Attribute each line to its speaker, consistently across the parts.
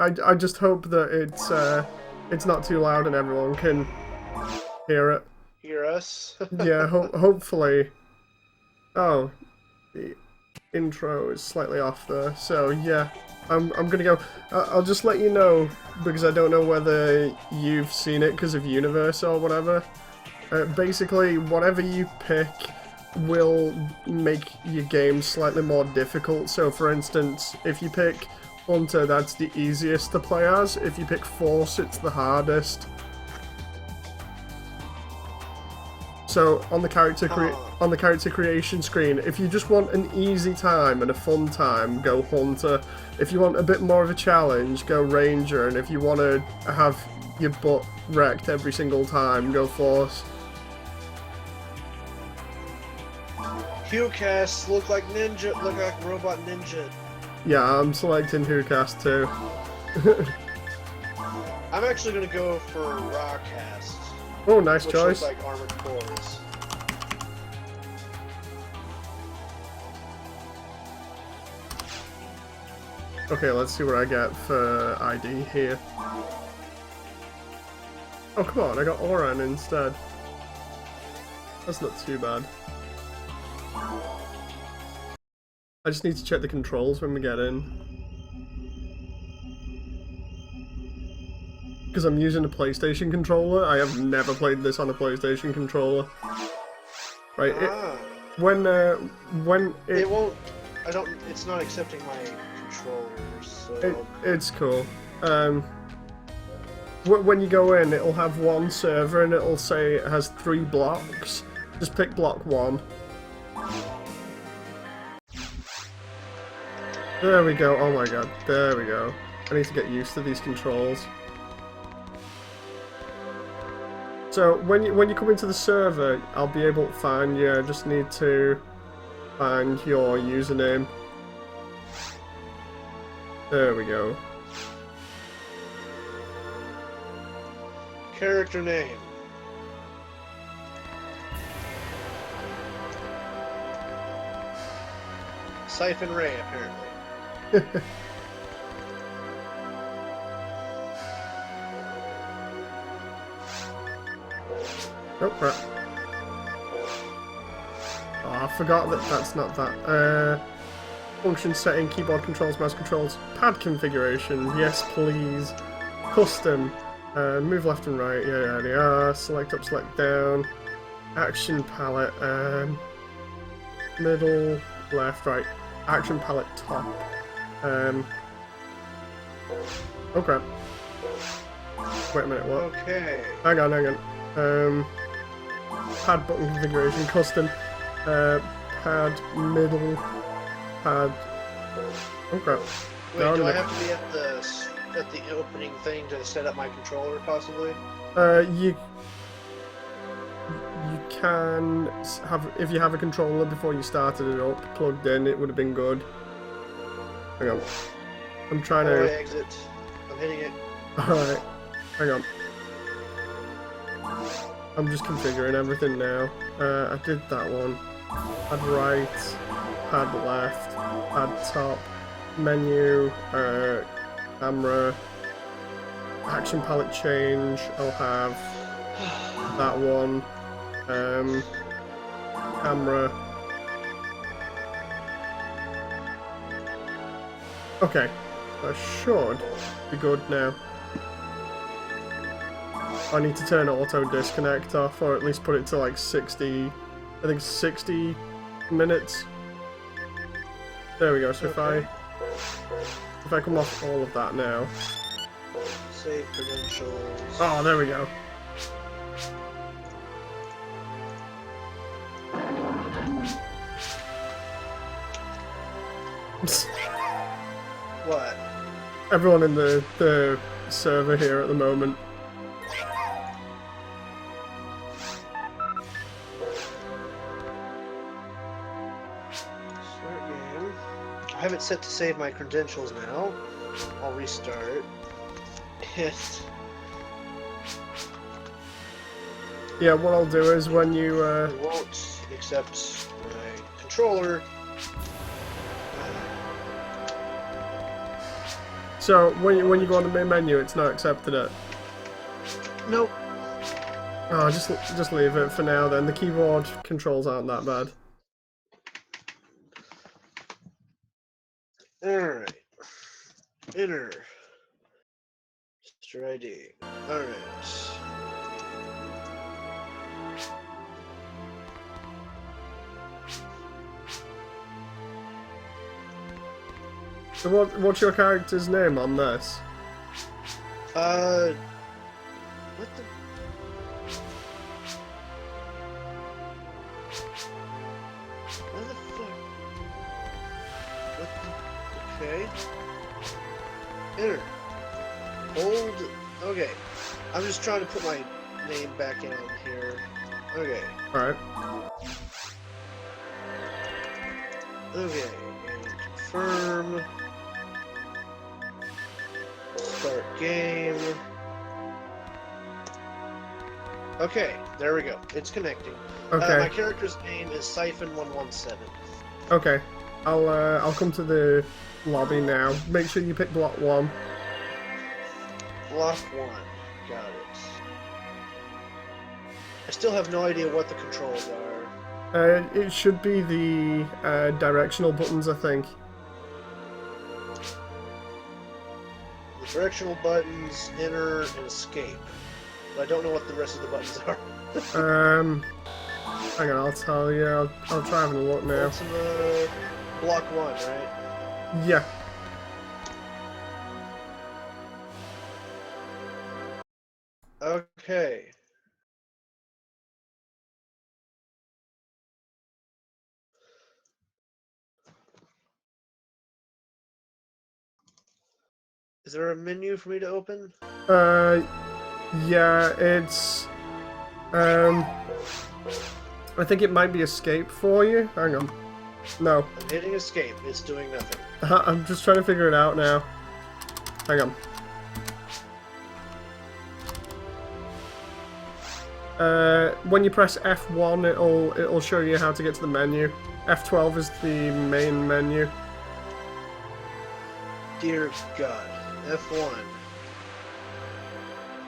Speaker 1: I just hope that it's not too loud and everyone can hear it.
Speaker 2: Hear us?
Speaker 1: Yeah, hopefully. Oh, the intro is slightly off there. So yeah, I'm gonna go. I'll just let you know because I don't know whether you've seen it because of Universe or whatever. Basically, whatever you pick will make your game slightly more difficult. So, for instance, if you pick Hunter, that's the easiest to play as. If you pick Force, it's the hardest. So on the character creation screen, if you just want an easy time and a fun time, go Hunter. If you want a bit more of a challenge, go Ranger. And if you want to have your butt wrecked every single time, go Force.
Speaker 2: Qcast look like robot ninja.
Speaker 1: Yeah, I'm selecting WhoCast too.
Speaker 2: I'm actually gonna go for Rawcast.
Speaker 1: Oh, nice
Speaker 2: which
Speaker 1: choice.
Speaker 2: Looks like Armored Cores.
Speaker 1: Okay, let's see what I get for ID here. Oh, come on, I got Oran instead. That's not too bad. I just need to check the controls when we get in. Because I'm using a PlayStation controller. I have never played this on a PlayStation controller. Right, when
Speaker 2: it won't... it's not accepting my controllers, so...
Speaker 1: It's cool. When you go in, it'll have one server and it'll say it has 3 blocks. Just pick block 1. There we go. Oh my god. There we go. I need to get used to these controls. So when you come into the server, I'll be able to find you. I just need to find your username. There we go.
Speaker 2: Character name. Siphon Ray, apparently.
Speaker 1: Oh crap. Oh, I forgot that that's not that. Function setting, keyboard controls, mouse controls, pad configuration, yes please. Custom, move left and right, yeah, select up, select down. Action palette, middle, left, right. Action palette top. Oh crap. Wait a minute, what?
Speaker 2: Okay.
Speaker 1: Hang on. Pad button configuration, custom, pad, middle, pad. Oh crap.
Speaker 2: Wait, do I have to be at the opening thing to set up my controller, possibly?
Speaker 1: You can have, if you have a controller before you started it up, plugged in, it would have been good. Hang on. I'm trying to...
Speaker 2: exit. I'm hitting it.
Speaker 1: Alright. Hang on. I'm just configuring everything now. I did that one. Pad right, pad left, pad top, menu, camera, action palette change. I'll have that one. Camera. Okay, that should be good now. I need to turn auto disconnect off, or at least put it to like 60, I think 60 minutes. There we go, so
Speaker 2: okay.
Speaker 1: if I come off all of that now.
Speaker 2: Save credentials.
Speaker 1: Oh, there we go.
Speaker 2: What?
Speaker 1: Everyone in the server here at the moment.
Speaker 2: I have it set to save my credentials now. I'll restart.
Speaker 1: Yeah, what I'll do is when you...
Speaker 2: It won't accept my controller.
Speaker 1: So when you go on the main menu, it's not accepted it.
Speaker 2: Nope.
Speaker 1: Oh, just leave it for now then. The keyboard controls aren't that bad.
Speaker 2: Alright. Enter. Mr. ID. Alright.
Speaker 1: So what's your character's name on this?
Speaker 2: What the? What the fuck? What the? Okay. Enter. Hold. Okay. I'm just trying to put my name back in on here. Okay.
Speaker 1: Alright.
Speaker 2: Okay. And confirm. Start game. Okay, there we go. It's connecting.
Speaker 1: Okay.
Speaker 2: My character's name is Siphon 117.
Speaker 1: Okay. I'll come to the lobby now. Make sure you pick block 1.
Speaker 2: Block 1. Got it. I still have no idea what the controls are.
Speaker 1: It should be the directional buttons, I think.
Speaker 2: The directional buttons, enter, and escape. But I don't know what the rest of the buttons are.
Speaker 1: Hang on, I'll tell you. I'll try having a look now.
Speaker 2: What's block 1, right?
Speaker 1: Yeah.
Speaker 2: Okay. Is there a menu for me to open?
Speaker 1: Yeah, it's... I think it might be escape for you. Hang on. No.
Speaker 2: I'm hitting escape. It's doing nothing.
Speaker 1: I'm just trying to figure it out now. Hang on. When you press F1, it'll show you how to get to the menu. F12 is the main menu.
Speaker 2: Dear God. F1.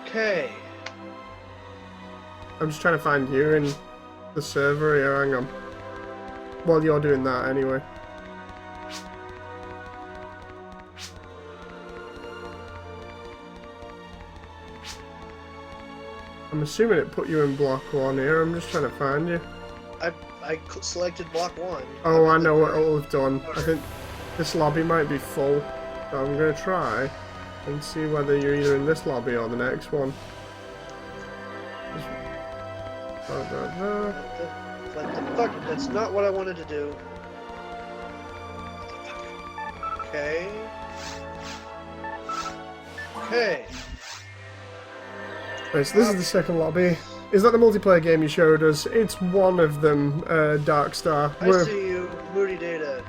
Speaker 2: Okay.
Speaker 1: I'm just trying to find you in the server here. Hang on. While you're doing that, anyway. I'm assuming it put you in block 1 here. I'm just trying to find you.
Speaker 2: I selected block 1.
Speaker 1: Oh, I know what it'll have done. I think this lobby might be full. So I'm going to try and see whether you're either in this lobby or the next one.
Speaker 2: What the fuck? That's not what I wanted to do. Okay. Okay.
Speaker 1: Right, so this is the second lobby. Is that the multiplayer game you showed us? It's one of them, Dark Star.
Speaker 2: I see you, Moody Data.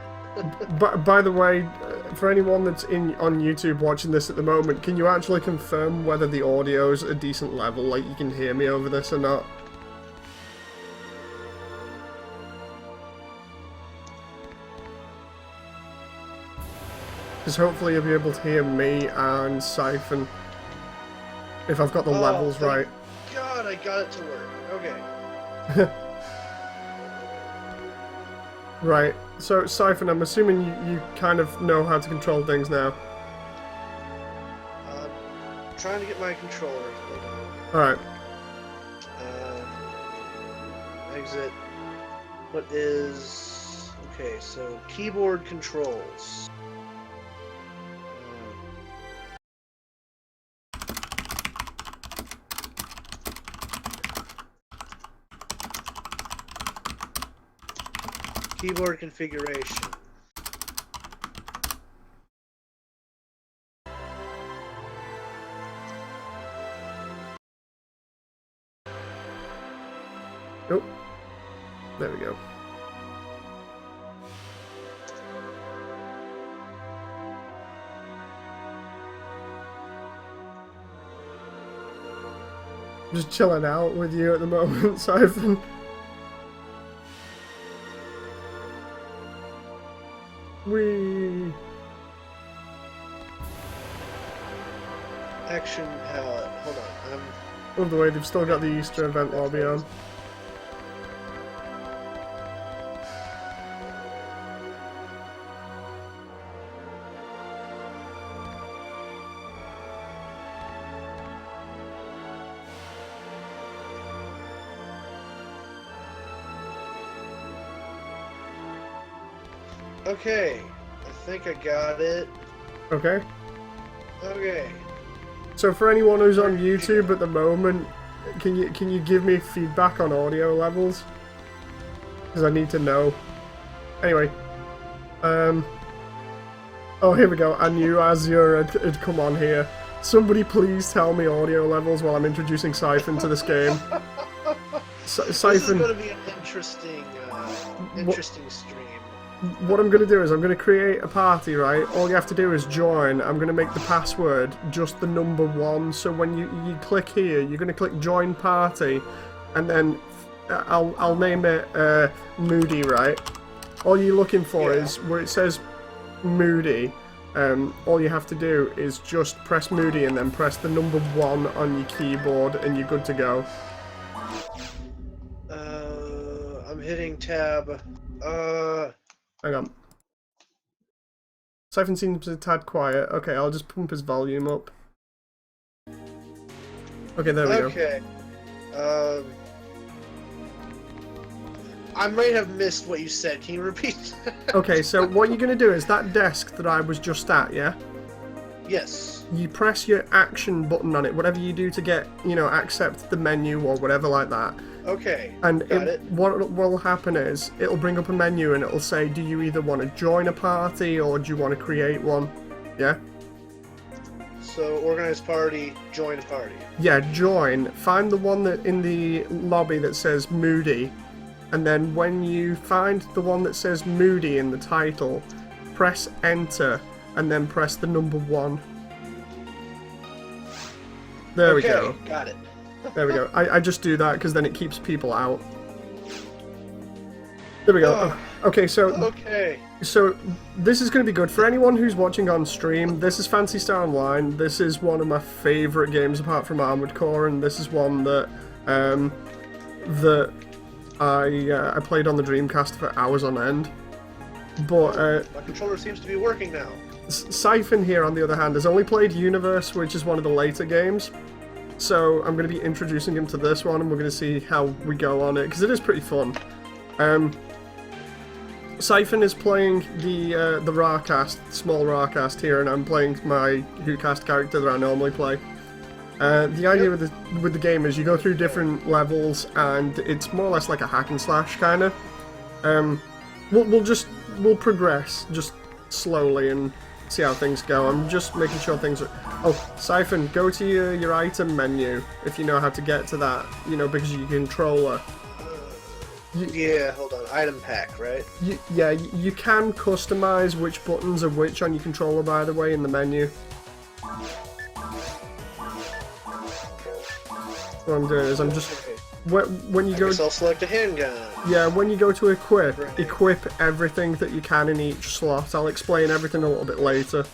Speaker 1: By the way, for anyone that's on YouTube watching this at the moment, can you actually confirm whether the audio's a decent level, like you can hear me over this or not? Because hopefully you'll be able to hear me and Siphon if I've got the levels right.
Speaker 2: God, I got it to work. Okay.
Speaker 1: Right. So, Siphon, I'm assuming you kind of know how to control things now.
Speaker 2: Trying to get my controller.
Speaker 1: Alright.
Speaker 2: Exit. What is... Okay, so keyboard controls. Keyboard configuration.
Speaker 1: Nope. There we go. Just chilling out with you at the moment, Siphon.
Speaker 2: Action palette. Hold on.
Speaker 1: Oh, the way they've still got the Easter event lobby on.
Speaker 2: Okay. I think I got it.
Speaker 1: Okay.
Speaker 2: Okay.
Speaker 1: So for anyone who's on YouTube at the moment, can you give me feedback on audio levels? Because I need to know. Anyway, oh, here we go. I knew Azure had come on here. Somebody please tell me audio levels while I'm introducing Siphon to this game. Siphon.
Speaker 2: This is going to be an interesting stream.
Speaker 1: What I'm going to do is I'm going to create a party, right? All you have to do is join. I'm going to make the password just the number 1. So when you click here, you're going to click join party, and then I'll name it Moody, right? All you're looking for is where it says Moody. All you have to do is just press Moody and then press the number 1 on your keyboard, and you're good to go.
Speaker 2: I'm hitting tab.
Speaker 1: Hang on. Siphon seems a tad quiet. Okay, I'll just pump his volume up. Okay, there we go.
Speaker 2: Okay. I might have missed what you said. Can you repeat?
Speaker 1: Okay, so what you're going to do is that desk that I was just at, yeah?
Speaker 2: Yes.
Speaker 1: You press your action button on it, whatever you do to get, accept the menu or whatever like that.
Speaker 2: Okay,
Speaker 1: And
Speaker 2: got it.
Speaker 1: What will happen is, it'll bring up a menu and it'll say, do you either want to join a party or do you want to create one? Yeah?
Speaker 2: So, organize party, join a party.
Speaker 1: Yeah, join. Find the one that in the lobby that says Moody, and then when you find the one that says Moody in the title, press enter, and then press the number 1. There we go.
Speaker 2: Okay, got it.
Speaker 1: There we go. I just do that because then it keeps people out. There we go. Okay, so this is going to be good for anyone who's watching on stream. This is Phantasy Star Online. This is one of my favourite games apart from Armored Core, and this is one that I played on the Dreamcast for hours on end. But
Speaker 2: my controller seems to be working now.
Speaker 1: Siphon here, on the other hand, has only played Universe, which is one of the later games. So I'm going to be introducing him to this one, and we're going to see how we go on it, because it is pretty fun. Siphon is playing the Rawcast, small Rawcast here, and I'm playing my WhoCast character that I normally play. The idea with the game is you go through different levels, and it's more or less like a hack and slash kind of. We'll progress just slowly and see how things go. I'm just making sure things are... Oh, Siphon, go to your item menu, if you know how to get to that, because of your controller.
Speaker 2: Yeah, hold on. Item pack, right?
Speaker 1: You can customize which buttons are which on your controller, by the way, in the menu. What I'm doing is I'm just... When you go...
Speaker 2: I'll select a handgun.
Speaker 1: Yeah, when you go to equip everything that you can in each slot. I'll explain everything a little bit later.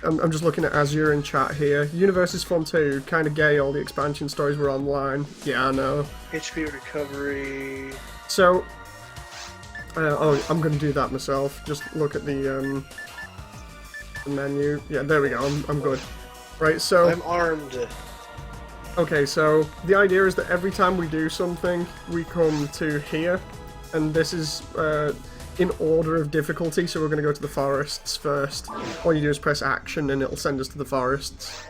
Speaker 1: I'm just looking at Azure in chat here. Universe is fun too. Kind of gay, all the expansion stories were online. Yeah, I know.
Speaker 2: HP recovery.
Speaker 1: So... I'm going to do that myself. Just look at the menu. Yeah, there we go. I'm good. Right, so...
Speaker 2: I'm armed.
Speaker 1: Okay, so the idea is that every time we do something, we come to here, and this is in order of difficulty, so we're going to go to the forests first. All you do is press action, and it'll send us to the forests.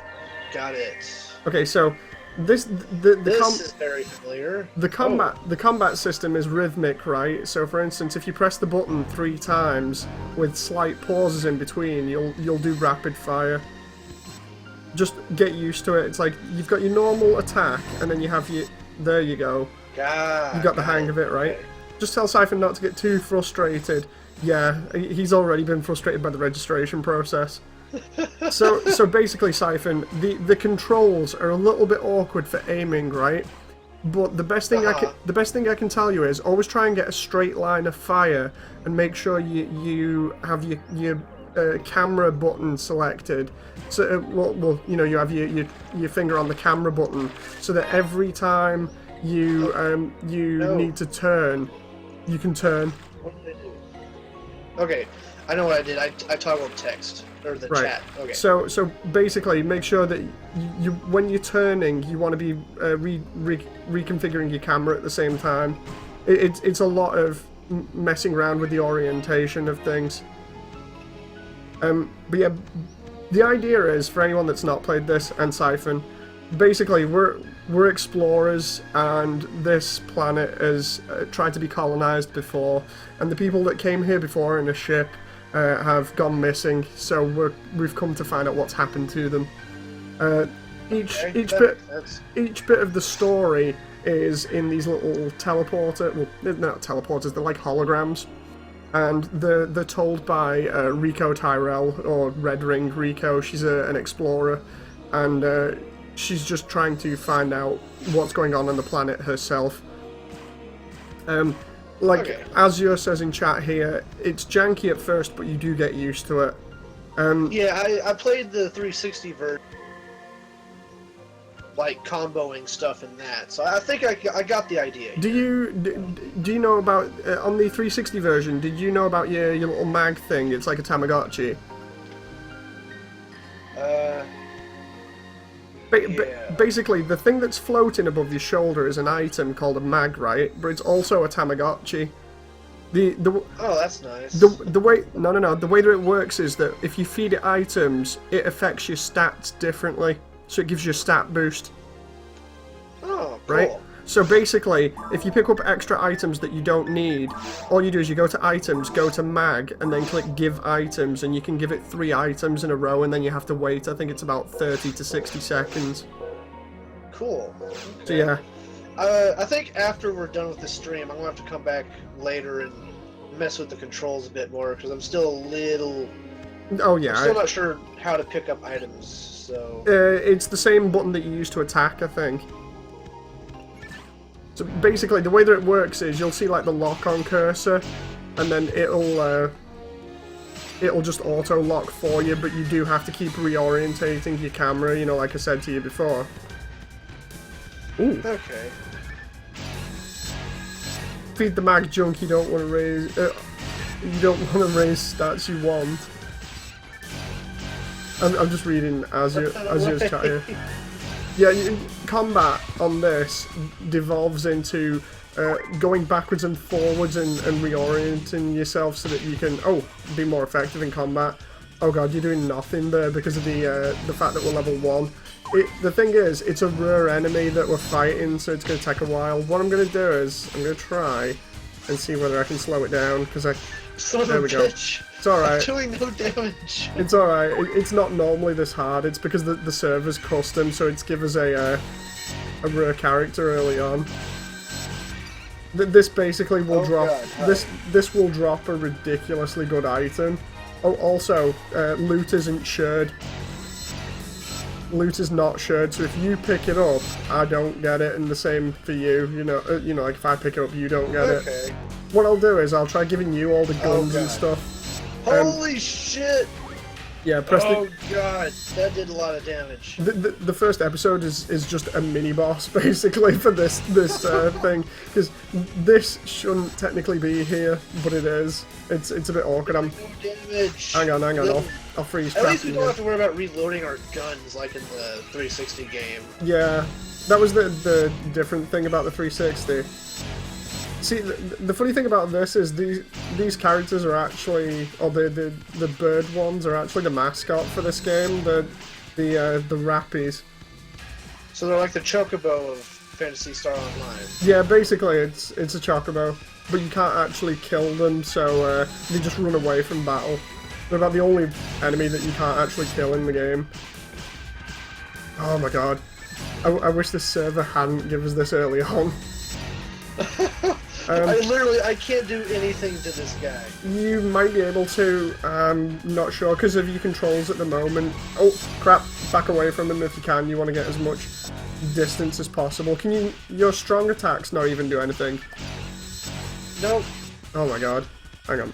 Speaker 2: Got it.
Speaker 1: Okay, so this
Speaker 2: is very familiar.
Speaker 1: The combat system is rhythmic, right? So for instance, if you press the button 3 times with slight pauses in between, you'll do rapid fire. Just get used to it. It's like you've got your normal attack, and then you have your... There you go. You got the hang of it, right? Okay. Just tell Siphon not to get too frustrated. Yeah, he's already been frustrated by the registration process. So basically, Siphon, the controls are a little bit awkward for aiming, right? But the best thing I can tell you is always try and get a straight line of fire, and make sure you have your camera button selected. So, well, you know, you have your finger on the camera button, so that every time you need to turn, you can turn.
Speaker 2: What did I do? Okay, I know what I did. I toggled text or the chat. Okay.
Speaker 1: So basically, make sure that you when you're turning, you want to be reconfiguring your camera at the same time. It's a lot of messing around with the orientation of things. But yeah, the idea is, for anyone that's not played this, and Siphon, basically we're explorers, and this planet has tried to be colonized before, and the people that came here before in a ship have gone missing, so we've come to find out what's happened to them. Each bit of the story is in these little well, they're not teleporters, they're like holograms. And they're told by Rico Tyrell, or Red Ring Rico. She's an explorer, and she's just trying to find out what's going on the planet herself. Azure says in chat here, it's janky at first, but you do get used to it.
Speaker 2: Yeah, I played the 360 version, like comboing stuff in that, so I think I got the idea.
Speaker 1: Do you know about on the 360 version? Did you know about your little mag thing? It's like a Tamagotchi. Basically, the thing that's floating above your shoulder is an item called a mag, right? But it's also a Tamagotchi.
Speaker 2: Oh, that's nice.
Speaker 1: The way the way that it works is that if you feed it items, it affects your stats differently. So it gives you a stat boost.
Speaker 2: Oh, cool.
Speaker 1: Right? So basically, if you pick up extra items that you don't need, all you do is you go to items, go to mag, and then click give items, and you can give it 3 items in a row, and then you have to wait, I think it's about 30 to 60 seconds.
Speaker 2: Cool. Okay.
Speaker 1: So yeah.
Speaker 2: I think after we're done with the stream, I'm going to have to come back later and mess with the controls a bit more, because I'm still a little...
Speaker 1: Oh yeah.
Speaker 2: I'm still not sure how to pick up items, so...
Speaker 1: It's the same button that you use to attack, I think. So basically, the way that it works is you'll see like the lock-on cursor, and then it'll just auto-lock for you, but you do have to keep reorientating your camera, you know, like I said to you before. Ooh.
Speaker 2: Okay.
Speaker 1: Feed the mag junk. You don't want to raise. You don't want to raise stats you want. I'm just reading Azure's chat here. Yeah, combat on this devolves into going backwards and forwards and reorienting yourself so that you can be more effective in combat. Oh god, you're doing nothing there because of the fact that we're level 1. The thing is, it's a rare enemy that we're fighting, so it's going to take a while. What I'm going to do is, I'm going to try and see whether I can slow it down, because there we go. It's alright.
Speaker 2: I'm doing no damage.
Speaker 1: It's alright. It's not normally this hard. It's because the server's custom, so it's give us a rare character early on. This basically will drop... This will drop a ridiculously good item. Oh, also, loot isn't shared. Loot is not shared, so if you pick it up, I don't get it, and the same for you. You know, like if I pick it up, you don't get it. What I'll do is I'll try giving you all the guns and stuff.
Speaker 2: Holy shit!
Speaker 1: Yeah, press
Speaker 2: oh god, that did a lot of damage.
Speaker 1: The first episode is just a mini boss basically for this thing, because this shouldn't technically be here, but it is. It's a bit awkward. Hang on, I'll freeze.
Speaker 2: At least we don't have to worry about reloading our guns like in the 360 game.
Speaker 1: Yeah, that was the different thing about the 360. See, the funny thing about this is these characters are actually, or the bird ones are actually the mascot for this game. The Rappies.
Speaker 2: So they're like the Chocobo of Phantasy Star Online.
Speaker 1: Yeah, basically it's a Chocobo, but you can't actually kill them, so they just run away from battle. They're about the only enemy that you can't actually kill in the game. Oh my god, I wish this server hadn't given us this early on.
Speaker 2: I can't do anything to this guy.
Speaker 1: You might be able to, not sure, because of your controls at the moment. Oh, crap, back away from him if you can. You want to get as much distance as possible. Can you, your strong attacks not even do anything?
Speaker 2: Nope.
Speaker 1: Oh my god, hang on.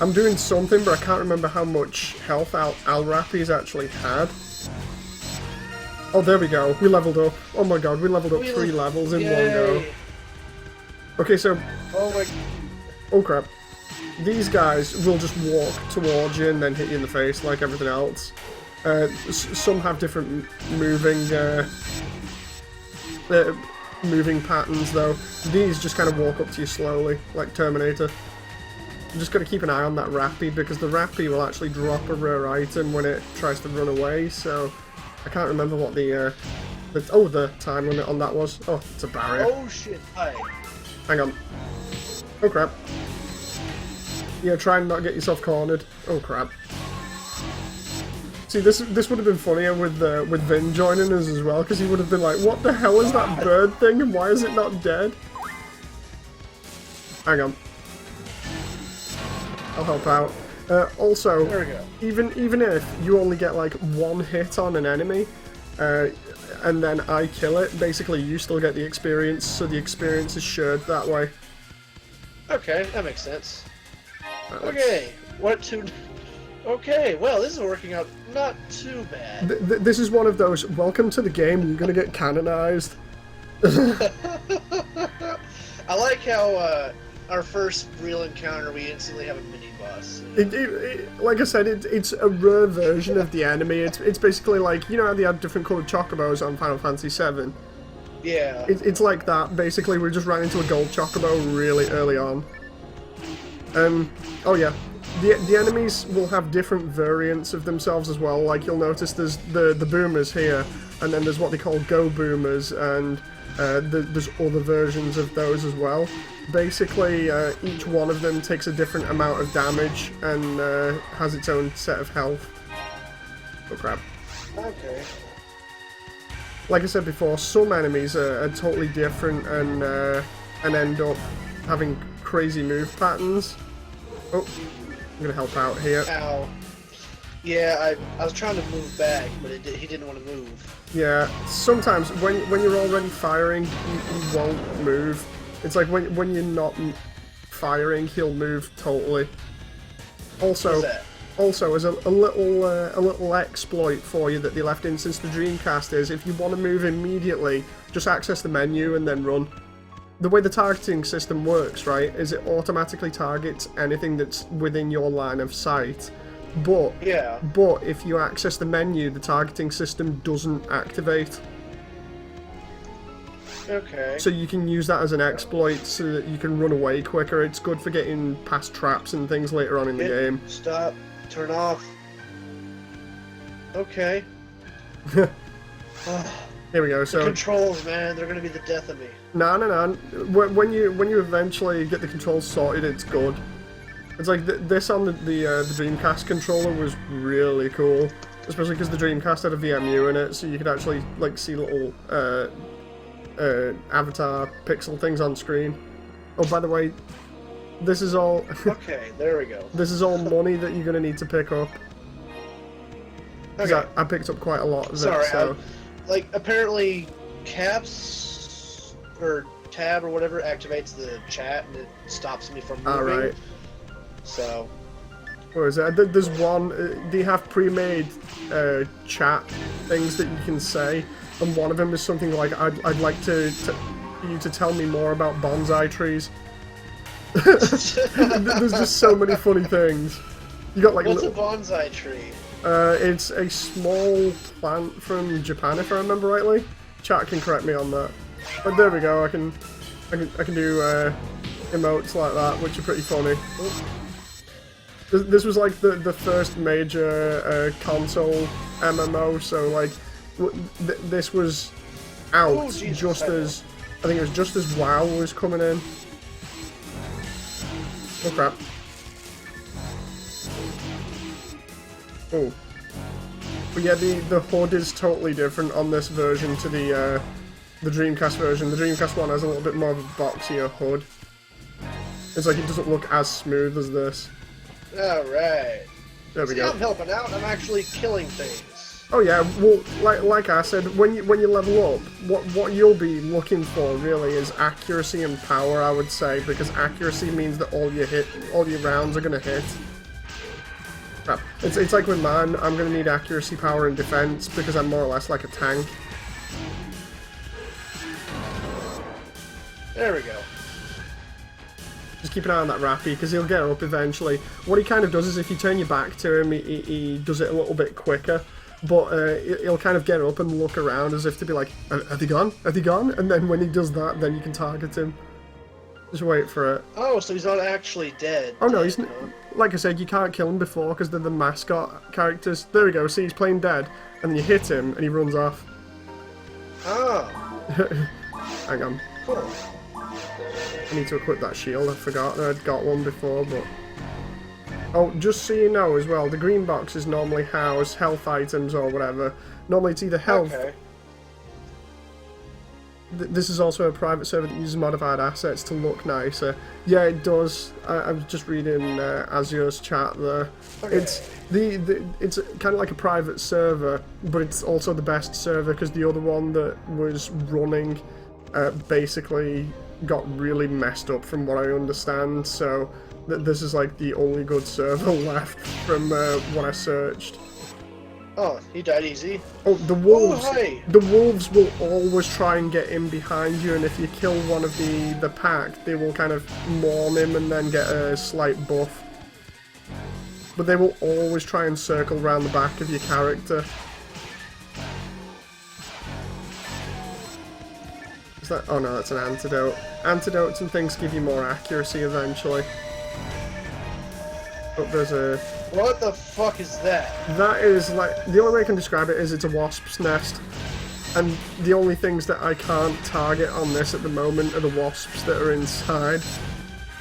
Speaker 1: I'm doing something, but I can't remember how much health Al-Rapi's actually had. Oh, there we go. We leveled up. Oh my god, we leveled up 3 levels in one go. Okay, so...
Speaker 2: Oh my...
Speaker 1: Oh crap. These guys will just walk towards you and then hit you in the face like everything else. Some have different moving patterns though. These just kind of walk up to you slowly, like Terminator. You just got to keep an eye on that Rappy, because the Rappy will actually drop a rare item when it tries to run away, so... I can't remember what the time limit on that was. Oh, it's a barrier.
Speaker 2: Oh shit, hi.
Speaker 1: Hang on. Oh crap. Yeah, try and not get yourself cornered. Oh crap. See, this would have been funnier with Vin joining us as well, because he would have been like, what the hell is that bird thing, and why is it not dead? Hang on. I'll help out. Also,
Speaker 2: there we go.
Speaker 1: even if you only get like 1 hit on an enemy, and then I kill it, basically you still get the experience, so the experience is shared that way.
Speaker 2: Okay, that makes sense. Okay, what to... Okay, well, this is working out not too bad.
Speaker 1: This is one of those, welcome to the game, you're gonna get canonized.
Speaker 2: I like how, our first real encounter, we instantly have a mini-boss.
Speaker 1: Like I said, it's a rare version of the enemy. It's basically like, you know how they had different coloured chocobos on Final Fantasy VII?
Speaker 2: Yeah.
Speaker 1: It's like that, basically. We just ran into a gold chocobo really early on. Oh yeah. The enemies will have different variants of themselves as well. Like, you'll notice there's the boomers here, and then there's what they call go boomers, and there's other versions of those as well. Basically, each one of them takes a different amount of damage and has its own set of health. Oh crap.
Speaker 2: Okay.
Speaker 1: Like I said before, some enemies are totally different and end up having crazy move patterns. Oh, I'm gonna help out here.
Speaker 2: Ow. Yeah, I was trying to move back, but he didn't want to move.
Speaker 1: Yeah, sometimes when you're already firing, you won't move. It's like when you're not firing, he'll move totally. Also, as a little exploit for you that they left in since the Dreamcast is, if you want to move immediately, just access the menu and then run. The way the targeting system works, right, is it automatically targets anything that's within your line of sight. But if you access the menu, the targeting system doesn't activate.
Speaker 2: Okay.
Speaker 1: So you can use that as an exploit so that you can run away quicker. It's good for getting past traps and things later on in the game.
Speaker 2: Stop. Turn off. Okay.
Speaker 1: Here we go. So
Speaker 2: the controls, man, they're gonna be the death of me.
Speaker 1: No. When you eventually get the controls sorted, it's good. It's like this on the Dreamcast controller was really cool, especially because the Dreamcast had a VMU in it, so you could actually like see little avatar pixel things on screen. Oh, by the way, this is all...
Speaker 2: Okay, there we go.
Speaker 1: This is all money that you're going to need to pick up.
Speaker 2: Okay.
Speaker 1: I picked up quite a lot of it,
Speaker 2: Sorry,
Speaker 1: so...
Speaker 2: like, apparently caps, or tab or whatever, activates the chat and it stops me from moving.
Speaker 1: Alright.
Speaker 2: So...
Speaker 1: Where is it? There's one... They have pre-made chat things that you can say, and one of them is something like, I'd like you to tell me more about bonsai trees. There's just so many funny things. You got like
Speaker 2: what's a bonsai tree?
Speaker 1: It's a small plant from Japan, if I remember rightly. Chat can correct me on that. But there we go. I can do emotes like that, which are pretty funny. This was like the first major console MMO, so like this was out just as I think it was just as WoW was coming in. Oh crap. Oh. But yeah, the HUD is totally different on this version to the Dreamcast version. The Dreamcast one has a little bit more of a boxier HUD. It's like it doesn't look as smooth as this.
Speaker 2: Alright.
Speaker 1: There we go.
Speaker 2: I'm helping out, I'm actually killing things.
Speaker 1: Oh yeah, well, like I said, when you level up, what you'll be looking for really is accuracy and power, I would say, because accuracy means that all your rounds are gonna hit. Crap. It's like with mine, I'm going to need accuracy, power, and defense because I'm more or less like a tank.
Speaker 2: There we go.
Speaker 1: Just keep an eye on that Rappy because he'll get up eventually. What he kind of does is if you turn your back to him, he does it a little bit quicker. But he'll kind of get up and look around as if to be like, have they gone? Have they gone? And then when he does that, then you can target him. Just wait for it.
Speaker 2: Oh, so he's not actually dead.
Speaker 1: Oh no, he's like I said, you can't kill him before because they're the mascot characters. There we go. See, he's playing dead, and then you hit him and he runs off.
Speaker 2: Oh.
Speaker 1: Hang on.
Speaker 2: Cool.
Speaker 1: I need to equip that shield. I forgot I'd got one before, but. Oh, just so you know as well, the green boxes normally house health items or whatever. Normally it's either health.
Speaker 2: Okay.
Speaker 1: This is also a private server that uses modified assets to look nicer. Yeah, it does. I was just reading Azure's chat there.
Speaker 2: Okay.
Speaker 1: It's kind of like a private server, but it's also the best server because the other one that was running basically got really messed up from what I understand. So this is like the only good server left from what I searched.
Speaker 2: Oh, he died easy.
Speaker 1: Oh, the wolves!
Speaker 2: Oh, hi.
Speaker 1: The wolves will always try and get in behind you, and if you kill one of the pack, they will kind of maul him and then get a slight buff. But they will always try and circle around the back of your character. Is that? Oh no, that's an antidote. Antidotes and things give you more accuracy eventually. Oh, there's a...
Speaker 2: What the fuck is that?
Speaker 1: That is like, the only way I can describe it is it's a wasp's nest. And the only things that I can't target on this at the moment are the wasps that are inside.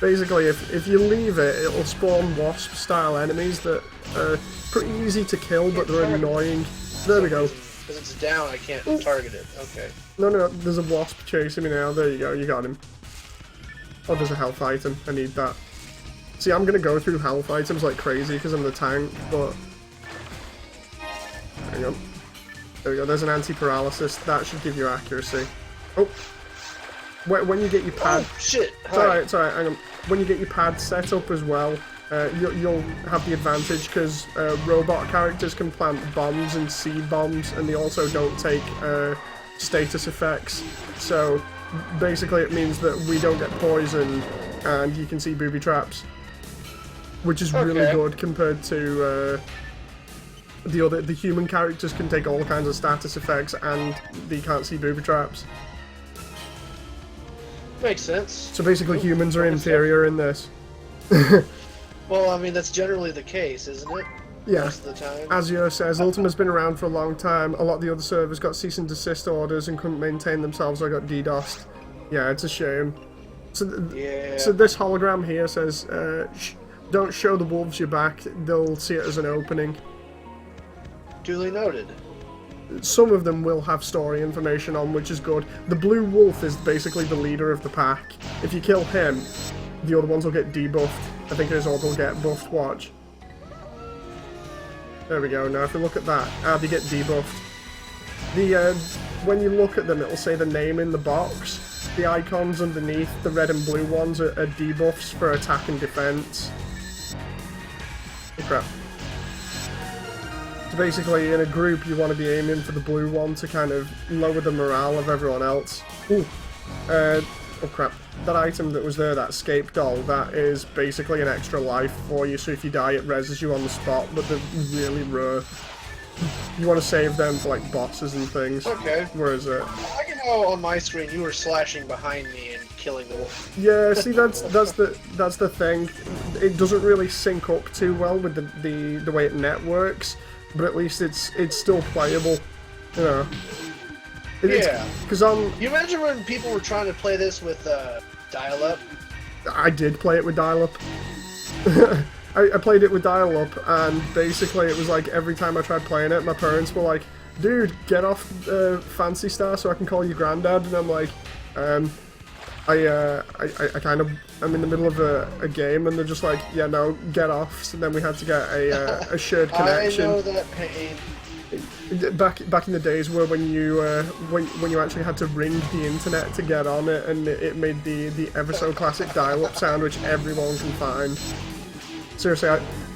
Speaker 1: Basically, if you leave it, it'll spawn wasp-style enemies that are pretty easy to kill, but they're annoying. There we go.
Speaker 2: Because it's down, I can't target it. Okay.
Speaker 1: No, there's a wasp chasing me now. There you go, you got him. Oh, there's a health item. I need that. See, I'm gonna go through health items like crazy because I'm the tank, but... Hang on. There we go, there's an anti-paralysis. That should give you accuracy. Oh! When you get your pad...
Speaker 2: Oh, shit!
Speaker 1: It's alright, hang on. When you get your pad set up as well, you'll have the advantage because robot characters can plant bombs and seed bombs, and they also don't take status effects. So, basically it means that we don't get poisoned, and you can see booby traps. Which is really good compared to the human characters can take all kinds of status effects and they can't see booby traps.
Speaker 2: Makes sense.
Speaker 1: So basically humans are inferior in this.
Speaker 2: Well, I mean, that's generally the case, isn't it?
Speaker 1: Yeah.
Speaker 2: Most of the time.
Speaker 1: Azure says, Ultima's been around for a long time. A lot of the other servers got cease and desist orders and couldn't maintain themselves or got DDoSed. Yeah, it's a shame. So, so this hologram here says, don't show the wolves your back, they'll see it as an opening.
Speaker 2: Duly noted.
Speaker 1: Some of them will have story information on, which is good. The blue wolf is basically the leader of the pack. If you kill him, the other ones will get debuffed. I think his orb will get buffed, watch. There we go, now if you look at that, they get debuffed. When you look at them, it'll say the name in the box. The icons underneath, the red and blue ones, are debuffs for attack and defense. Oh, crap. So basically, in a group, you want to be aiming for the blue one to kind of lower the morale of everyone else. Ooh. Oh crap. That item that was there, that escape doll, that is basically an extra life for you, so if you die, it reses you on the spot, but they're really rare. You want to save them for like bosses and things.
Speaker 2: Okay.
Speaker 1: Where is it?
Speaker 2: I can know on my screen you were slashing behind me and killing the wolf.
Speaker 1: Yeah, see, that's the thing. It doesn't really sync up too well with the way it networks, but at least it's still playable. You know.
Speaker 2: Yeah.
Speaker 1: Because
Speaker 2: you imagine when people were trying to play this with dial-up?
Speaker 1: I did play it with dial-up. I played it with dial-up, and basically it was like every time I tried playing it, my parents were like, dude, get off Fancy Star so I can call you Granddad, and I'm like, I kind of, I'm in the middle of a game, and they're just like, yeah, no, get off, so then we had to get a shared connection.
Speaker 2: I know that pain.
Speaker 1: Back in the days where when you actually had to ring the internet to get on it, and it made the ever so classic dial-up sound which everyone can find. Seriously,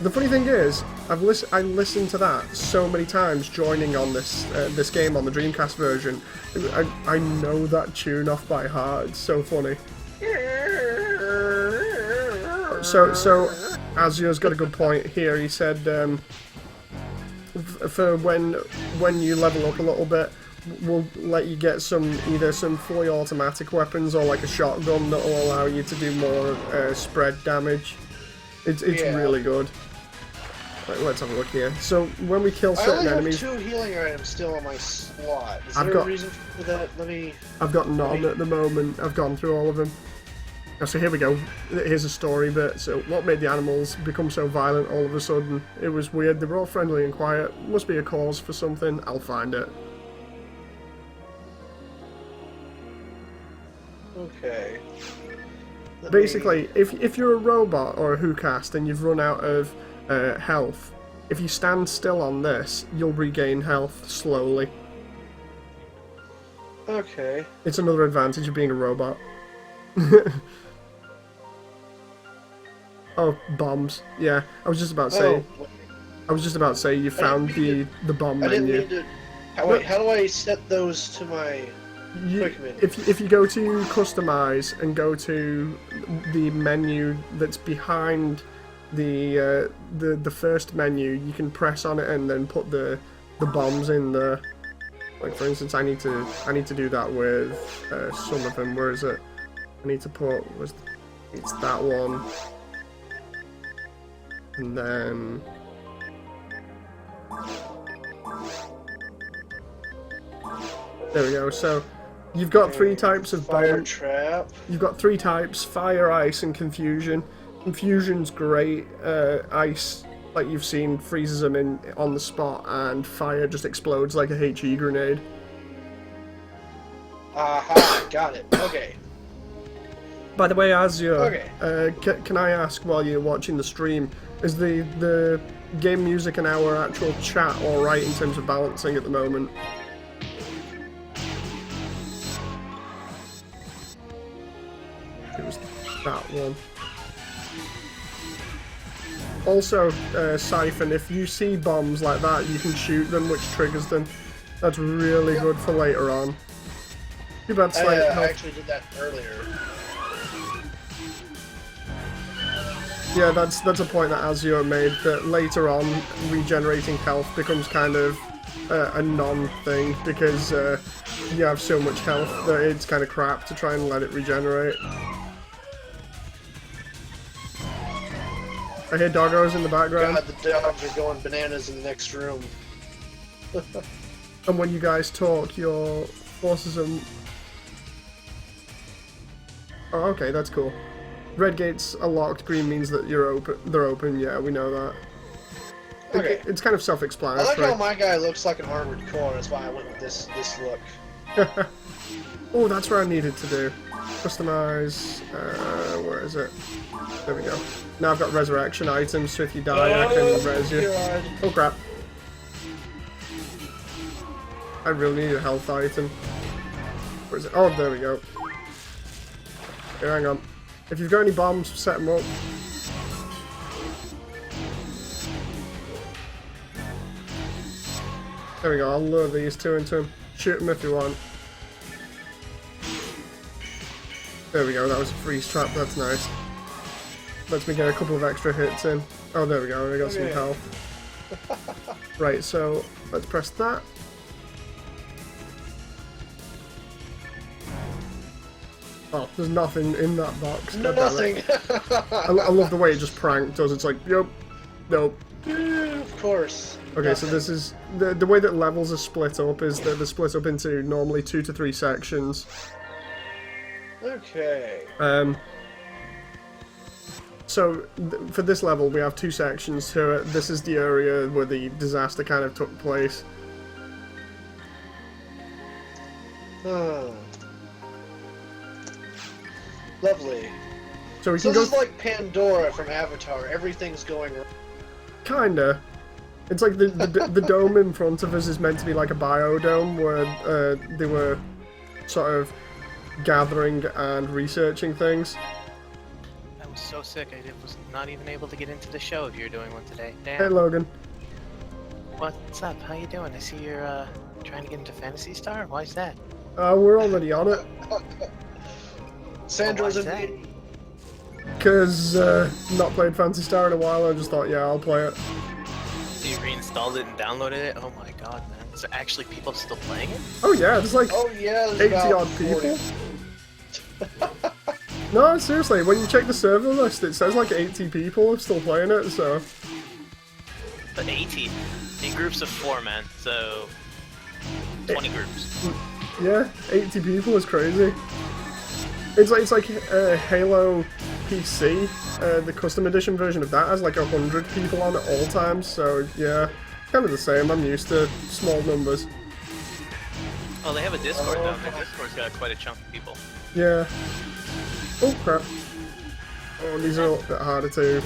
Speaker 1: the funny thing is, I listened to that so many times joining on this game on the Dreamcast version. I know that tune off by heart. It's so funny. So Azure's got a good point here. He said for when you level up a little bit, we'll let you get either some fully automatic weapons or like a shotgun that will allow you to do more spread damage. It's really good. Right, let's have a look here. So when we kill certain enemies,
Speaker 2: I only have 2 healing items still on my slot. Is there a reason for that?
Speaker 1: I've got none at the moment. I've gone through all of them. So here we go. Here's a story bit. So what made the animals become so violent all of a sudden? It was weird. They were all friendly and quiet. Must be a cause for something. I'll find it.
Speaker 2: Okay.
Speaker 1: Basically, if you're a robot or a WhoCast and you've run out of health, if you stand still on this, you'll regain health slowly.
Speaker 2: Okay.
Speaker 1: It's another advantage of being a robot. Oh, bombs. Yeah, I was just about to say. I was just about to say you found the bomb menu.
Speaker 2: Didn't mean to... Wait, how do I set those to my quick menu?
Speaker 1: If you go to customize and go to the menu that's behind the first menu, you can press on it and then put the bombs in there. Like for instance, I need to do that with some of them. Where is it? I need to put it's that one, and then there we go. So you've got 3 types of
Speaker 2: fire
Speaker 1: bomb.
Speaker 2: Trap.
Speaker 1: You've got 3 types: fire, ice, and confusion. Confusion's great. Ice, like you've seen, freezes them on the spot, and fire just explodes like a HE grenade.
Speaker 2: Aha, got it. Okay.
Speaker 1: By the way, Azure,
Speaker 2: okay.
Speaker 1: Can I ask while you're watching the stream, is the game music and our actual chat alright in terms of balancing at the moment? It was that one. Also, Siphon, if you see bombs like that, you can shoot them, which triggers them. That's really good for later on. Too bad
Speaker 2: I actually did that earlier.
Speaker 1: Yeah, that's a point that Azure made, that later on, regenerating health becomes kind of a non-thing, because you have so much health that it's kind of crap to try and let it regenerate. I hear doggos in the background.
Speaker 2: God, the dogs are going bananas in the next room.
Speaker 1: And when you guys talk, your forces are... Oh, okay, that's cool. Red gates are locked, green means that they're open, yeah, we know that.
Speaker 2: Okay.
Speaker 1: It's kind of
Speaker 2: I
Speaker 1: self-explanatory.
Speaker 2: like how my guy looks like an armored core, that's why I went with this look.
Speaker 1: Oh, that's what I needed to do. Customize, where is it? There we go. Now I've got resurrection items, so if you die, I can res you.
Speaker 2: God.
Speaker 1: Oh crap. I really need a health item. Where is it? Oh, there we go. Okay, hang on. If you've got any bombs, set them up. There we go, I'll lure these 2 into him. Shoot him if you want. There we go, that was a freeze trap, that's nice. Lets me get a couple of extra hits in. Oh, there we go, I got some health. Right, so let's press that. Oh, there's nothing in that box.
Speaker 2: Nothing.
Speaker 1: I love the way it just pranked us. It's like, yep, nope.
Speaker 2: Of course.
Speaker 1: Okay,
Speaker 2: Nothing.
Speaker 1: so this is the way that levels are split up is that they're split up into normally 2 to 3 sections.
Speaker 2: Okay.
Speaker 1: So for this level, we have 2 sections to it. This is the area where the disaster kind of took place.
Speaker 2: Oh. Lovely.
Speaker 1: So we
Speaker 2: So
Speaker 1: can
Speaker 2: this
Speaker 1: go.
Speaker 2: is like Pandora from Avatar. Everything's going wrong.
Speaker 1: Kinda. It's like the dome in front of us is meant to be like a biodome where they were sort of gathering and researching things.
Speaker 3: I'm so sick. I was not even able to get into the show if you're doing one today. Damn.
Speaker 1: Hey, Logan.
Speaker 3: What's up? How you doing? I see you're trying to get into Phantasy Star. Why is that?
Speaker 1: We're already on it.
Speaker 2: Sandro's
Speaker 3: why is
Speaker 2: in me.
Speaker 1: Because, not played Phantasy Star in a while, I just thought, yeah, I'll play it.
Speaker 3: So you reinstalled it and downloaded it? Oh my god, man. Is there actually people still playing it?
Speaker 1: Oh yeah, there's like
Speaker 2: Oh yeah, there's
Speaker 1: 80
Speaker 2: about
Speaker 1: odd
Speaker 2: 40.
Speaker 1: people. No, seriously, when you check the server list, it says like 80 people are still playing it, so...
Speaker 3: But 80 in groups of 4, man. So 20 groups.
Speaker 1: Yeah, 80 people is crazy. It's like Halo PC, the custom edition version of that has like 100 people on at all times, so yeah, kind of the same. I'm used to small numbers.
Speaker 3: Oh, they have a Discord though. The Discord's got quite a chunk of people.
Speaker 1: Yeah. Oh crap. Oh, these are a little bit harder too.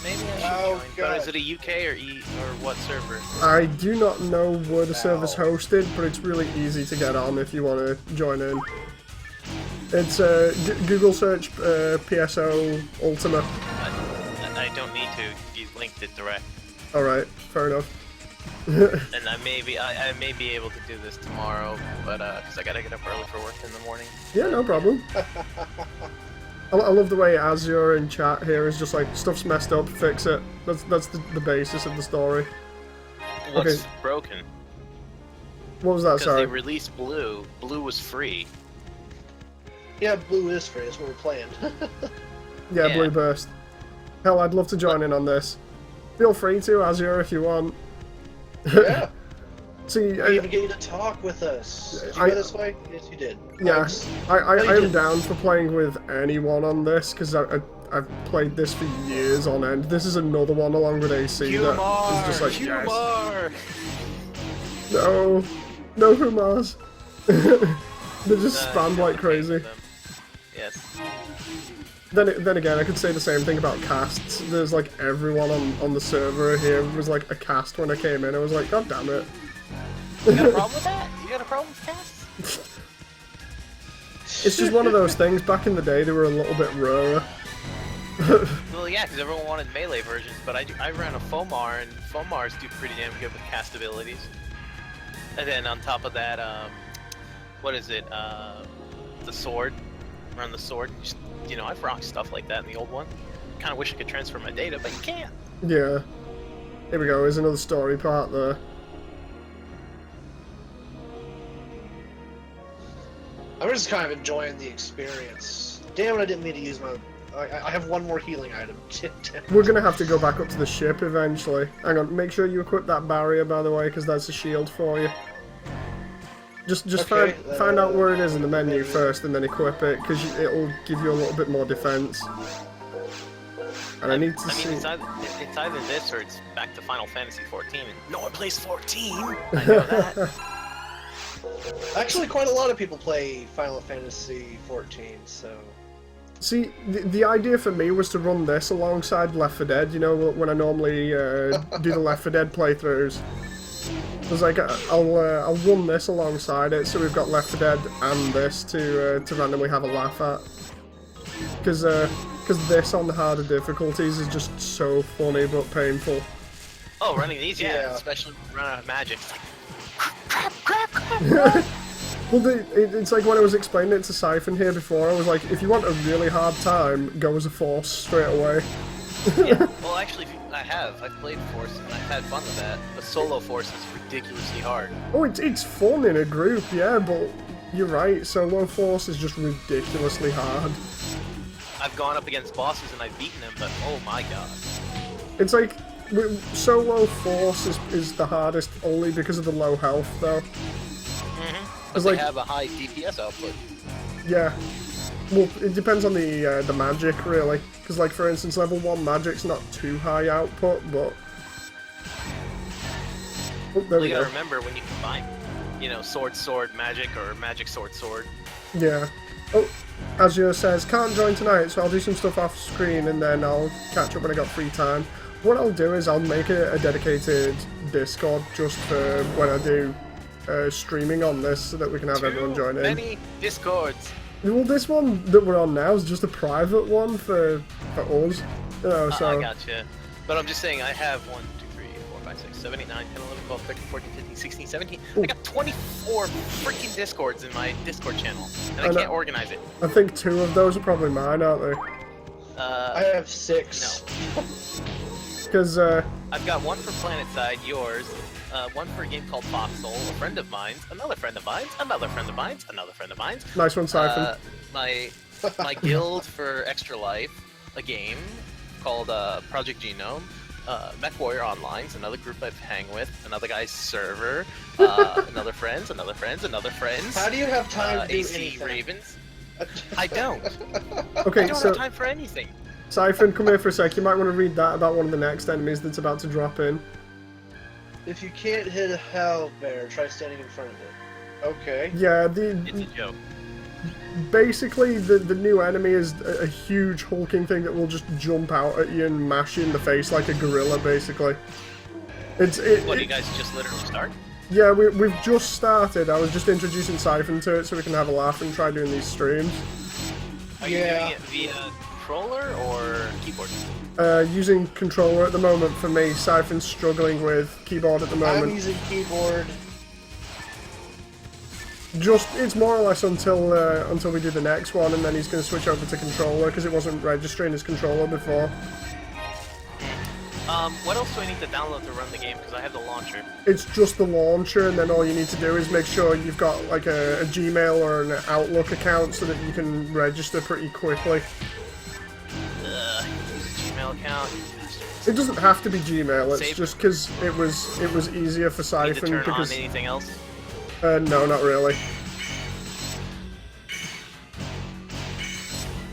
Speaker 3: Maybe I should join. But is it a UK or what server?
Speaker 1: I do not know where the server's hosted, but it's really easy to get on if you want to join in. It's Google search PSO Ultima.
Speaker 3: I don't need to. You linked it direct.
Speaker 1: Alright, fair enough.
Speaker 3: And I may be able to do this tomorrow, but because I gotta get up early for work in the morning.
Speaker 1: Yeah, no problem. I love the way Azure in chat here is just like, stuff's messed up, fix it. That's the basis of the story.
Speaker 3: What's
Speaker 1: Okay.
Speaker 3: broken?
Speaker 1: What was that,
Speaker 3: Because
Speaker 1: sorry?
Speaker 3: they released Blue. Blue was free.
Speaker 2: Yeah, blue is free. That's what we're playing.
Speaker 1: Yeah,
Speaker 3: Yeah.
Speaker 1: Blue Burst. Hell, I'd love to join in on this. Feel free to, Azure, if you want.
Speaker 2: Yeah.
Speaker 1: See,
Speaker 2: We even get you to talk with us. Did you go this way? Yes, you did.
Speaker 1: yeah,
Speaker 2: Thanks.
Speaker 1: I
Speaker 2: you
Speaker 1: am
Speaker 2: did.
Speaker 1: down for playing with anyone on this, because I've played this for years on end. This is another one along with AC that is just like, yes.
Speaker 3: Humor!
Speaker 1: No Humars. They just spam like crazy.
Speaker 3: Yes.
Speaker 1: Then again, I could say the same thing about casts. There's like everyone on the server here was like a cast when I came in. I was like, god damn it.
Speaker 3: You got a problem with that? You got a problem with casts?
Speaker 1: It's just one of those things. Back in the day, they were a little bit rarer.
Speaker 3: Well, yeah, because everyone wanted melee versions, but I ran a Fomar, and Fomars do pretty damn good with cast abilities. And then on top of that, what is it? The sword. Run the sword. And just, I've rocked stuff like that in the old one. Kind of wish I could transfer my data, but you can't.
Speaker 1: Yeah. Here we go. Here's another story part there.
Speaker 2: I'm just kind of enjoying the experience. Damn it, I didn't mean to use my... I have one more healing item.
Speaker 1: We're gonna have to go back up to the ship eventually. Hang on, make sure you equip that barrier, by the way, because that's a shield for you. Just
Speaker 2: Okay,
Speaker 1: find out where it is in the menu first, and then equip it, because it'll give you a little bit more defense. And I need to see.
Speaker 3: It's either this or it's back to Final Fantasy 14. And no one plays 14. I know that.
Speaker 2: Actually, quite a lot of people play Final Fantasy 14, so...
Speaker 1: See, the idea for me was to run this alongside Left 4 Dead, when I normally do the Left 4 Dead playthroughs. I was like, I'll run this alongside it, so we've got Left 4 Dead and this to randomly have a laugh at. Because this on the harder difficulties is just so funny but painful.
Speaker 3: Oh, running these,
Speaker 2: Yeah.
Speaker 3: especially running out of magic. It's like,
Speaker 1: Well, it's like when I was explaining it to Siphon here before, I was like, if you want a really hard time, go as a force straight away.
Speaker 3: yeah. Well, actually, I've played Force and I've had fun with that. The solo Force is ridiculously hard.
Speaker 1: Oh, it's fun in a group, yeah, but you're right, solo force is just ridiculously hard.
Speaker 3: I've gone up against bosses and I've beaten them, but oh my god.
Speaker 1: It's like, solo force is the hardest only because of the low health, though.
Speaker 3: But
Speaker 1: like-
Speaker 3: they have a high DPS output.
Speaker 1: Yeah. Well, it depends on the magic, really. Because, like, for instance, level 1 magic's not too high output, but... Oh, there we
Speaker 3: You
Speaker 1: go.
Speaker 3: gotta remember when you combine, sword, magic, or magic, sword.
Speaker 1: Yeah. Oh, Azure says, can't join tonight, so I'll do some stuff off screen and then I'll catch up when I got free time. What I'll do is I'll make a dedicated Discord just for when I do streaming on this so that we can have everyone join in.
Speaker 3: Many Discords.
Speaker 1: Well, this one that we're on now is just a private one for us. So
Speaker 3: I gotcha. But I'm just saying, I have 1, 2, 3, 4, 5, 6, 7, 8, 9, 10, 11, 12, 13, 14, 15, 16, 17. I got 24 freaking Discords in my Discord channel, and I can't organize it.
Speaker 1: I think 2 of those are probably mine, aren't they?
Speaker 2: I have 6.
Speaker 3: No.
Speaker 1: Because
Speaker 3: I've got 1 for PlanetSide, yours, 1 for a game called Foxhole, a friend of mine's, another friend of mine's, another friend of mine's, another friend of mine's.
Speaker 1: nice one, Siphon.
Speaker 3: My guild for Extra Life, a game called Project Genome, Mech Warrior Online's another group I hang with, another guy's server, another friends, another friends, another friends.
Speaker 2: How do you have time to do
Speaker 3: AC
Speaker 2: anything?
Speaker 3: Ravens. I don't.
Speaker 1: Okay,
Speaker 3: I don't
Speaker 1: so
Speaker 3: have time for anything.
Speaker 1: Siphon, come here for a sec. You might want to read that about one of the next enemies that's about to drop in.
Speaker 2: If you can't hit a hell bear, try standing in front of it. Okay.
Speaker 1: Yeah,
Speaker 3: It's a joke.
Speaker 1: basically the new enemy is a huge hulking thing that will just jump out at you and mash you in the face like a gorilla, basically.
Speaker 3: What, do you guys just literally start?
Speaker 1: Yeah, we've just started. I was just introducing Siphon to it so we can have a laugh and try doing these streams.
Speaker 3: Are you doing it via controller or keyboard?
Speaker 1: Using controller at the moment for me. Siphon's struggling with keyboard at the moment.
Speaker 2: I'm using keyboard.
Speaker 1: It's more or less until we do the next one, and then he's going to switch over to controller because it wasn't registering his controller before.
Speaker 3: What else do I need to download to run the game? Because I have the launcher.
Speaker 1: It's just the launcher, and then all you need to do is make sure you've got like a Gmail or an Outlook account so that you can register pretty quickly.
Speaker 3: Use a Gmail account.
Speaker 1: It doesn't have to be Gmail. It's
Speaker 3: Save.
Speaker 1: just because it was easier for
Speaker 3: Need to
Speaker 1: Siphon
Speaker 3: turn
Speaker 1: because
Speaker 3: on anything else?
Speaker 1: no, not really.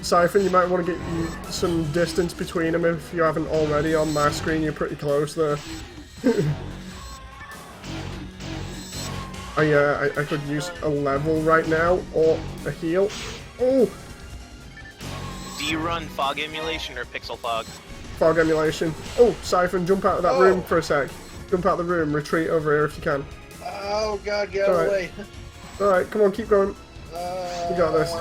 Speaker 1: Siphon, you might want to get some distance between them if you haven't already. On my screen, you're pretty close there. I could use a level right now, or a heal. Oh!
Speaker 3: Do you run fog emulation or pixel fog?
Speaker 1: Fog emulation. Oh, Siphon, jump out of that room for a sec. Jump out of the room, retreat over here if you can.
Speaker 2: Oh god, get out of the way.
Speaker 1: Alright, come on, keep going. You got this.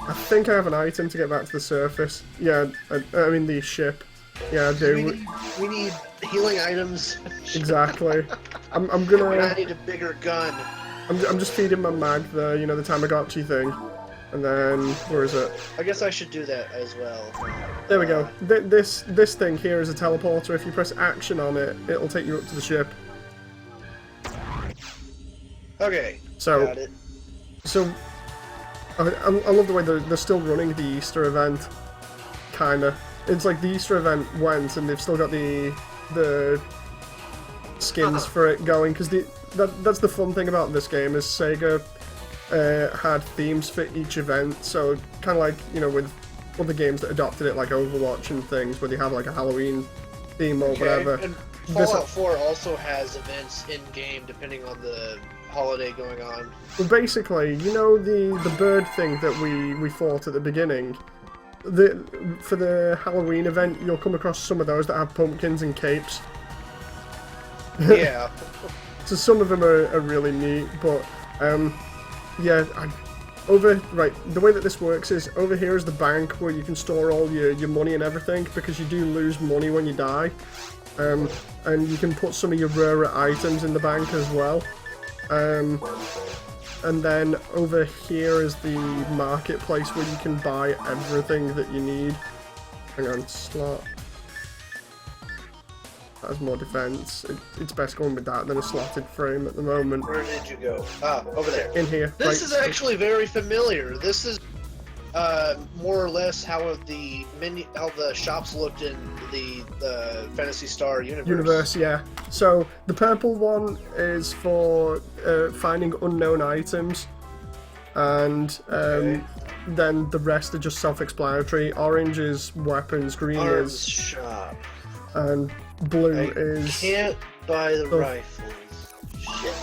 Speaker 1: I think I have an item to get back to the surface. Yeah, I mean the ship. Yeah, I do.
Speaker 2: We need healing items.
Speaker 1: Exactly. I'm gonna.
Speaker 2: I need a bigger gun.
Speaker 1: I'm just feeding my mag there, you know, the Tamagotchi thing. And then, where is it?
Speaker 2: I guess I should do that as well.
Speaker 1: There we go. This thing here is a teleporter. If you press action on it, it'll take you up to the ship.
Speaker 2: Okay,
Speaker 1: So,
Speaker 2: got it.
Speaker 1: so I love the way they're still running the Easter event. Kinda. It's like the Easter event went, and they've still got the skins for it going. Because that's the fun thing about this game is Sega had themes for each event. So kind of like, you know, with other games that adopted it, like Overwatch and things, where they have like a Halloween theme or whatever.
Speaker 2: And Fallout 4 also has events in game depending on the holiday going on.
Speaker 1: Well, basically, you know the bird thing that we fought at the beginning. For the Halloween event, you'll come across some of those that have pumpkins and capes.
Speaker 2: Yeah.
Speaker 1: So some of them are really neat, but yeah. The way that this works is over here is the bank where you can store all your money and everything, because you do lose money when you die. And you can put some of your rarer items in the bank as well. And then over here is the marketplace where you can buy everything that you need. Hang on, slot. That has more defense. It's best going with that than a slotted frame at the moment.
Speaker 2: Where did you go? Ah, over there.
Speaker 1: In here.
Speaker 2: This
Speaker 1: right.
Speaker 2: is actually very familiar. This is more or less how the shops looked in the Phantasy Star universe.
Speaker 1: Yeah. So the purple one is for finding unknown items, and then the rest are just self-explanatory. Orange is weapons, green
Speaker 2: Arms
Speaker 1: is
Speaker 2: shop.
Speaker 1: and blue is.
Speaker 2: Can't buy the rifles. Shit.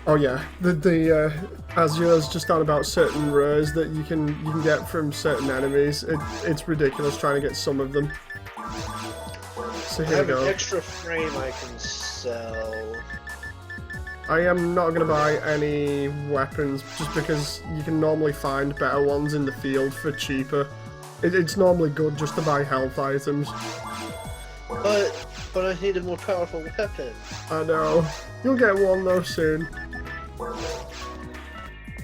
Speaker 1: Oh yeah, the Azure's just on about certain rares that you can get from certain enemies. It's ridiculous trying to get some of them. So
Speaker 2: I
Speaker 1: here we
Speaker 2: have
Speaker 1: go.
Speaker 2: an extra frame I can sell.
Speaker 1: I am not going to buy any weapons just because you can normally find better ones in the field for cheaper. It's normally good just to buy health items.
Speaker 2: But I need a more powerful weapon.
Speaker 1: I know. You'll get one though soon.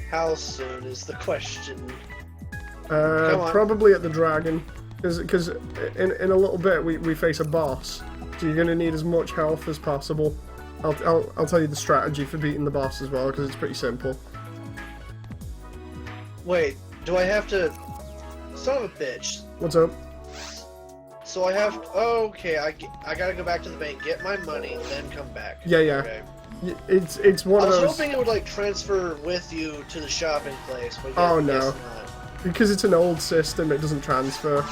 Speaker 2: How soon is the question? Come on.
Speaker 1: Probably at the dragon. Because in a little bit we face a boss. So you're going to need as much health as possible. I'll tell you the strategy for beating the boss as well, because it's pretty simple.
Speaker 2: Wait, do I have to... Son of a bitch.
Speaker 1: What's up?
Speaker 2: So I have... Oh, okay, I gotta go back to the bank, get my money, then come back.
Speaker 1: Yeah.
Speaker 2: Okay.
Speaker 1: It's one of those...
Speaker 2: I was hoping it would, like, transfer with you to the shopping place, but
Speaker 1: oh,
Speaker 2: guess
Speaker 1: no.
Speaker 2: not.
Speaker 1: Because it's an old system, it doesn't transfer.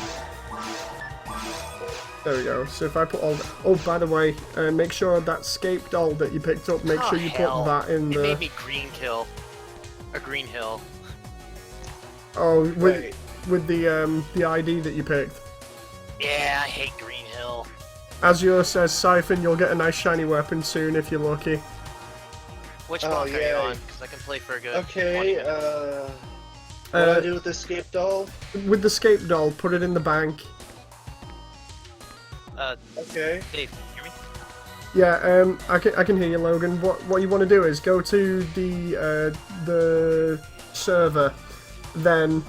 Speaker 1: There we go. So if I put all... Oh, by the way, make sure that scape doll that you picked up, make sure you put that in the...
Speaker 3: It made me green kill. A green hill.
Speaker 1: Oh, with the ID that you picked.
Speaker 3: Yeah, I hate Green Hill.
Speaker 1: Azure says, Siphon, you'll get a nice shiny weapon soon if you're lucky.
Speaker 3: Which block are you on? Because I can play for a good 20
Speaker 2: Okay,
Speaker 3: minutes.
Speaker 2: what do I do with this escape doll?
Speaker 1: With the scape doll, put it in the bank.
Speaker 2: Okay.
Speaker 3: Dave, can you hear me?
Speaker 1: Yeah, I can hear you, Logan. What you want to do is go to the server, then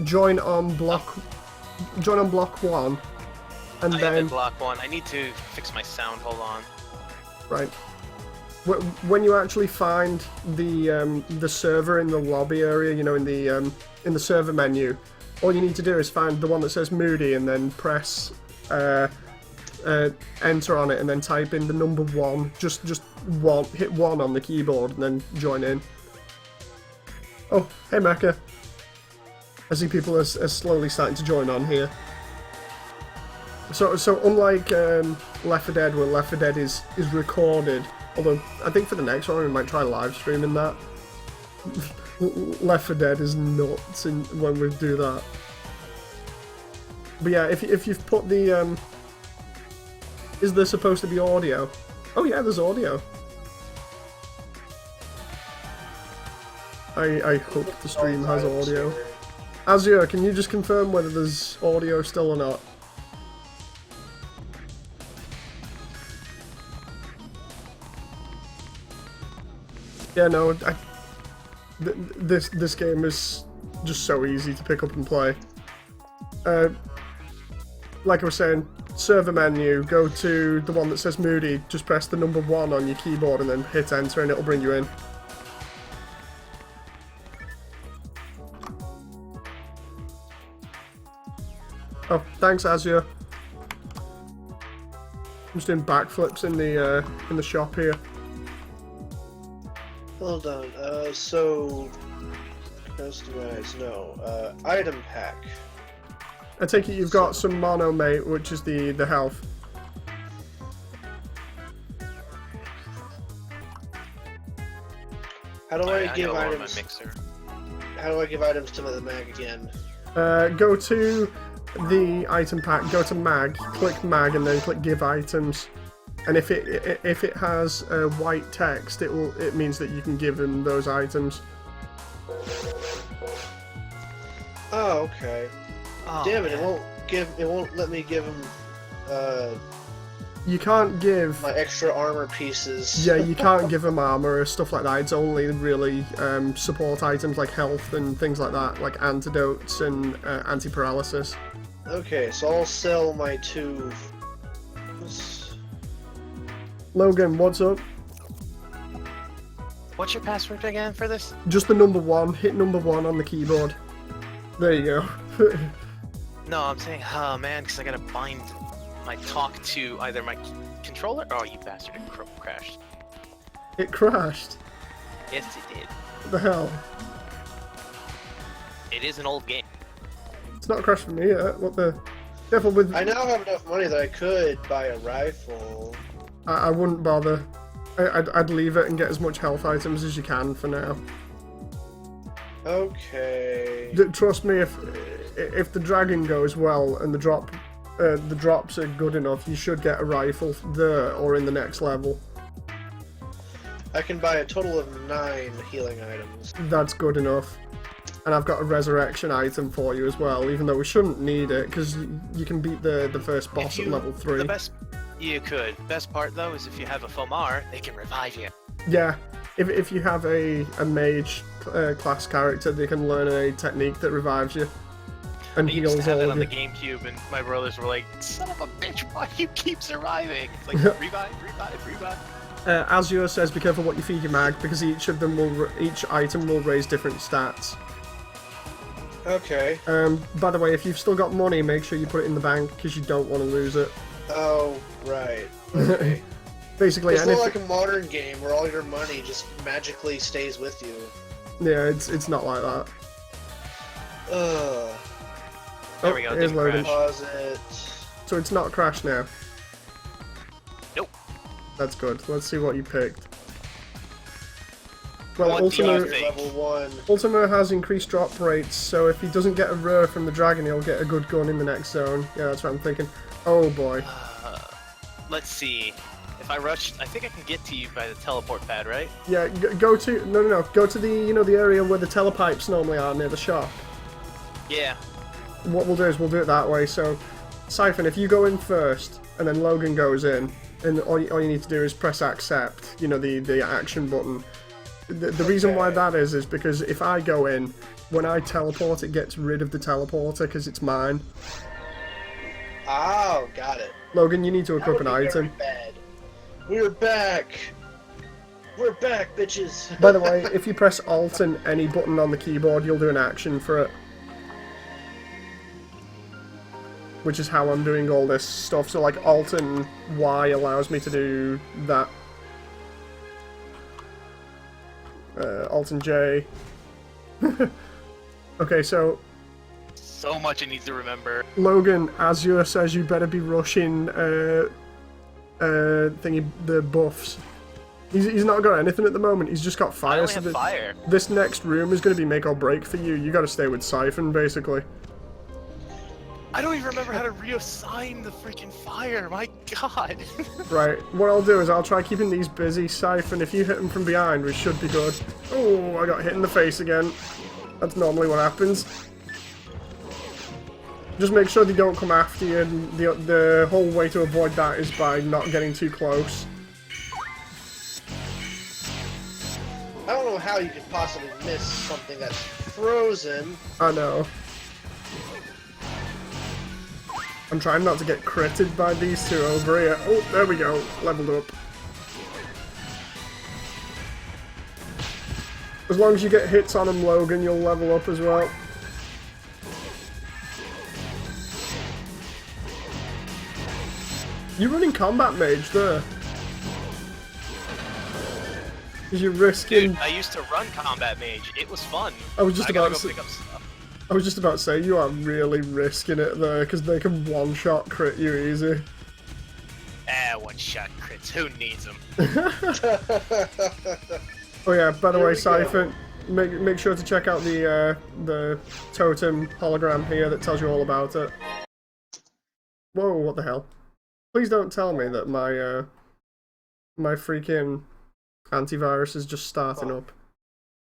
Speaker 1: join on block 1, and
Speaker 3: I am
Speaker 1: then
Speaker 3: in block 1. I need to fix my sound. Hold on.
Speaker 1: right. When you actually find the server in the lobby area, you know, in the server menu, all you need to do is find the one that says Moody, and then press enter on it, and then type in the number 1. Just one, hit 1 on the keyboard, and then join in. Oh, hey Mecha. I see people are slowly starting to join on here. So unlike Left 4 Dead, where Left 4 Dead is recorded, although I think for the next one we might try live streaming that. Left 4 Dead is nuts when we do that. But yeah, if you've put the is there supposed to be audio? Oh yeah, there's audio. I hope the stream has audio. Azure, can you just confirm whether there's audio still or not? Yeah, no, this game is just so easy to pick up and play. Like I was saying, server menu, go to the one that says Moody, just press the number 1 on your keyboard and then hit enter and it'll bring you in. Oh, thanks Azure. I'm just doing backflips in the shop here.
Speaker 2: Hold on, so... Customize, no. Item pack.
Speaker 1: I take it you've got some mono, mate, which is the health.
Speaker 2: How do I give
Speaker 3: my
Speaker 2: items?
Speaker 3: mixer.
Speaker 2: How do I give items to the mag again?
Speaker 1: Go to the item pack, go to mag, click mag, and then click give items. And if it has white text, it means that you can give them those items.
Speaker 2: Oh, okay.
Speaker 3: Oh,
Speaker 2: Damn it!
Speaker 3: man.
Speaker 2: It won't let me give them.
Speaker 1: You can't give.
Speaker 2: My extra armor pieces.
Speaker 1: Yeah, you can't give them armor or stuff like that. It's only really support items like health and things like that, like antidotes and anti-paralysis.
Speaker 2: Okay, so I'll sell my 2.
Speaker 1: Logan, what's up?
Speaker 3: What's your password again for this?
Speaker 1: Just the number 1. Hit number 1 on the keyboard. There you go.
Speaker 3: No, I'm saying, oh man, because I gotta bind my talk to either my controller. Oh, you bastard! It crashed.
Speaker 1: It crashed.
Speaker 3: Yes, it did.
Speaker 1: What the hell?
Speaker 3: It is an old game.
Speaker 1: It's not crashed for me yet. What the? Careful with.
Speaker 2: I now have enough money that I could buy a rifle.
Speaker 1: I wouldn't bother. I'd leave it and get as much health items as you can for now.
Speaker 2: Okay.
Speaker 1: Trust me, if the dragon goes well and the drops are good enough, you should get a rifle there or in the next level.
Speaker 2: I can buy a total of 9 healing items.
Speaker 1: That's good enough. And I've got a resurrection item for you as well, even though we shouldn't need it, because you can beat the first boss at level 3.
Speaker 3: You could. Best part, though, is if you have a Fomar, they can revive you.
Speaker 1: Yeah, if you have a mage class character, they can learn a technique that revives you. And
Speaker 3: I used
Speaker 1: heals
Speaker 3: to have
Speaker 1: all
Speaker 3: it
Speaker 1: of
Speaker 3: on
Speaker 1: you.
Speaker 3: the GameCube, and my brothers were like, "Son of a bitch, why do you keep surviving?" It's like, revive, revive, revive.
Speaker 1: Azure says be careful what you feed your mag, because each item will raise different stats.
Speaker 2: Okay.
Speaker 1: By the way, if you've still got money, make sure you put it in the bank, because you don't want to lose it.
Speaker 2: Oh, right. Okay.
Speaker 1: Basically,
Speaker 2: it's not like a modern game where all your money just magically stays with you.
Speaker 1: Yeah, it's not like that.
Speaker 3: There we go.
Speaker 1: Here's Logan.
Speaker 2: Deposit.
Speaker 1: So it's not crashed now.
Speaker 3: Nope.
Speaker 1: That's good. Let's see what you picked. Well,
Speaker 3: What do you
Speaker 1: Ultima,
Speaker 3: think?
Speaker 2: Level 1.
Speaker 1: Ultima has increased drop rates, so if he doesn't get a rare from the dragon, he'll get a good gun in the next zone. Yeah, that's what I'm thinking. Oh boy.
Speaker 3: Let's see. If I rush, I think I can get to you by the teleport pad, right?
Speaker 1: Yeah, go to no. Go to the the area where the telepipes normally are near the shop.
Speaker 3: Yeah.
Speaker 1: What we'll do is we'll do it that way. So, Siphon, if you go in first, and then Logan goes in, and all you need to do is press accept. You know, the action button. The reason why that is because if I go in, when I teleport, it gets rid of the teleporter because it's mine.
Speaker 2: Oh, got it.
Speaker 1: Logan, you need to equip an item.
Speaker 2: Bad. We're back. We're back, bitches.
Speaker 1: By the way, if you press Alt and any button on the keyboard, you'll do an action for it. Which is how I'm doing all this stuff. So like Alt and Y allows me to do that. Alt and J. Okay, so
Speaker 3: So much I need to remember.
Speaker 1: Logan, Azure says you better be rushing the buffs. He's not got anything at the moment, he's just got fire.
Speaker 3: I only have fire.
Speaker 1: This next room is going to be make or break for you. You got to stay with Siphon, basically.
Speaker 3: I don't even remember how to reassign the freaking fire. My God.
Speaker 1: Right, what I'll do is I'll try keeping these busy. Siphon, if you hit them from behind, we should be good. Oh, I got hit in the face again. That's normally what happens. Just make sure they don't come after you, and the whole way to avoid that is by not getting too close.
Speaker 2: I don't know how you could possibly miss something that's frozen.
Speaker 1: I know. I'm trying not to get critted by these two over here. Oh, there we go. Leveled up. As long as you get hits on them, Logan, you'll level up as well. You're running combat mage there. Because you're risking...
Speaker 3: Dude, I used to run combat mage. It was fun.
Speaker 1: I was just
Speaker 3: I gotta
Speaker 1: about
Speaker 3: go
Speaker 1: to
Speaker 3: pick up stuff.
Speaker 1: I was just about to say, you are really risking it there, because they can one-shot crit you easy.
Speaker 3: One-shot crits. Who needs them?
Speaker 1: Oh yeah, by the
Speaker 2: There
Speaker 1: way,
Speaker 2: we go.
Speaker 1: Siphon, make sure to check out the totem hologram here that tells you all about it. Whoa, what the hell? Please don't tell me that my freaking antivirus is just starting up.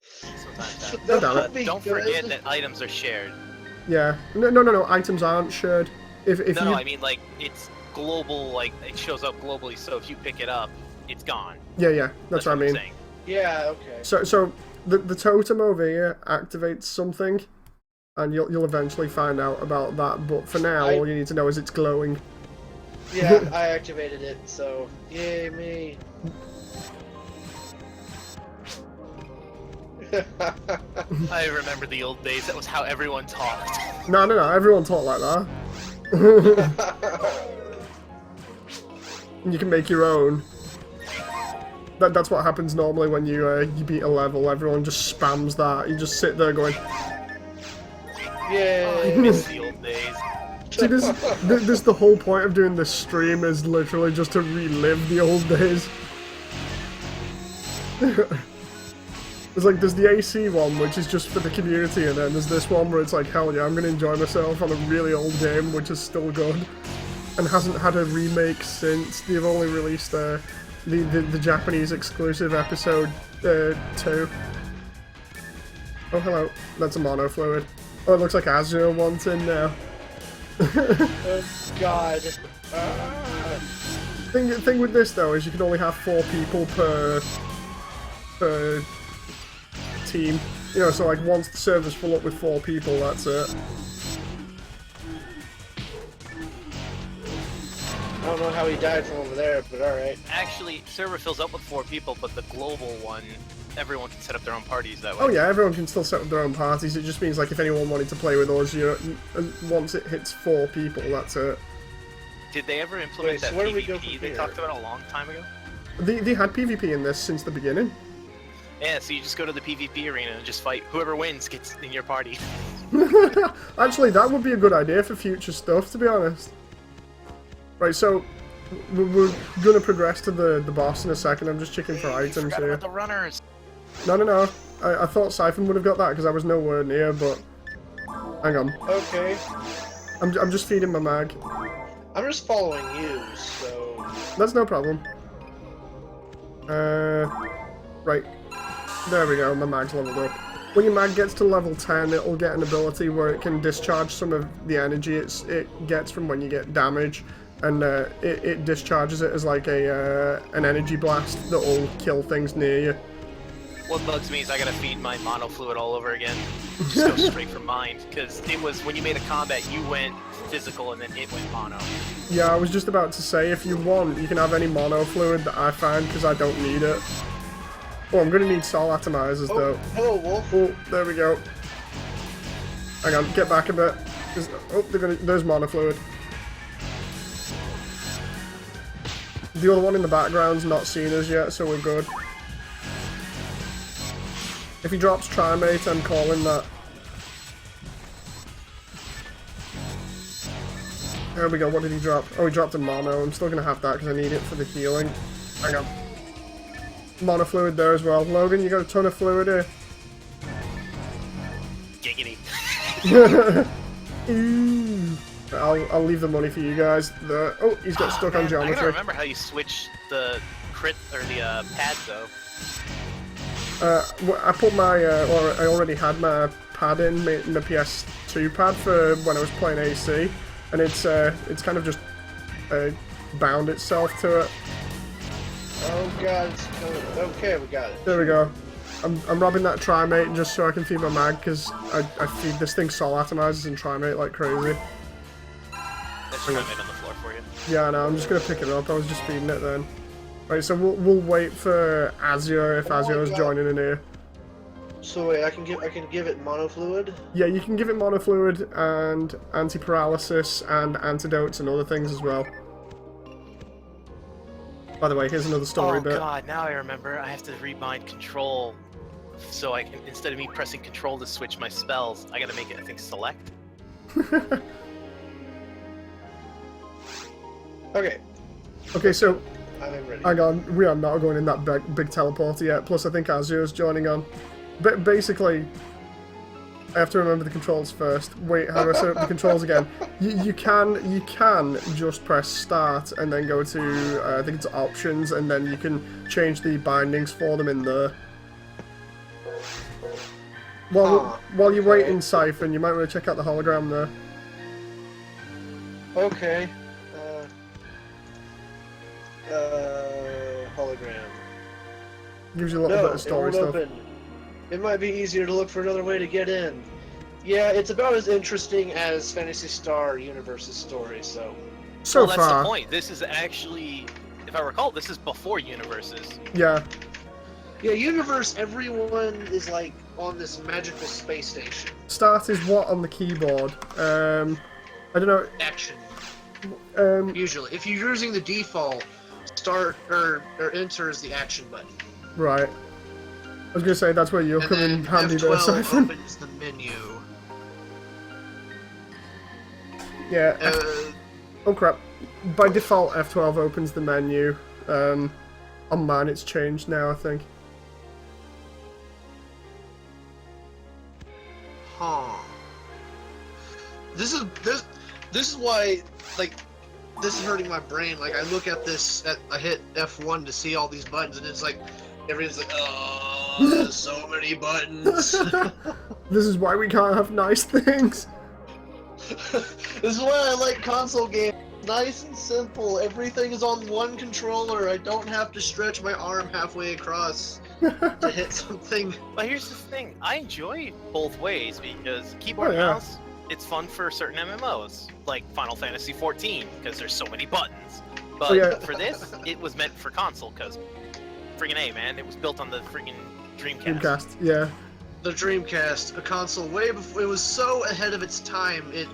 Speaker 3: Sometimes
Speaker 1: No,
Speaker 2: That
Speaker 1: damn
Speaker 2: would
Speaker 1: it.
Speaker 2: be
Speaker 3: Don't
Speaker 2: good.
Speaker 3: forget that items are shared.
Speaker 1: Yeah, no, items aren't shared. If
Speaker 3: No,
Speaker 1: you...
Speaker 3: no, I mean, like, it's global, like, it shows up globally, so if you pick it up, it's gone.
Speaker 1: Yeah, that's what I
Speaker 3: I'm
Speaker 1: mean.
Speaker 3: saying.
Speaker 2: Yeah, okay.
Speaker 1: So the totem over here activates something, and you'll eventually find out about that. But for now, all you need to know is it's glowing.
Speaker 2: Yeah, I activated it, so yay me.
Speaker 3: I remember the old days. That was how everyone talked.
Speaker 1: No, everyone talk like that. You can make your own. That's what happens normally when you beat a level. Everyone just spams that. You just sit there going.
Speaker 3: I
Speaker 2: Yay.
Speaker 3: miss the old days.
Speaker 1: See, this the whole point of doing this stream is literally just to relive the old days. It's like there's the AC one, which is just for the community, and then there's this one where it's like, hell yeah, I'm gonna enjoy myself on a really old game, which is still good, and hasn't had a remake since. They've only released the Japanese exclusive episode 2. Oh, hello. That's a mono fluid. Oh, it looks like Azure wants in now.
Speaker 2: Oh God.
Speaker 1: Thing with this though is you can only have 4 people per team. You know, so like once the server's full up with 4 people, that's it.
Speaker 2: I don't know how he died from over there, but alright.
Speaker 3: Actually, server fills up with 4 people, but the global one, everyone can set up their own parties that way.
Speaker 1: Oh yeah, everyone can still set up their own parties. It just means like if anyone wanted to play with us, you know, once it hits 4 people, that's it.
Speaker 3: Did they ever implement
Speaker 2: Wait,
Speaker 3: that
Speaker 2: so where do we go
Speaker 3: PvP
Speaker 2: from
Speaker 3: they
Speaker 2: here?
Speaker 3: talked about a long time ago?
Speaker 1: They had PvP in this since the beginning.
Speaker 3: Yeah, so you just go to the PvP arena and just fight. Whoever wins gets in your party.
Speaker 1: Actually, that would be a good idea for future stuff, to be honest. Right, so we're gonna progress to the boss in a second. I'm just checking for items
Speaker 3: Forgot
Speaker 1: here.
Speaker 3: about the runners.
Speaker 1: No. I thought Siphon would have got that because I was nowhere near, but hang on.
Speaker 2: Okay.
Speaker 1: I'm just feeding my mag.
Speaker 2: I'm just following you, so...
Speaker 1: That's no problem. Right. There we go, my mag's leveled up. When your mag gets to level 10, it'll get an ability where it can discharge some of the energy it gets from when you get damage, and it discharges it as like an energy blast that will kill things near you.
Speaker 3: What bugs me is I gotta feed my mono fluid all over again. Just go straight for mind, because it was when you made a combat, you went physical and then it went mono.
Speaker 1: Yeah, I was just about to say, if you want, you can have any mono fluid that I find, because I don't need it. Oh, I'm gonna need soul atomizers though.
Speaker 2: Hello, Wolf.
Speaker 1: Oh, there we go. Hang on, get back a bit. Oh, there's mono fluid. The other one in the background's not seen us yet, so we're good. If he drops Trimate, I'm calling that. There we go, what did he drop? Oh, he dropped a mono. I'm still gonna have that because I need it for the healing. Hang on. Mono fluid there as well. Logan, you got a ton of fluid here.
Speaker 3: Giggity.
Speaker 1: Ooh. I'll leave the money for you guys. Oh, he's got stuck on
Speaker 3: I gotta
Speaker 1: geometry.
Speaker 3: remember how you switch the crit or the pad though.
Speaker 1: I put my, or I already had my pad in the PS2 pad for when I was playing AC, and it's kind of just bound itself to it.
Speaker 2: Oh God, it's coming. Okay, we got it.
Speaker 1: There we go. I'm robbing that Trimate just so I can feed my mag, because I feed this thing soul atomizers and Trimate like crazy.
Speaker 3: There's Trimate on the floor for you.
Speaker 1: Yeah, no, I'm just gonna pick it up. I was just feeding it then. Right, so we'll wait for Azure if Azure's joining in here.
Speaker 2: So wait, I can give it mono fluid.
Speaker 1: Yeah, you can give it mono fluid and anti-paralysis and antidotes and other things as well. By the way, here's another story bit.
Speaker 3: Oh god, now I remember. I have to rebind control, so I can, instead of me pressing control to switch my spells, I gotta make it, I think, select.
Speaker 2: Okay.
Speaker 1: Okay, so
Speaker 2: I'm ready.
Speaker 1: hang on, we are not going in that big teleporter yet. Plus, I think Azure's joining on. But basically, I have to remember the controls first. Wait, how do I set up the controls again? You can just press start and then go to I think it's options, and then you can change the bindings for them in there. While you're waiting, Siphon, you might want to check out the hologram there.
Speaker 2: Okay. Hologram.
Speaker 1: Gives you a little bit of story
Speaker 2: it won't
Speaker 1: stuff.
Speaker 2: open. It might be easier to look for another way to get in. Yeah, it's about as interesting as Phantasy Star Universe's story, so...
Speaker 1: So
Speaker 3: well,
Speaker 1: far.
Speaker 3: that's the point. This is actually, if I recall, this is before Universes.
Speaker 1: Yeah.
Speaker 2: Yeah, Universe, everyone is like on this magical space station.
Speaker 1: Start is what on the keyboard? I don't know.
Speaker 2: Action.
Speaker 1: Um,
Speaker 2: Usually. If you're using the default, start or enter is the action button.
Speaker 1: right. I was gonna say that's where you're
Speaker 2: And
Speaker 1: coming
Speaker 2: then
Speaker 1: handy there,
Speaker 2: F12
Speaker 1: Siphon.
Speaker 2: opens the menu.
Speaker 1: Yeah. Oh crap. By default, F12 opens the menu. On mine, it's changed now, I think.
Speaker 2: Huh. This is why, like, this is hurting my brain. Like, I look at this, I hit F1 to see all these buttons, and it's like, everyone's like, oh, there's so many buttons.
Speaker 1: This is why we can't have nice things.
Speaker 2: This is why I like console games. Nice and simple. Everything is on one controller. I don't have to stretch my arm halfway across to hit something.
Speaker 3: But here's the thing, I enjoy both ways because keyboard and mouse, it's fun for certain MMOs, like Final Fantasy 14, because there's so many buttons. But for this, it was meant for console, because friggin' A, man, it was built on the friggin' Dreamcast.
Speaker 1: Yeah.
Speaker 2: The Dreamcast, a console way before, it was so ahead of its time, it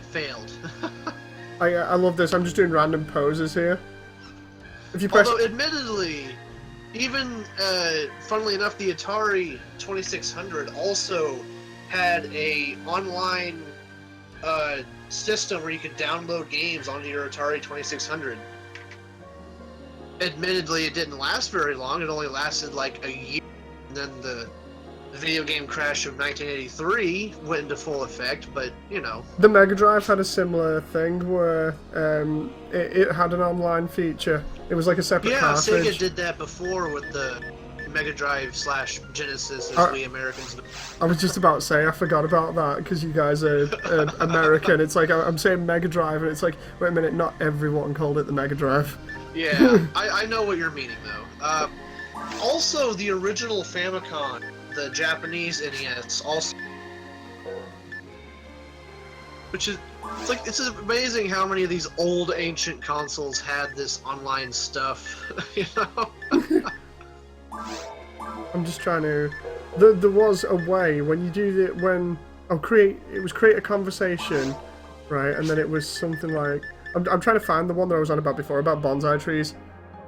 Speaker 2: failed.
Speaker 1: I love this. I'm just doing random poses here. If you press...
Speaker 2: Although, admittedly, even, funnily enough, the Atari 2600 also had a online system where you could download games onto your Atari 2600. Admittedly, it didn't last very long. It only lasted like a year, and then the video game crash of 1983 went into full effect, but, you know.
Speaker 1: The Mega Drive had a similar thing where it had an online feature. It was like a separate cartridge.
Speaker 2: Yeah, Sega did that before with the Mega Drive / Genesis, as we Americans know.
Speaker 1: I was just about to say, I forgot about that, because you guys are American. It's like, I'm saying Mega Drive, and it's like, wait a minute, not everyone called it the Mega Drive.
Speaker 2: Yeah, I know what you're meaning, though. Also, the original Famicom, the Japanese NES, also... Which is... It's amazing how many of these old, ancient consoles had this online stuff, you know?
Speaker 1: I'm just trying to... There was a way, when you do it, when... create a conversation, right, and then it was something like... I'm trying to find the one that I was on about before, about bonsai trees.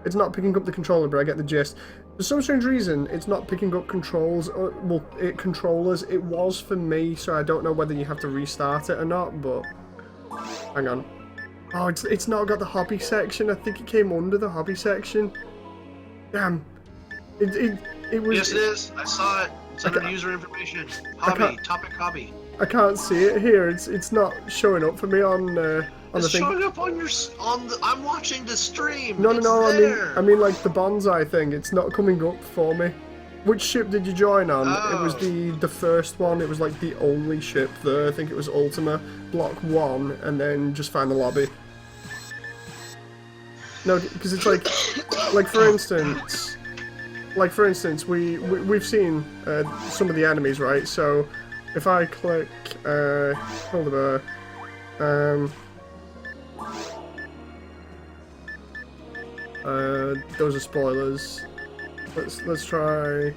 Speaker 1: It's not picking up the controller, but I get the gist. For some strange reason, it's not picking up controllers. It was for me, so I don't know whether you have to restart it or not, but... Hang on. Oh, it's not got the hobby section. I think it came under the hobby section. Damn. It was...
Speaker 2: Yes, it is. I saw it. It's under user information. Hobby. Topic hobby.
Speaker 1: I can't see it here. It's not showing up for me on the thing.
Speaker 2: It's showing up on your... I'm watching the stream.
Speaker 1: No.
Speaker 2: There.
Speaker 1: I mean like the bonsai thing. It's not coming up for me. Which ship did you join on?
Speaker 2: Oh.
Speaker 1: It was the first one. It was like the only ship there. I think it was Ultima, Block 1, and then just find the lobby. No, because it's like for instance, we've seen some of the enemies, right? So if I click hold the those are spoilers. Let's try.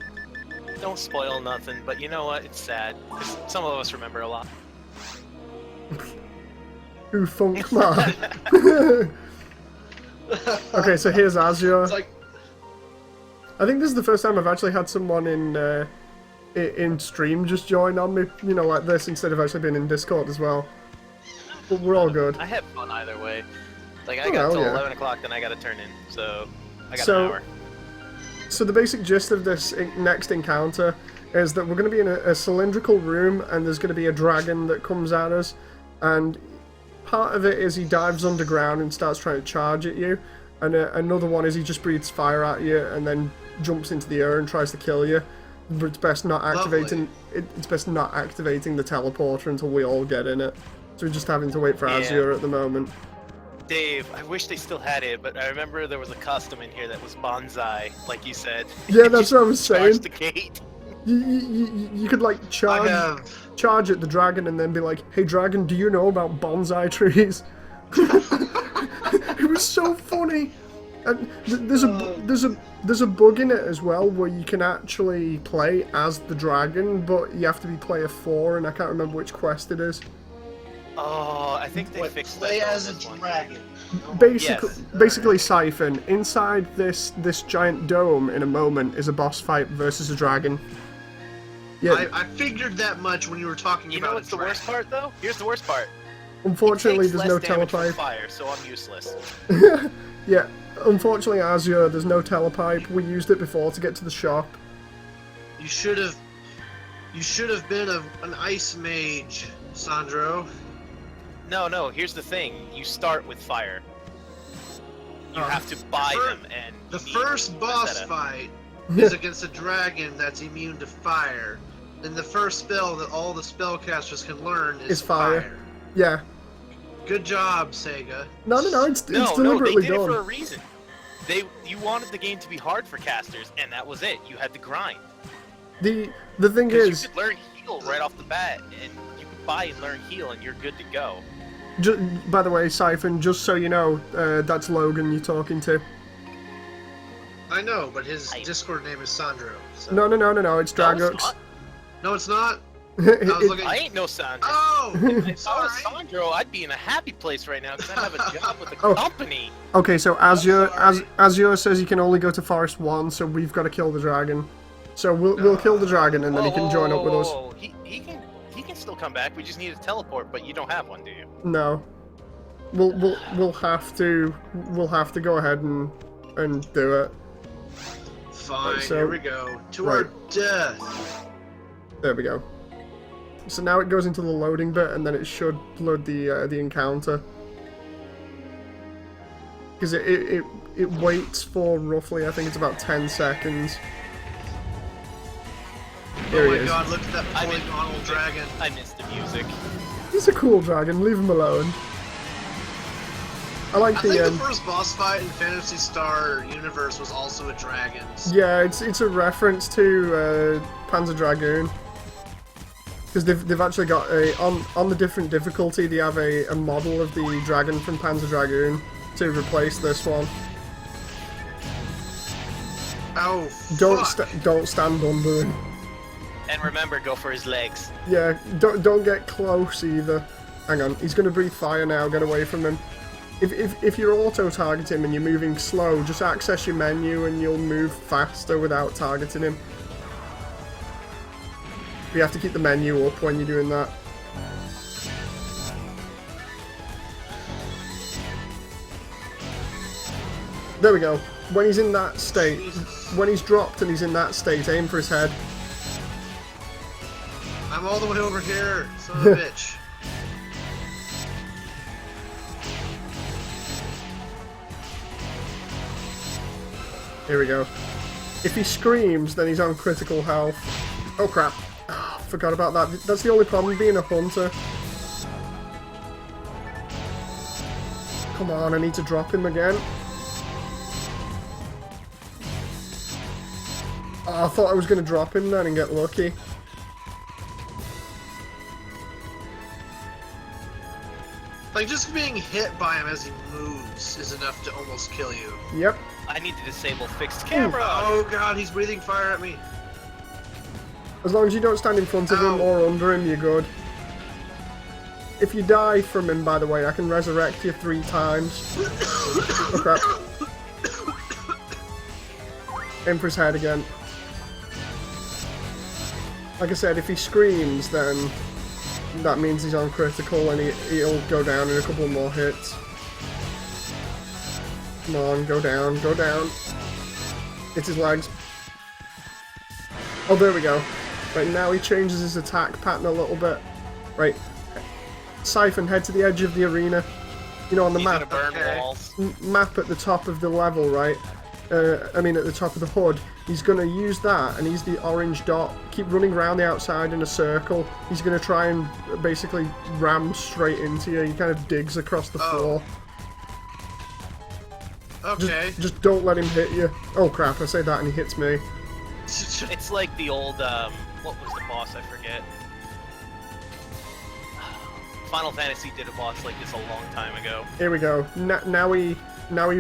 Speaker 3: Don't spoil nothing, but you know what? It's sad, 'cause some of us remember a lot.
Speaker 1: Ooh, funk man. Okay, so here's Azure.
Speaker 2: It's like...
Speaker 1: I think this is the first time I've actually had someone in stream just join on me, you know, like this, instead of actually being in Discord as well. But we're all good.
Speaker 3: I have fun either way. Like, I got till 11 o'clock, then I gotta turn in, so I got an hour.
Speaker 1: So the basic gist of this next encounter is that we're going to be in a cylindrical room, and there's going to be a dragon that comes at us, and part of it is he dives underground and starts trying to charge at you, and another one is he just breathes fire at you and then jumps into the air and tries to kill you. But it's best not activating. It's best not activating the teleporter until we all get in it. So we're just having to wait for Azure at the moment.
Speaker 3: Dave, I wish they still had it, but I remember there was a custom in here that was bonsai, like you said.
Speaker 1: Yeah, that's what I was saying.
Speaker 3: The gate.
Speaker 1: You could like charge at the dragon and then be like, "Hey dragon, do you know about bonsai trees?" It was so funny. And there's a bug in it as well where you can actually play as the dragon, but you have to be player 4, and I can't remember which quest it is.
Speaker 3: Oh, I think they fixed that.
Speaker 2: Play as a dragon.
Speaker 1: Basically, Siphon. Inside this giant dome, in a moment, is a boss fight versus a dragon. Yeah.
Speaker 2: I figured that much when you were talking about.
Speaker 3: You know what's the worst part, though? Here's the worst part.
Speaker 1: Unfortunately, there's no telepipe.
Speaker 3: Fire, so I'm useless.
Speaker 1: Yeah. Unfortunately, Azure, there's no telepipe. We used it before to get to the shop.
Speaker 2: You should have been an ice mage, Sandro.
Speaker 3: No. Here's the thing. You start with fire. You have to buy them, and
Speaker 2: the first boss fight is against a dragon that's immune to fire. And the first spell that all the spellcasters can learn is fire.
Speaker 1: Yeah.
Speaker 2: Good job, Sega.
Speaker 1: No, it's deliberately
Speaker 3: they did
Speaker 1: done.
Speaker 3: it for a reason. You wanted the game to be hard for casters, and that was it. You had to grind.
Speaker 1: The thing is,
Speaker 3: you could learn heal right off the bat, and you could buy and learn heal, and you're good to go.
Speaker 1: By the way, Siphon, just so you know, that's Logan you're talking to.
Speaker 2: I know, but his Discord name is Sandro. So.
Speaker 1: No, it's Dragux.
Speaker 2: No, it's not.
Speaker 3: I ain't no Sandro.
Speaker 2: Oh!
Speaker 3: If I was Sandro, I'd be in a happy place right now, because I'd have a job with the company.
Speaker 1: Okay, so Azure says you can only go to Forest 1, so we've got to kill the dragon. So we'll kill the dragon, and then he can join up with us.
Speaker 3: He can still come back. We just need a teleport, but you don't have one, do you?
Speaker 1: No. We'll have to go ahead and do it.
Speaker 2: Fine,
Speaker 1: so,
Speaker 2: here we go. To our death.
Speaker 1: There we go. So now it goes into the loading bit, and then it should load the encounter. Because it waits for roughly, I think it's about 10 seconds. Here
Speaker 2: oh
Speaker 1: he
Speaker 2: my
Speaker 1: is.
Speaker 2: god, look at that polygonal dragon.
Speaker 3: I missed the music.
Speaker 1: He's a cool dragon, leave him alone. I
Speaker 2: think the first boss fight in Phantasy Star Universe was also a dragon.
Speaker 1: Yeah, it's a reference to Panzer Dragoon. Because they've actually got on the different difficulty, they have a model of the dragon from Panzer Dragoon to replace this one.
Speaker 2: Oh,
Speaker 1: don't stand under him.
Speaker 3: And remember, go for his legs.
Speaker 1: Yeah, don't get close either. Hang on, he's gonna breathe fire now. Get away from him. If you're auto-targeting and you're moving slow, just access your menu and you'll move faster without targeting him. You have to keep the menu up when you're doing that. There we go. When he's in that state, when he's dropped and he's in that state, aim for his head.
Speaker 2: I'm all the way over here, son of a bitch.
Speaker 1: Here we go. If he screams, then he's on critical health. Oh crap. Oh, forgot about that. That's the only problem being a hunter. Come on, I need to drop him again. Oh, I thought I was going to drop him then and get lucky.
Speaker 2: Like, just being hit by him as he moves is enough to almost kill you.
Speaker 1: Yep.
Speaker 3: I need to disable fixed camera.
Speaker 2: Oh god, he's breathing fire at me.
Speaker 1: As long as you don't stand in front of him or under him, you're good. If you die from him, by the way, I can resurrect you 3 times. Oh crap. Aim for his head again. Like I said, if he screams, then that means he's on critical and he'll go down in a couple more hits. Come on, go down, go down. Hit his legs. Oh, there we go. Right, now he changes his attack pattern a little bit. Right. Siphon, head to the edge of the arena. You know, on the map.
Speaker 3: Burn walls.
Speaker 1: Map at the top of the level, right? I mean, at the top of the HUD. He's going to use that, and he's the orange dot. Keep running around the outside in a circle. He's going to try and basically ram straight into you. He kind of digs across the floor.
Speaker 2: Okay.
Speaker 1: Just don't let him hit you. Oh crap, I say that and he hits me.
Speaker 3: It's like the old, what was the boss? I forget. Final Fantasy did a boss like this a long time ago.
Speaker 1: Here we go. Now he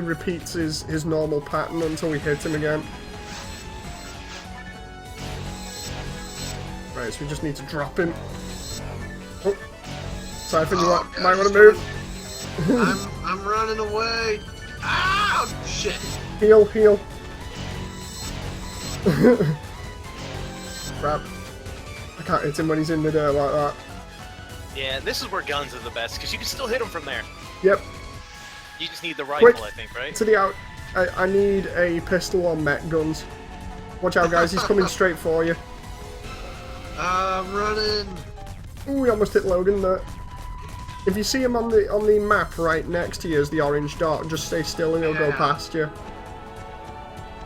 Speaker 1: repeats his normal pattern until we hit him again. Right, so we just need to drop him. Oh. Siphon, you might want to move.
Speaker 2: I'm running away. Ah, shit.
Speaker 1: Heal. Crap. I can't hit him when he's in midair like that.
Speaker 3: Yeah, this is where guns are the best, because you can still hit him from there.
Speaker 1: Yep.
Speaker 3: You just need the rifle,
Speaker 1: Quick,
Speaker 3: I think, right?
Speaker 1: To the out. I need a pistol or mech guns. Watch out, guys. He's coming straight for you.
Speaker 2: I'm running.
Speaker 1: Ooh, we almost hit Logan there. If you see him on the map right next to you as the orange dot, just stay still and he'll go past you.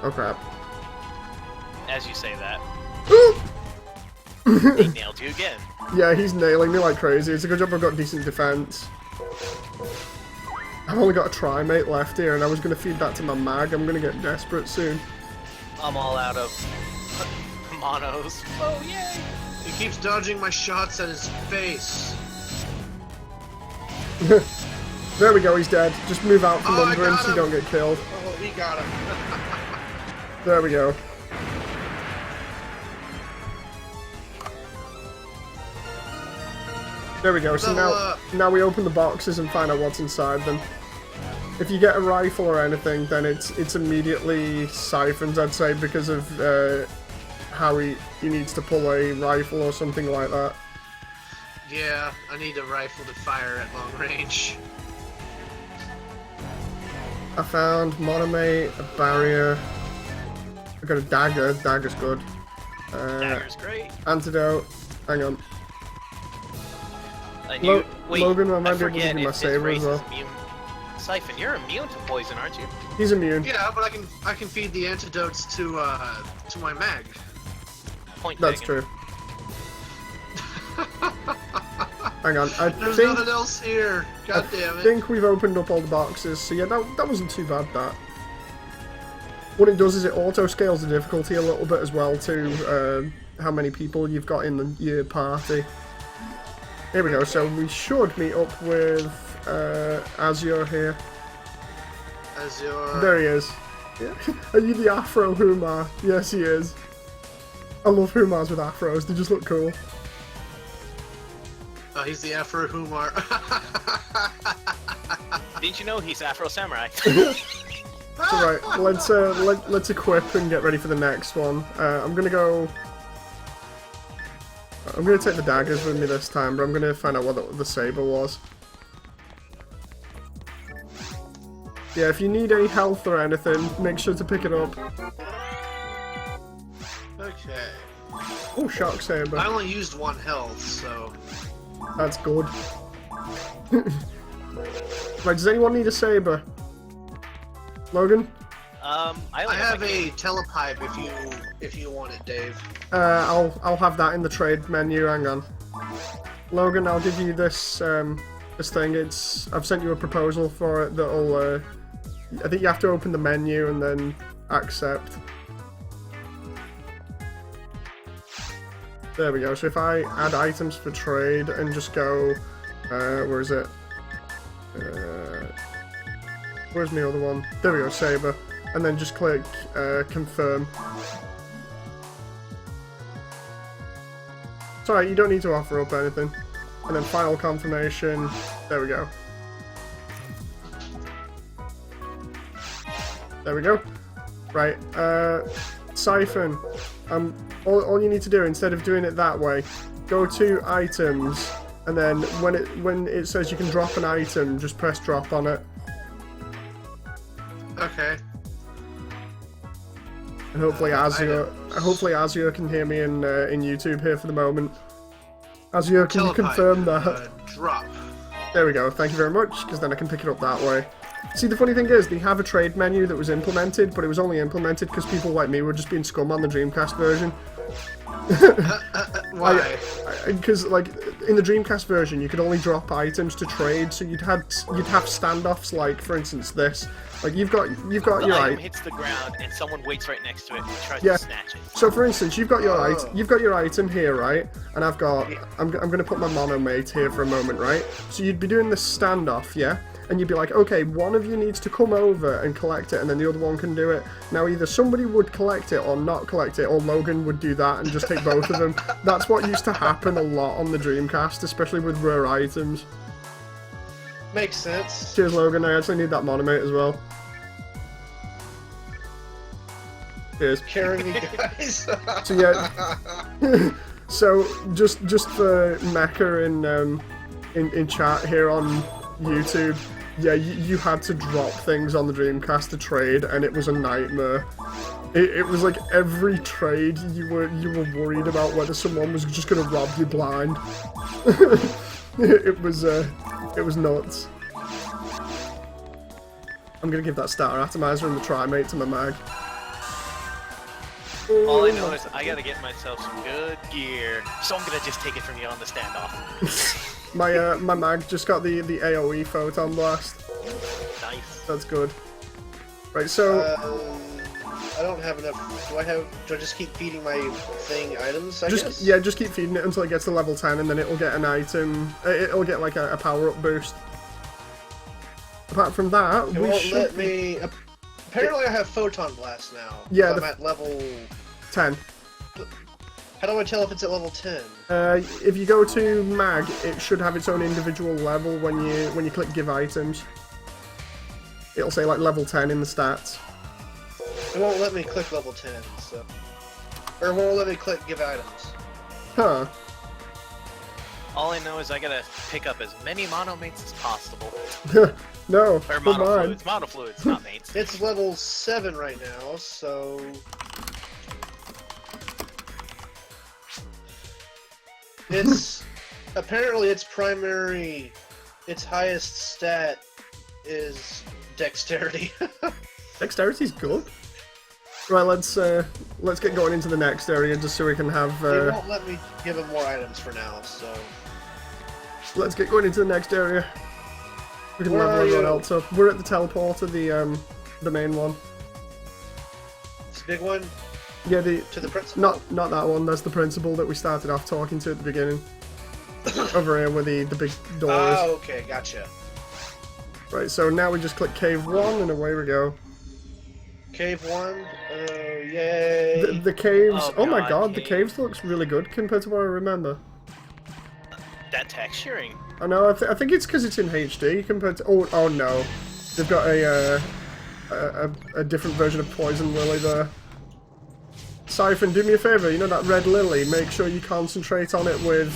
Speaker 1: Oh crap.
Speaker 3: As you say that. He nailed you again.
Speaker 1: Yeah, he's nailing me like crazy. It's a good job I've got decent defense. I've only got a tri-mate left here, and I was going to feed that to my mag. I'm going to get desperate soon.
Speaker 3: I'm all out of monos. Oh, yay!
Speaker 2: He keeps dodging my shots at his face.
Speaker 1: There we go, he's dead. Just move out from under him so you don't get killed.
Speaker 2: Oh, we got him.
Speaker 1: There we go. There we go, so now we open the boxes and find out what's inside them. If you get a rifle or anything, then it's immediately Siphon's, I'd say, because of how he needs to pull a rifle or something like that.
Speaker 2: Yeah, I need a rifle to fire at long range.
Speaker 1: I found monomate, a barrier. I got a dagger. Dagger's good.
Speaker 3: Dagger's great.
Speaker 1: Antidote. Hang on.
Speaker 3: Wait,
Speaker 1: Logan, I might
Speaker 3: I
Speaker 1: be able to give you my saber as well.
Speaker 3: Siphon, you're immune to poison, aren't you?
Speaker 1: He's immune.
Speaker 2: Yeah, but I can feed the antidotes to my mag.
Speaker 3: Point
Speaker 1: That's
Speaker 3: taken.
Speaker 1: true. Hang on,
Speaker 2: There's nothing else here. God damn it.
Speaker 1: I think we've opened up all the boxes, so yeah, that wasn't too bad, that. What it does is it auto-scales the difficulty a little bit as well to how many people you've got in your party. Here we go, so we should meet up with Azure here.
Speaker 2: Azure.
Speaker 1: There he is. Yeah. Are you the Afro Humar? Yes, he is. I love Humars with afros, they just look cool.
Speaker 2: Oh, he's the Afro Humar.
Speaker 3: Didn't you know he's Afro Samurai?
Speaker 1: So right, let's equip and get ready for the next one. I'm gonna take the daggers with me this time, but I'm gonna find out what the saber was. Yeah, if you need any health or anything, make sure to pick it up.
Speaker 2: Okay.
Speaker 1: Oh, shock saber.
Speaker 2: I only used 1 health, so...
Speaker 1: That's good. Right, does anyone need a saber? Logan?
Speaker 3: I
Speaker 2: have a telepipe if you want it, Dave.
Speaker 1: I'll have that in the trade menu. Hang on, Logan. I'll give you this this thing. I've sent you a proposal for it that'll. I think you have to open the menu and then accept. There we go. So if I add items for trade and just go, where is it? Where's my other one? There we go, saber. And then just click confirm. It's alright, you don't need to offer up anything. And then final confirmation. There we go. There we go. Right, Siphon. All you need to do, instead of doing it that way, go to items, and then when it says you can drop an item, just press drop on it.
Speaker 2: Okay.
Speaker 1: And hopefully Azure can hear me in YouTube here for the moment. Azure, can you confirm that?
Speaker 2: Drop.
Speaker 1: There we go. Thank you very much, because then I can pick it up that way. See, the funny thing is, they have a trade menu that was implemented, but it was only implemented because people like me were just being scum on the Dreamcast version.
Speaker 2: Why?
Speaker 1: Because like in the Dreamcast version, you could only drop items to trade, so you'd have standoffs like, for instance, this. Like you've got your
Speaker 3: item hits the ground and someone waits right next to it and tries to snatch it.
Speaker 1: So for instance, you've got your item here, right? And I'm going to put my monomate here for a moment, right? So you'd be doing this standoff, yeah? And you'd be like, okay, one of you needs to come over and collect it, and then the other one can do it. Now, either somebody would collect it or not collect it, or Logan would do that and just take both of them. That's what used to happen a lot on the Dreamcast, especially with rare items.
Speaker 2: Makes sense.
Speaker 1: Cheers, Logan. I actually need that monomate as well. Cheers.
Speaker 2: Carry me, guys.
Speaker 1: So yeah. So just for Mecha in chat here on YouTube. Yeah, you had to drop things on the Dreamcast to trade, and it was a nightmare. It was like every trade you were worried about whether someone was just gonna rob you blind. It was It was nuts. I'm gonna give that starter atomizer and the trimate to my mag.
Speaker 3: All I know is I gotta get myself some good gear, so I'm gonna just take it from you on the standoff.
Speaker 1: My mag just got the AOE photon blast.
Speaker 3: Nice.
Speaker 1: That's good. Right, so
Speaker 2: I don't have enough. Do I just keep feeding my thing items? I guess?
Speaker 1: yeah, just keep feeding it until it gets to level 10, and then it'll get an item. It'll get like a power up boost. Apart from that,
Speaker 2: it won't let me. Apparently, I have photon blast now.
Speaker 1: Yeah,
Speaker 2: I'm at level
Speaker 1: 10.
Speaker 2: How do I tell if it's at level 10?
Speaker 1: If you go to mag, it should have its own individual level when you click give items. It'll say like level 10 in the stats.
Speaker 2: It won't let me click level 10, so. Or it won't let me click give items.
Speaker 1: Huh.
Speaker 3: All I know is I gotta pick up as many monomates as possible.
Speaker 1: No,
Speaker 3: Or monofluids. Monofluids, not mates.
Speaker 2: It's level 7 right now, so. It's. Apparently, its highest stat is dexterity.
Speaker 1: Dexterity's good. Right, let's get going into the next area just so we can have.
Speaker 2: It won't let me give him more items for now, so.
Speaker 1: Let's get going into the next area. We can
Speaker 2: Where
Speaker 1: level
Speaker 2: are
Speaker 1: everyone
Speaker 2: you?
Speaker 1: else up. We're at the teleporter, the main one.
Speaker 2: This big one
Speaker 1: Yeah,
Speaker 2: to the principal.
Speaker 1: not that one. That's the principal that we started off talking to at the beginning. Over here where the big door is.
Speaker 2: Oh, okay, gotcha.
Speaker 1: Right, so now we just click cave 1 and away we go.
Speaker 2: Cave 1. Yay.
Speaker 1: The caves. Oh, my
Speaker 3: God,
Speaker 1: god, the
Speaker 3: cave.
Speaker 1: caves looks really good compared to what I remember.
Speaker 3: That texturing.
Speaker 1: I know. I think it's because it's in HD compared to. Oh no, they've got a different version of Poison Lily there. Siphon, do me a favor. You know that red lily? Make sure you concentrate on it with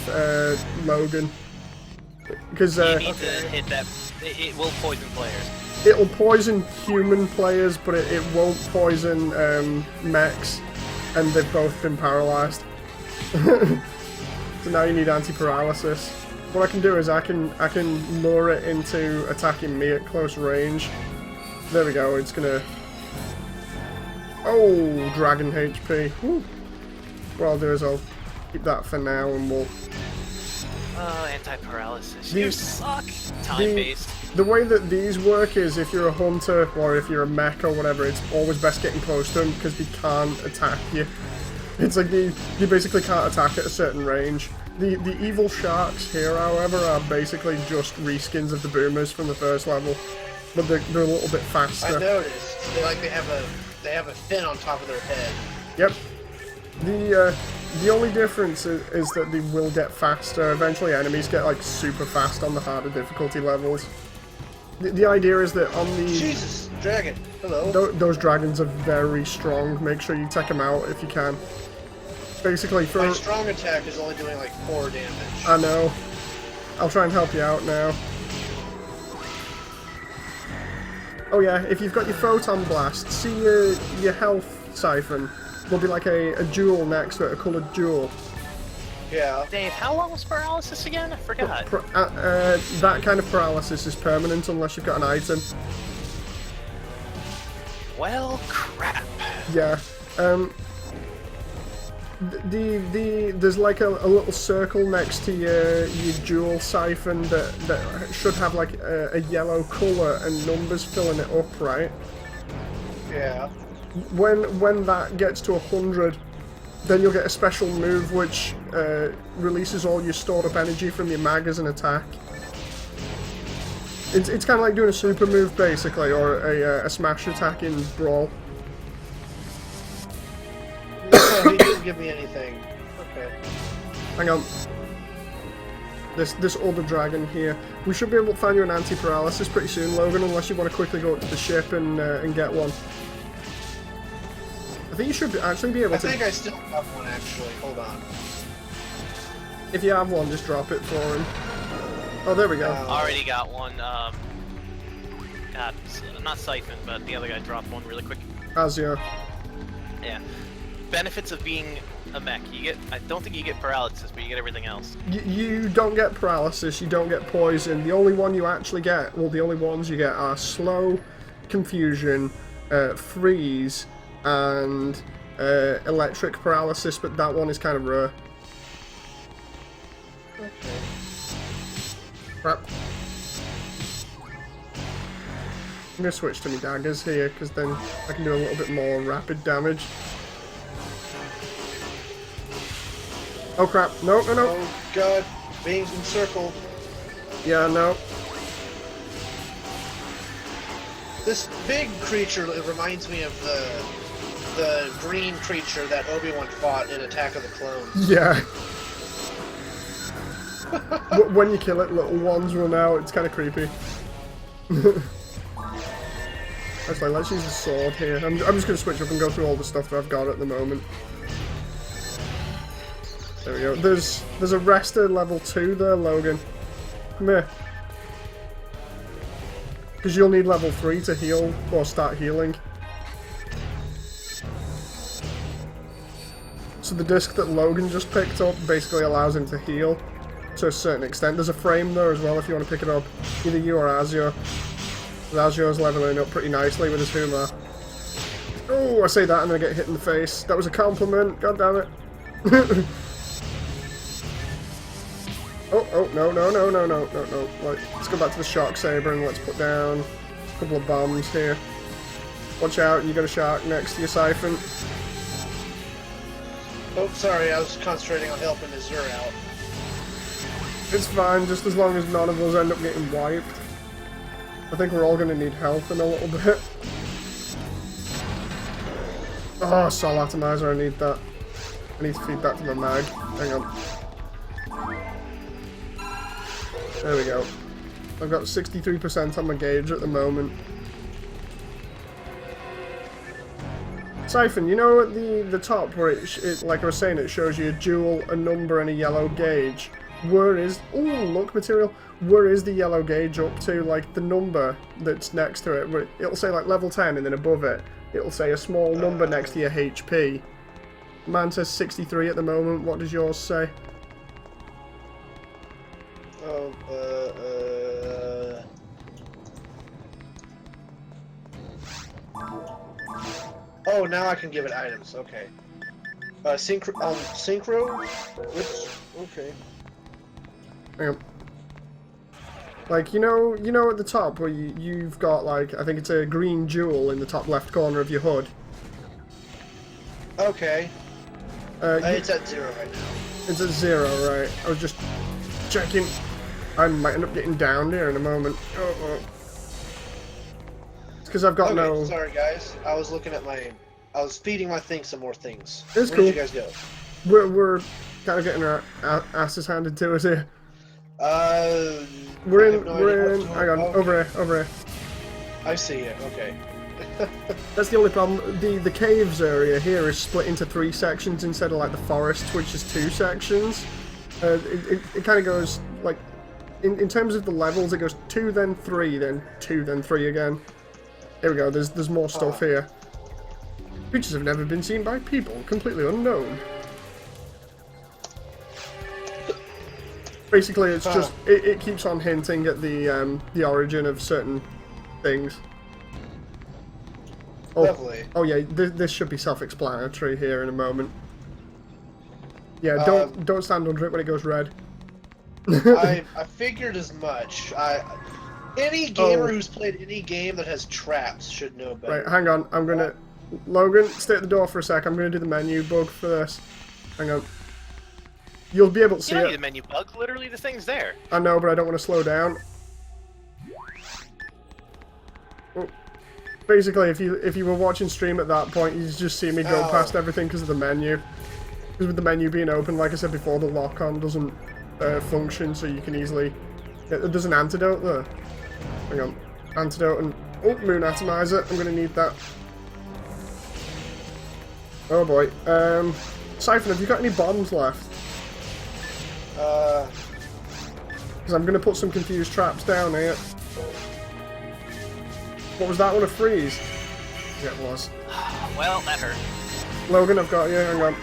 Speaker 1: Logan, because
Speaker 3: You need to hit that. It will poison players.
Speaker 1: it'll poison human players, but it won't poison mechs, and they've both been paralyzed. So now you need anti-paralysis. What I can do is I can lure it into attacking me at close range. There we go. It's gonna. Oh, dragon HP. Woo. What I'll do is I'll keep that for now, and we'll.
Speaker 3: Anti-paralysis.
Speaker 1: The-
Speaker 3: You suck. Time-based.
Speaker 1: The way that these work is if you're a hunter or if you're a mech or whatever, it's always best getting close to them because they can't attack you. It's like you basically can't attack at a certain range. The evil sharks here, however, are basically just reskins of the boomers from the first level, but they're a little bit faster.
Speaker 2: I noticed. They have a fin on top of their head.
Speaker 1: Yep. The only difference is that they will get faster. Eventually, enemies get like super fast on the harder difficulty levels. The idea is that on the
Speaker 2: Jesus, dragon. Hello.
Speaker 1: those dragons are very strong. Make sure you take them out if you can. Basically, for
Speaker 2: My strong attack is only doing like 4 damage.
Speaker 1: I know. I'll try and help you out now. Oh yeah, if you've got your photon blast, see your health siphon. There'll be like a jewel next to it, a coloured jewel.
Speaker 2: Yeah.
Speaker 3: Dave, how long was paralysis again? I forgot.
Speaker 1: That kind of paralysis is permanent unless you've got an item.
Speaker 3: Well, crap.
Speaker 1: Yeah. There's like a little circle next to your jewel siphon that should have like a yellow colour and numbers filling it up, right?
Speaker 2: Yeah.
Speaker 1: When that gets to 100, then you'll get a special move which releases all your stored up energy from your mag as an attack. It's kind of like doing a super move basically, or a smash attack in Brawl.
Speaker 2: No, he didn't give me anything. Okay.
Speaker 1: Hang on. This other dragon here. We should be able to find you an anti-paralysis pretty soon, Logan, unless you want to quickly go up to the ship and get one. I think you should actually be able
Speaker 2: I
Speaker 1: to.
Speaker 2: think I still have one actually. Hold on.
Speaker 1: If you have one, just drop it for him. Oh, there we go.
Speaker 3: Already got one. Not Siphon, but the other guy dropped one really quick.
Speaker 1: Azure.
Speaker 3: Yeah. benefits of being a mech. I don't think you get paralysis, but you get everything else.
Speaker 1: You don't get paralysis, you don't get poison. The only one you actually get, well, the only ones you get are slow, confusion, freeze, and electric paralysis, but that one is kind of rare.
Speaker 2: Okay.
Speaker 1: Crap. I'm gonna switch to my daggers here, because then I can do a little bit more rapid damage. Oh crap, no.
Speaker 2: Oh god, being encircled.
Speaker 1: Yeah, no.
Speaker 2: This big creature, it reminds me of the green creature that Obi-Wan fought in Attack of the Clones.
Speaker 1: Yeah. When you kill it, little ones run out, it's kind of creepy. Actually, let's use the sword here. I'm just going to switch up and go through all the stuff that I've got at the moment. There we go. There's a rester level 2 there, Logan. Come here. Because you'll need level 3 to heal, or start healing. So the disc that Logan just picked up basically allows him to heal to a certain extent. There's a frame there as well if you want to pick it up. Either you or Azure. Azure's leveling up pretty nicely with his humor. Oh, I say that and then I get hit in the face. That was a compliment. God damn it. Oh, no. Right, let's go back to the Shark Saber and let's put down a couple of bombs here. Watch out, you got a shark next to your Siphon.
Speaker 2: Oh, sorry, I was concentrating on helping Azure out.
Speaker 1: It's fine, just as long as none of us end up getting wiped. I think we're all going to need health in a little bit. Oh, Soul Atomizer, I need that. I need to feed that to my mag. Hang on. There we go. I've got 63% on my gauge at the moment. Siphon, you know at the top where it like I was saying, it shows you a jewel, a number, and a yellow gauge. Where is... Ooh, look, material. Where is the yellow gauge up to? Like, the number that's next to it. Where it'll say, like, level 10, and then above it, it'll say a small number next to your HP. Mine says 63 at the moment. What does yours say?
Speaker 2: Oh, Oh, now I can give it items. Okay. Synchro? Which? Okay.
Speaker 1: Hang on. Like, you know at the top where you've got, like, I think it's a green jewel in the top left corner of your hood?
Speaker 2: Okay. It's at 0 right now.
Speaker 1: It's at 0, right. I was just checking. I might end up getting downed here in a moment. It's because I've got no...
Speaker 2: Sorry, guys. I was looking at my... I was feeding my thing some more things.
Speaker 1: It's
Speaker 2: Where
Speaker 1: cool.
Speaker 2: did you guys go?
Speaker 1: We're kind of getting our asses handed to us here.
Speaker 2: We're
Speaker 1: in, hang on, over here.
Speaker 2: I see it, okay.
Speaker 1: That's the only problem. The caves area here is split into 3 sections instead of like the forest, which is 2 sections. It kind of goes, like, in terms of the levels, it goes 2, then 3, then 2, then 3 again. Here we go, there's more stuff here. Creatures have never been seen by people, completely unknown. Basically, it's just it keeps on hinting at the origin of certain things. Oh,
Speaker 2: Lovely.
Speaker 1: Oh yeah, this should be self-explanatory here in a moment. Yeah, don't stand under it when it goes red.
Speaker 2: I figured as much. Any gamer who's played any game that has traps should know better.
Speaker 1: Right, hang on. I'm gonna... Logan, stay at the door for a sec. I'm gonna do the menu bug for this. Hang on. You'll be able to see
Speaker 3: You don't
Speaker 1: it.
Speaker 3: need the menu bug. Literally, the thing's there.
Speaker 1: I know, but I don't want to slow down. Oh. Basically, if you were watching stream at that point, you just see me go past everything because of the menu. Because with the menu being open, like I said before, the lock-on doesn't function, so you can easily... There's an antidote there. Hang on. Antidote and... Oh, Moon Atomizer. I'm going to need that. Oh boy. Siphon, have you got any bombs left? Because I'm going to put some confused traps down here. What was that one? A freeze? Yeah, it was.
Speaker 3: Well, that hurt.
Speaker 1: Logan, I've got you. Hang on.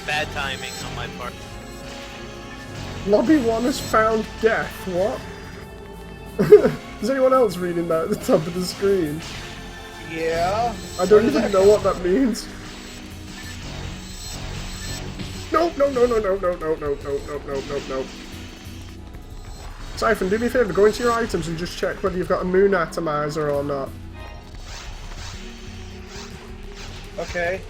Speaker 3: Bad timing on my part.
Speaker 1: Lobby 1 has found death. What? Is anyone else reading that at the top of the screen?
Speaker 2: Yeah.
Speaker 1: I don't even know what that means. No, no, no, no, no, no, no, no, no, no, no, no, no. Siphon, do me a favour, go into your items and just check whether you've got a moon atomizer or not.
Speaker 2: Okay.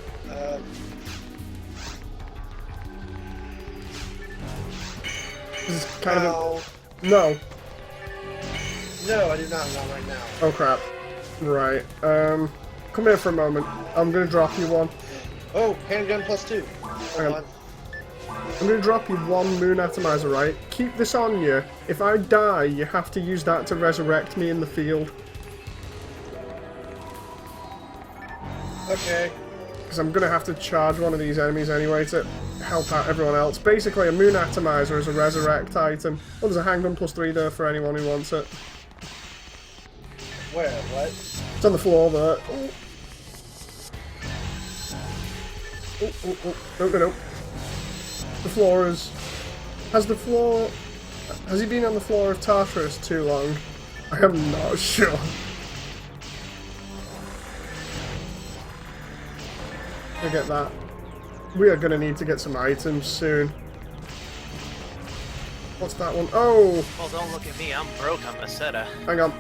Speaker 1: This is kind of a... No.
Speaker 2: No, I do not. Not right now.
Speaker 1: Oh crap. Right. Come here for a moment. I'm gonna drop you one.
Speaker 2: Oh, handgun +2. Hold on.
Speaker 1: I'm gonna drop you one moon atomizer, right? Keep this on you. If I die, you have to use that to resurrect me in the field.
Speaker 2: Okay.
Speaker 1: Because I'm gonna have to charge one of these enemies anyway to help out everyone else. Basically, a moon atomizer is a resurrect item. Oh, there's a handgun +3 there for anyone who wants it.
Speaker 2: Where? What?
Speaker 1: It's on the floor there. Oh. Oh, oh, oh. No, no, no. The floor is... Has he been on the floor of Tartarus too long? I am not sure. I get that. We are going to need to get some items soon. What's that one? Oh!
Speaker 3: Well, don't look at me. I'm broke. I'm a Seta.
Speaker 1: Hang on.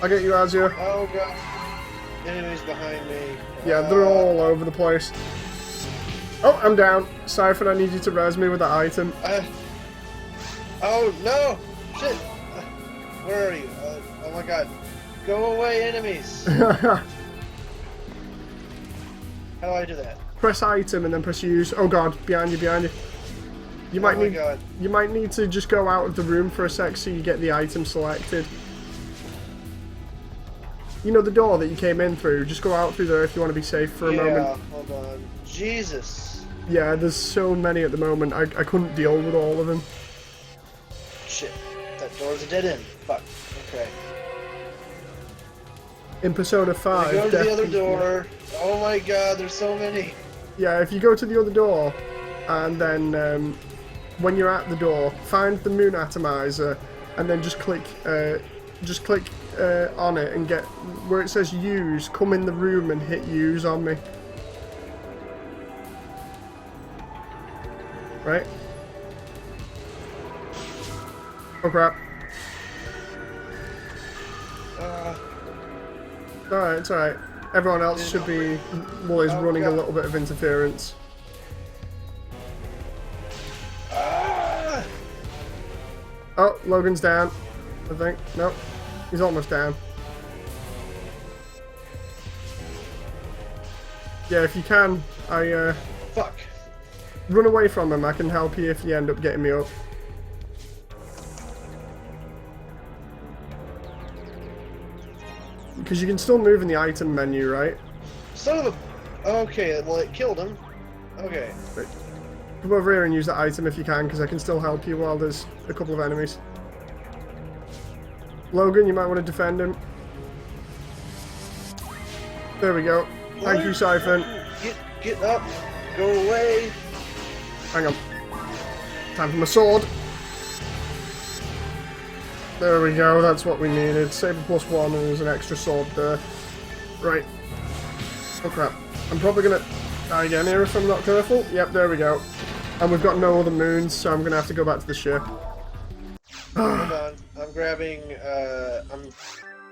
Speaker 1: I'll get you, Azure.
Speaker 2: Oh god. Enemies behind me.
Speaker 1: Yeah, they're all over the place. Oh, I'm down. Siphon, I need you to res me with that item.
Speaker 2: Oh no! Shit! Where are you? Oh my god. Go away, enemies! How do I do that?
Speaker 1: Press item and then press use. Oh god, behind you, behind you. You might need.
Speaker 2: God.
Speaker 1: You might need to just go out of the room for a sec so you get the item selected. You know the door that you came in through. Just go out through there if you want to be safe for a moment.
Speaker 2: Yeah, hold on. Jesus.
Speaker 1: Yeah, there's so many at the moment. I couldn't deal with all of them.
Speaker 2: Shit. That door's a dead end. Fuck. Okay.
Speaker 1: In Persona 5.
Speaker 2: Go to the other
Speaker 1: definitely-
Speaker 2: door. Oh my god, there's so many.
Speaker 1: Yeah, if you go to the other door, and then when you're at the door, find the moon atomizer, and then just click on it and get where it says use. Come in the room and hit use on me. Right? Oh crap! Alright, it's alright. Everyone else should be is running a little bit of interference. Oh, Logan's down, I think. Nope. He's almost down. Yeah, if you can,
Speaker 2: Fuck.
Speaker 1: run away from him. I can help you if you end up getting me up. Because you can still move in the item menu, right?
Speaker 2: Son of a... Okay, well it killed him. Okay.
Speaker 1: Right. Come over here and use that item if you can, because I can still help you while there's a couple of enemies. Logan, you might want to defend him. There we go. Thank you, Siphon.
Speaker 2: Get up. Go away.
Speaker 1: Hang on. Time for my sword. There we go, that's what we needed. Saber +1 and there's an extra sword there. Right. Oh crap. I'm probably gonna die again here if I'm not careful. Yep, there we go. And we've got no other moons, so I'm gonna have to go back to the ship.
Speaker 2: Hold on. I'm grabbing, I'm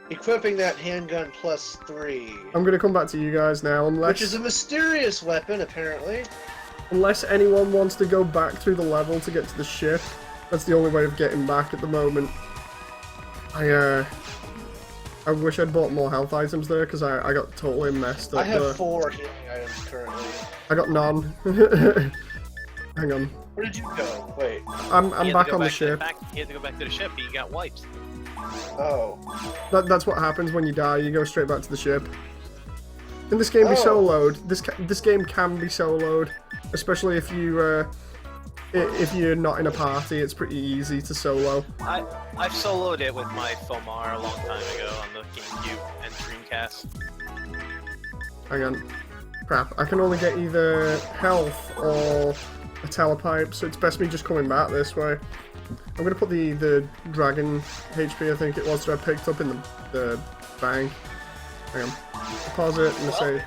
Speaker 2: equipping that handgun +3.
Speaker 1: I'm gonna come back to you guys now,
Speaker 2: Which is a mysterious weapon, apparently.
Speaker 1: unless anyone wants to go back through the level to get to the ship. That's the only way of getting back at the moment. I wish I'd bought more health items there, because I got totally messed up.
Speaker 2: I have
Speaker 1: there.
Speaker 2: 4 healing items currently.
Speaker 1: I got none. Hang on.
Speaker 2: Where did you go? Wait.
Speaker 1: I'm
Speaker 3: You had to
Speaker 1: back
Speaker 3: go
Speaker 1: on the
Speaker 3: back to
Speaker 1: ship.
Speaker 3: You had to go back to the ship, but you got wiped.
Speaker 2: Oh.
Speaker 1: That's what happens when you die. You go straight back to the ship. Can this game be
Speaker 2: Oh.
Speaker 1: soloed? This game can be soloed, especially if you're not in a party. It's pretty easy to solo.
Speaker 3: I've soloed it with my Fomar a long time ago on the GameCube and Dreamcast.
Speaker 1: Hang on. Crap. I can only get either health or a telepipe, so it's best me just coming back this way. I'm gonna put the dragon HP, I think it was, that I picked up in the bank. Hang on. Deposit and say.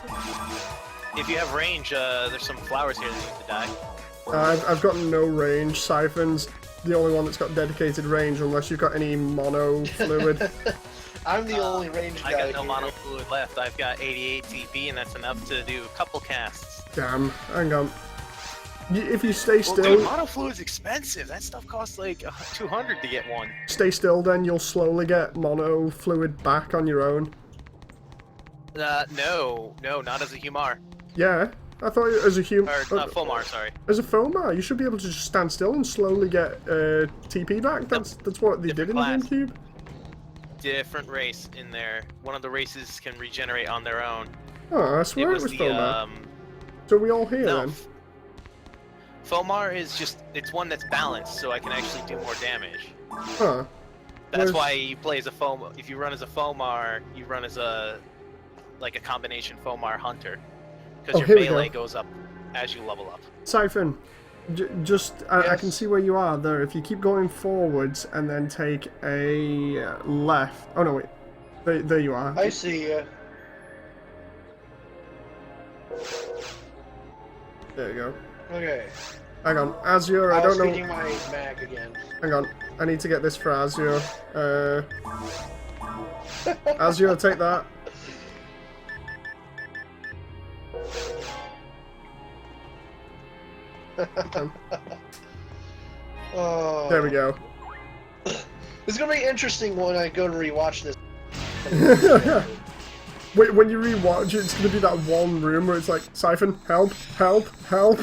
Speaker 3: If you have range, there's some flowers here that need to die.
Speaker 1: I've got no range. Siphon's the only one that's got dedicated range, unless you've got any mono fluid.
Speaker 2: I'm the only range guy.
Speaker 3: I got no
Speaker 2: here.
Speaker 3: mono fluid left. I've got 88 TP, and that's enough to do a couple casts.
Speaker 1: Damn. Hang on. If you stay
Speaker 3: Well,
Speaker 1: still,
Speaker 3: dude, mono fluid's expensive. That stuff costs like 200 to get one.
Speaker 1: stay still, then you'll slowly get mono fluid back on your own.
Speaker 3: No, not as a Humar.
Speaker 1: Yeah, I thought as a human,
Speaker 3: Or, Fomar, sorry.
Speaker 1: as a Fomar, you should be able to just stand still and slowly get TP back. That's what they did in the
Speaker 3: Different class.
Speaker 1: GameCube.
Speaker 3: Different race in there. One of the races can regenerate on their own.
Speaker 1: Oh, I swear it was
Speaker 3: the,
Speaker 1: Fomar. So we all here
Speaker 3: no.
Speaker 1: then?
Speaker 3: Fomar is just, it's one that's balanced, so I can actually do more damage.
Speaker 1: Huh.
Speaker 3: That's
Speaker 1: Where's-
Speaker 3: why you play as a Fomar. If you run as a Fomar, you run as a combination Fomar hunter. Because
Speaker 1: here
Speaker 3: your
Speaker 1: we go.
Speaker 3: melee goes up as you level up.
Speaker 1: Siphon, I
Speaker 2: Yes.
Speaker 1: can see where you are there. If you keep going forwards and then take a left. Oh no, wait. There you are.
Speaker 2: I see ya.
Speaker 1: There you go.
Speaker 2: Okay.
Speaker 1: Hang on, Azure. I
Speaker 2: I was
Speaker 1: don't know.
Speaker 2: feeding my mag again.
Speaker 1: Hang on, I need to get this for Azure. Azure, take that.
Speaker 2: Oh.
Speaker 1: There we go.
Speaker 2: It's gonna be interesting when I go to rewatch this.
Speaker 1: Wait, when you rewatch it, it's gonna be that one room where it's like, Siphon, help, help, help.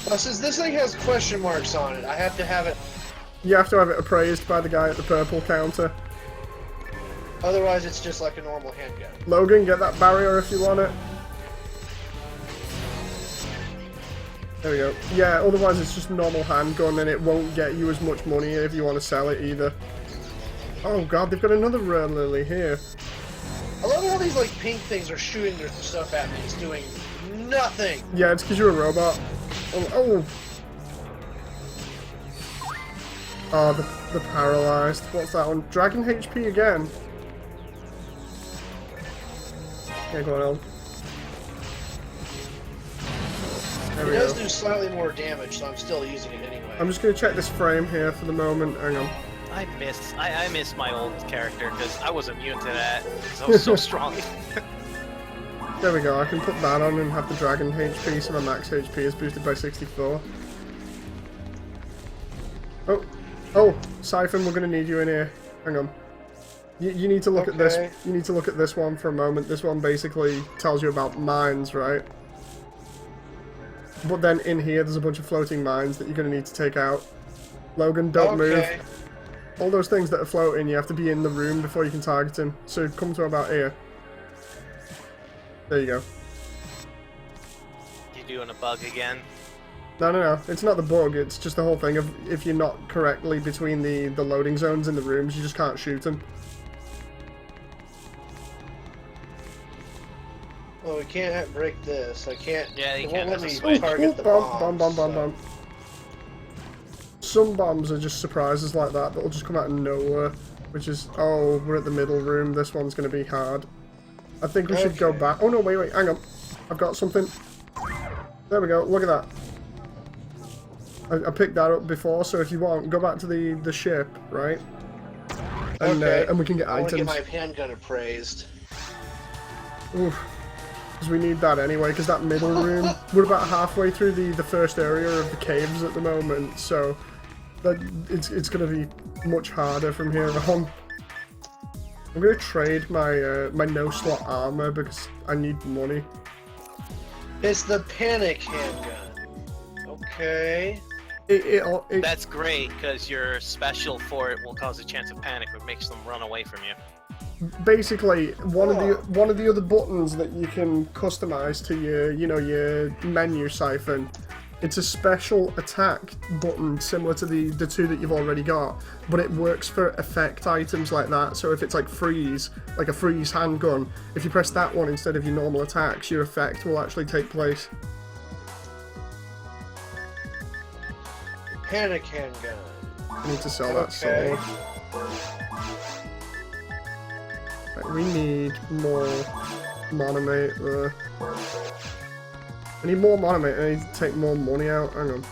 Speaker 2: Now, since this thing has question marks on it, I have to have it.
Speaker 1: You have to have it appraised by the guy at the purple counter.
Speaker 2: Otherwise, it's just like a normal handgun.
Speaker 1: Logan, get that barrier if you want it. There we go. Yeah, otherwise it's just a normal handgun and it won't get you as much money if you want to sell it either. Oh god, they've got another rare lily here.
Speaker 2: I love how these like pink things are shooting their stuff at me. It's doing nothing.
Speaker 1: Yeah, it's because you're a robot. Oh, the paralyzed. What's that one? Dragon HP again. Yeah, go on, El. There
Speaker 2: It
Speaker 1: we
Speaker 2: does
Speaker 1: go.
Speaker 2: do slightly more damage, so I'm still using it anyway.
Speaker 1: I'm just gonna check this frame here for the moment. Hang on.
Speaker 3: I miss my old character because I was immune to that because I was so strong.
Speaker 1: There we go. I can put that on and have the dragon HP, so my max HP is boosted by 64. Oh, Siphon, we're gonna need you in here. Hang on. You need to look at this.
Speaker 2: Okay.
Speaker 1: You need to look at this one for a moment. This one basically tells you about mines, right? But then in here, there's a bunch of floating mines that you're gonna need to take out. Logan, don't move. All those things that are floating, you have to be in the room before you can target him. So come to about here. There you go.
Speaker 3: You doing a bug again?
Speaker 1: No. It's not the bug. It's just the whole thing of if you're not correctly between the loading zones in the rooms, you just can't shoot them.
Speaker 2: Well, we can't break this. I can't.
Speaker 3: Yeah, you
Speaker 2: it
Speaker 3: can't.
Speaker 2: won't let
Speaker 3: There's
Speaker 2: me
Speaker 3: a switch.
Speaker 2: target the
Speaker 1: Bomb.
Speaker 2: bombs, so-
Speaker 1: Some bombs are just surprises like that that'll just come out of nowhere. Which is, oh, we're at the middle room. This one's going to be hard. I think we should go
Speaker 2: Okay.
Speaker 1: back. Oh no, wait, hang on. I've got something. There we go. Look at that. I picked that up before, so if you want, go back to the ship, right? And
Speaker 2: Okay.
Speaker 1: and we can get
Speaker 2: I want to
Speaker 1: items.
Speaker 2: get my handgun appraised.
Speaker 1: Oof. Because we need that anyway, because that middle room, we're about halfway through the first area of the caves at the moment, so that it's going to be much harder from here on. I'm going to trade my my no-slot armor because I need money.
Speaker 2: It's the panic handgun. Okay.
Speaker 1: It
Speaker 3: That's great because your special for it will cause a chance of panic, which makes them run away from you.
Speaker 1: basically one of the other buttons that you can customize to your your menu Siphon It's a special attack button similar to the two that you've already got, but it works for effect items like that. So if it's like freeze, like a freeze handgun, if you press that one instead of your normal attacks, your effect will actually take place.
Speaker 2: Panic handgun.
Speaker 1: I need to sell that sword. Right, we need more monomate there. I need more monomate, I need to take more money out. Hang on.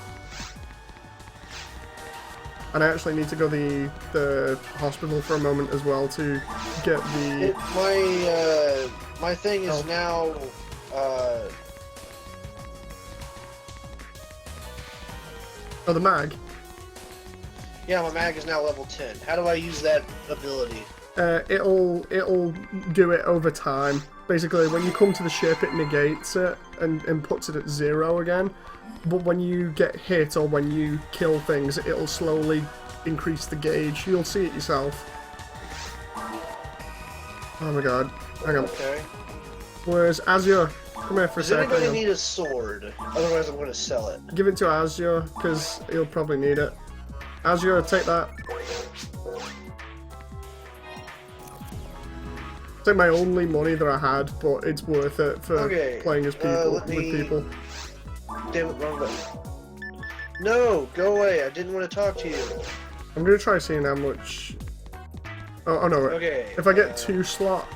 Speaker 1: And I actually need to go to the hospital for a moment as well to get the...
Speaker 2: My thing is now...
Speaker 1: Oh, the mag?
Speaker 2: Yeah, my mag is now level 10. How do I use that ability?
Speaker 1: It'll do it over time. Basically, when you come to the ship, it negates it and puts it at 0 again. But when you get hit or when you kill things, it'll slowly increase the gauge. You'll see it yourself. Oh my god. Hang on.
Speaker 2: Okay.
Speaker 1: Where's Azure? Come here for a second.
Speaker 2: Does anybody need a sword? Otherwise I'm going to sell it.
Speaker 1: Give it to Azure, because he'll probably need it. Azure, take that. It's like my only money that I had, but it's worth it for playing as people with people.
Speaker 2: Damn it, wrong button. No, go away. I didn't want to talk to you.
Speaker 1: I'm gonna try seeing how much. Oh no!
Speaker 2: Okay.
Speaker 1: If I get two slot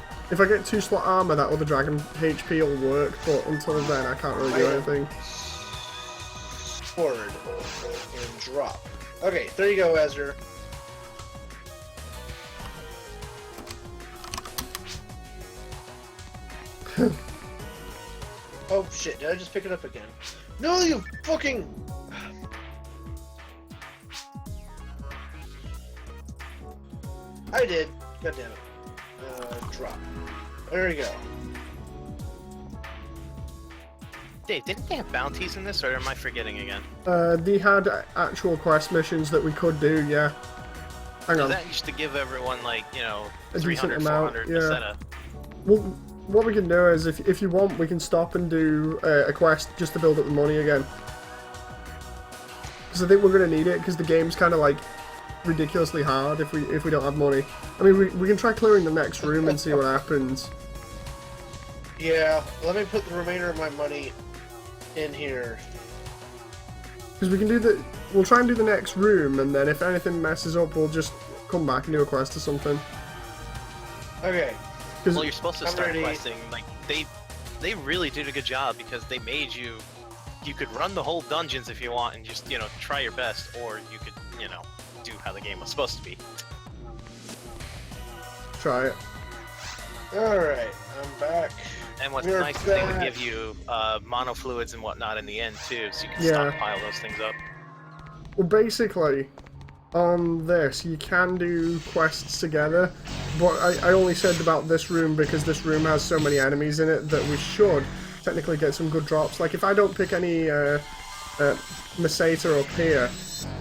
Speaker 1: armor, that other dragon HP will work. But until then, I can't really do anything.
Speaker 2: Sword and drop. Okay, there you go, Azure. Oh shit, did I just pick it up again? No, you fucking... I did. God damn it. Drop. There we go.
Speaker 3: Dave, didn't they have bounties in this, or am I forgetting again?
Speaker 1: They had actual quest missions that we could do, yeah. Hang on.
Speaker 3: That used to give everyone, like, you know,
Speaker 1: A
Speaker 3: 300,
Speaker 1: decent amount,
Speaker 3: 400
Speaker 1: yeah.
Speaker 3: instead of...
Speaker 1: Well, what we can do is, if you want, we can stop and do a quest just to build up the money again. Because I think we're going to need it, because the game's kind of like ridiculously hard if we don't have money. I mean, we can try clearing the next room and see what happens.
Speaker 2: Yeah, let me put the remainder of my money in here.
Speaker 1: Because we can do we'll try and do the next room, and then if anything messes up, we'll just come back and do a quest or something.
Speaker 2: Okay.
Speaker 3: Well, you're supposed to
Speaker 2: I'm
Speaker 3: start
Speaker 2: ready.
Speaker 3: questing. Like, they really did a good job, because they made you could run the whole dungeons if you want and just, you know, try your best, or you could, you know, do how the game was supposed to be.
Speaker 1: Try it.
Speaker 2: Alright, I'm back.
Speaker 3: And what's
Speaker 2: We're
Speaker 3: nice is they would
Speaker 2: back.
Speaker 3: give you monofluids and whatnot in the end too, so you can
Speaker 1: Yeah.
Speaker 3: stockpile those things up.
Speaker 1: Well, basically, on this, you can do quests together, but I only said about this room because this room has so many enemies in it that we should technically get some good drops. Like, if I don't pick any Maseta up here,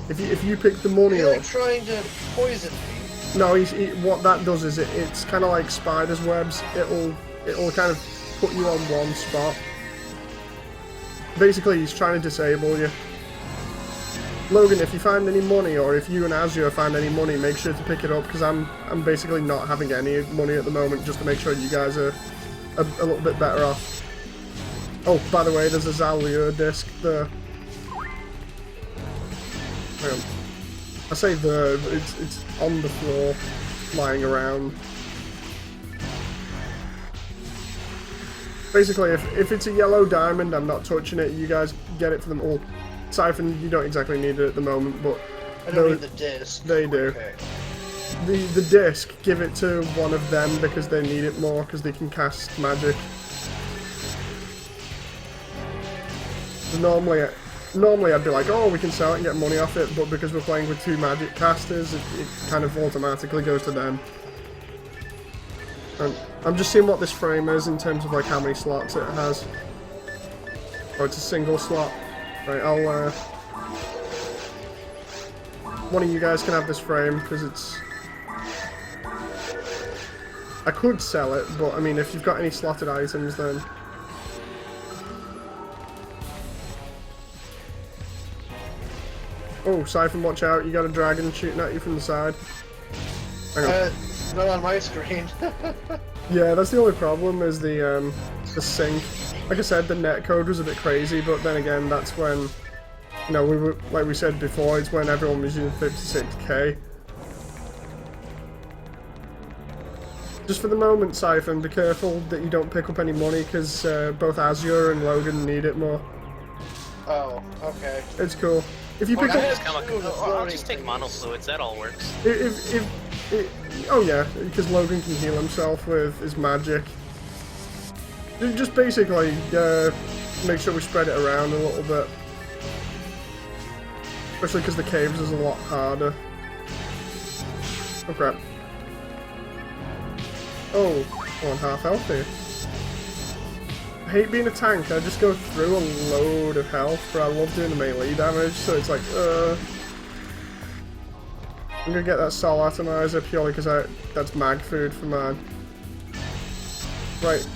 Speaker 1: if you pick the money
Speaker 2: You're
Speaker 1: up...
Speaker 2: trying to poison me.
Speaker 1: No, what that does is it's kind of like spider's webs. It'll kind of put you on one spot. Basically, he's trying to disable you. Logan, if you find any money, or if you and Azure find any money, make sure to pick it up, because I'm basically not having any money at the moment, just to make sure you guys are a little bit better off. Oh, by the way, there's a Azure disc there. Hang on. I say it's on the floor, lying around. Basically, if it's a yellow diamond, I'm not touching it. You guys get it for them all. Siphon, you don't exactly need it at the moment, but
Speaker 2: I don't need the disc.
Speaker 1: They do.
Speaker 2: Okay.
Speaker 1: The disc, give it to one of them because they need it more, because they can cast magic. Normally I'd be like, oh, we can sell it and get money off it, but because we're playing with two magic casters, it kind of automatically goes to them. And I'm just seeing what this frame is in terms of like how many slots it has. Oh, it's a single slot. Right, I'll one of you guys can have this frame, because it's... I could sell it, but I mean, if you've got any slotted items, then... Oh, Siphon, watch out! You got a dragon shooting at you from the side. Hang on.
Speaker 2: Not on my screen.
Speaker 1: Yeah, that's the only problem is the sync. Like I said, the netcode was a bit crazy, but then again, that's when, you know, we were, like we said before, it's when everyone was using 56k. Just for the moment, Siphon, be careful that you don't pick up any money, because both Azure and Logan need it more.
Speaker 2: Oh, okay.
Speaker 1: It's cool. If you pick up...
Speaker 3: I'll just take mono fluids, that all works.
Speaker 1: Oh yeah, because Logan can heal himself with his magic. Just basically make sure we spread it around a little bit. Especially because the caves is a lot harder. Oh crap. Oh, I'm on half health here. I hate being a tank, I just go through a load of health, but I love doing the melee damage, so it's like, I'm gonna get that soul atomizer purely because that's mag food for mine. Right.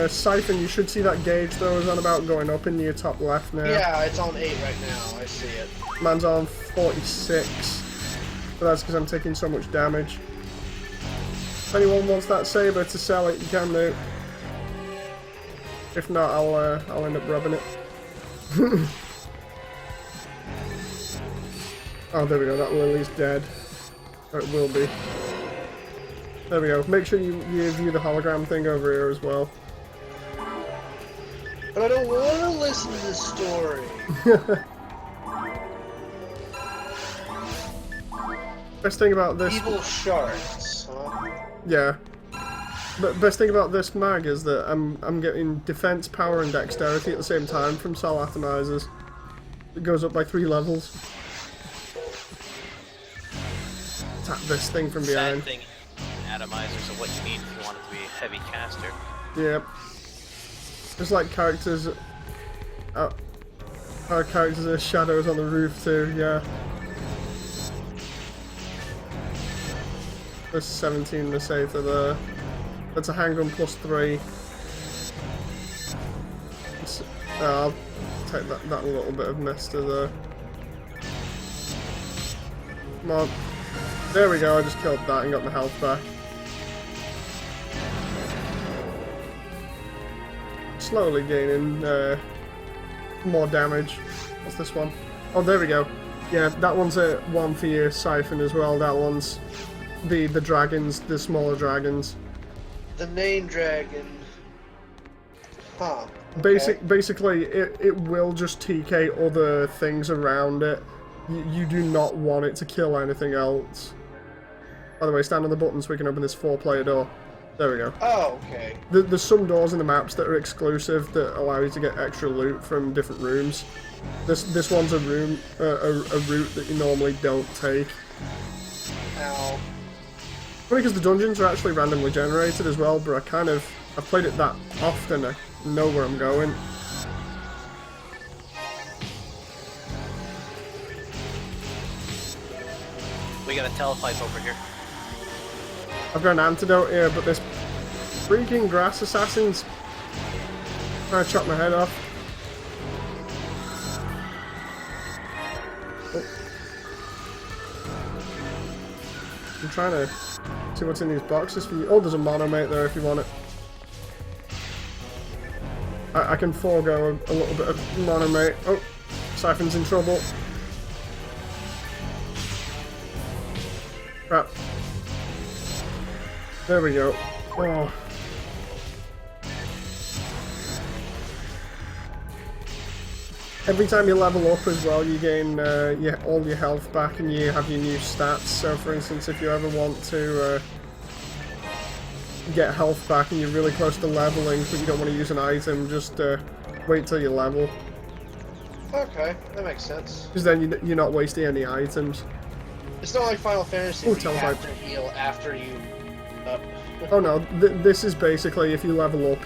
Speaker 1: Siphon, you should see that gauge though is on about going up in your top left now.
Speaker 2: Yeah, it's on 8 right now, I see it.
Speaker 1: Mine's on 46. But that's because I'm taking so much damage. If anyone wants that saber to sell it, you can do. If not, I'll end up rubbing it. Oh, there we go, that lily's dead. Or it will be. There we go. Make sure you view the hologram thing over here as well.
Speaker 2: But I don't want to listen to this story.
Speaker 1: Best thing about this...
Speaker 2: Evil sharks, huh?
Speaker 1: Yeah. But best thing about this mag is that I'm getting defense, power, and dexterity at the same time from soul atomizers. It goes up by 3 levels. Tap this thing from behind.
Speaker 3: Sad thing, atomizers are what you need if you want it to be a heavy caster.
Speaker 1: Yep. Just like characters... our characters are shadows on the roof too, yeah. There's 17 to save to there. That's a handgun plus 3. I'll take that little bit of mister there. Come on. There we go, I just killed that and got my health back. Slowly gaining more damage. What's this one? Oh, there we go. Yeah, that one's a 1 for your Siphon as well. That one's the dragons, the smaller dragons.
Speaker 2: The main dragon. Huh. Okay.
Speaker 1: Basically, it will just TK other things around it. You do not want it to kill anything else. By the way, stand on the button so we can open this 4-player door. There we go.
Speaker 2: Oh, okay.
Speaker 1: There's some doors in the maps that are exclusive that allow you to get extra loot from different rooms. This one's a route that you normally don't take.
Speaker 2: Ow.
Speaker 1: Funny because the dungeons are actually randomly generated as well, but I've played it that often, I know where I'm going.
Speaker 3: We got a telepipe over here.
Speaker 1: I've got an antidote here, but this freaking grass assassin's trying to chop my head off. Oh. I'm trying to see what's in these boxes for you. Oh, there's a monomate there if you want it. I can forego a little bit of monomate. Oh, Siphon's in trouble. Crap. There we go. Oh. Every time you level up as well, you gain all your health back and you have your new stats. So for instance, if you ever want to get health back and you're really close to leveling but you don't want to use an item, just wait till you level.
Speaker 2: Okay, that makes sense.
Speaker 1: Because then you're not wasting any items.
Speaker 2: It's not like Final Fantasy where you have to heal after you...
Speaker 1: Oh no, this is basically if you level up,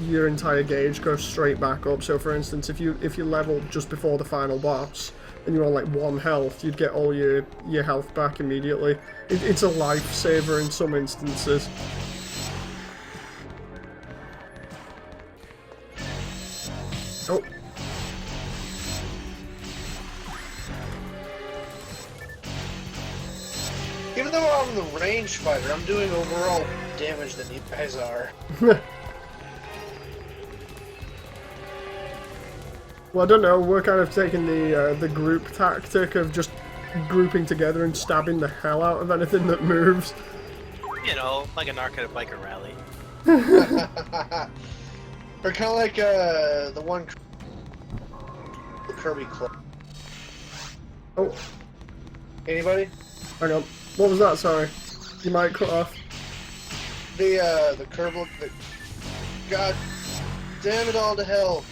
Speaker 1: your entire gauge goes straight back up. So for instance, if you level just before the final boss and you're on like 1 health, you'd get all your health back immediately. It's a lifesaver in some instances. Oh.
Speaker 2: a range fighter. I'm doing overall damage than you guys are.
Speaker 1: Well, I don't know. We're kind of taking the group tactic of just grouping together and stabbing the hell out of anything that moves.
Speaker 3: You know, like an arcade biker rally.
Speaker 2: Or kind of like the one Kirby Club.
Speaker 1: Oh,
Speaker 2: Anybody?
Speaker 1: hang on. What was that? Sorry, you might cut off.
Speaker 2: The Kirby. God damn it all to hell!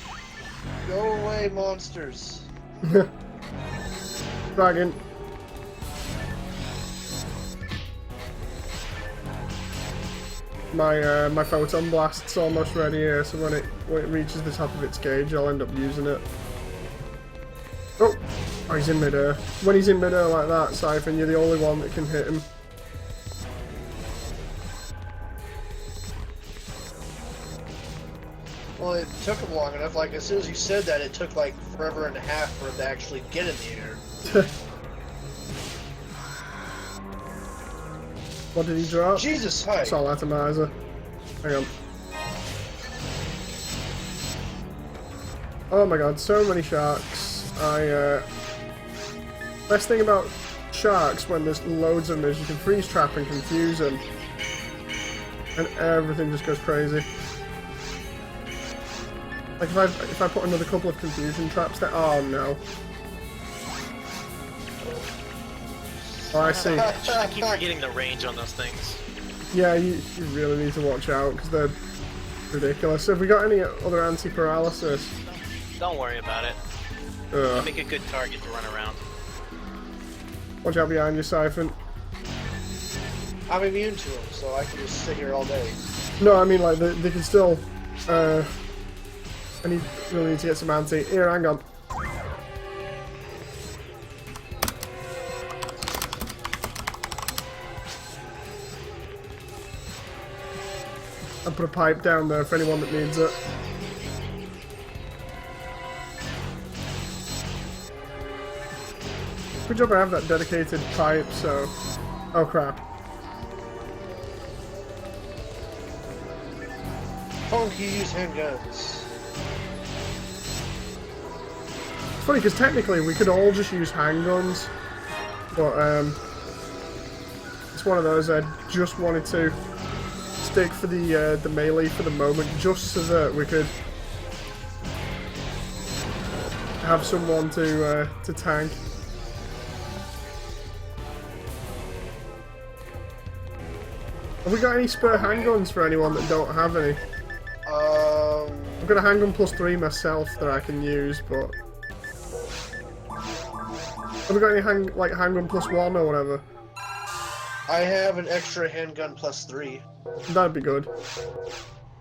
Speaker 2: Go away, monsters!
Speaker 1: Dragon. My photon blast's almost ready here, so when it reaches the top of its gauge, I'll end up using it. Oh, he's in midair. When he's in midair like that, Siphon, you're the only one that can hit him.
Speaker 2: Well, it took him long enough. Like, as soon as you said that, it took like forever and a half for him to actually get in the air.
Speaker 1: What did he drop?
Speaker 2: Jesus, hi.
Speaker 1: Soul Atomizer. Hang on. Oh my god, so many sharks. Best thing about sharks when there's loads of them is you can freeze trap and confuse them. And everything just goes crazy. Like if I put another couple of confusion traps there. Oh no. Oh, I see.
Speaker 3: I keep forgetting the range on those things.
Speaker 1: Yeah, you really need to watch out because they're ridiculous. Have we got any other anti-paralysis?
Speaker 3: Don't worry about it.
Speaker 1: Ugh.
Speaker 3: Make a good target to run around.
Speaker 1: Watch out behind you, Siphon.
Speaker 2: I'm immune to them, so I can just sit here all day.
Speaker 1: No, I mean like they can still. I really need to get some anti. Here, hang on. I'll put a pipe down there for anyone that needs it. Good job I have that dedicated pipe, so... Oh crap.
Speaker 2: Funky use handguns.
Speaker 1: It's funny because technically we could all just use handguns, but it's one of those I just wanted to stick for the melee for the moment, just so that we could have someone to tank. Have we got any spare handguns for anyone that don't have any? I've got a handgun +3 myself that I can use, but have we got any handgun +1 or whatever?
Speaker 2: I have an extra handgun +3.
Speaker 1: That'd be good.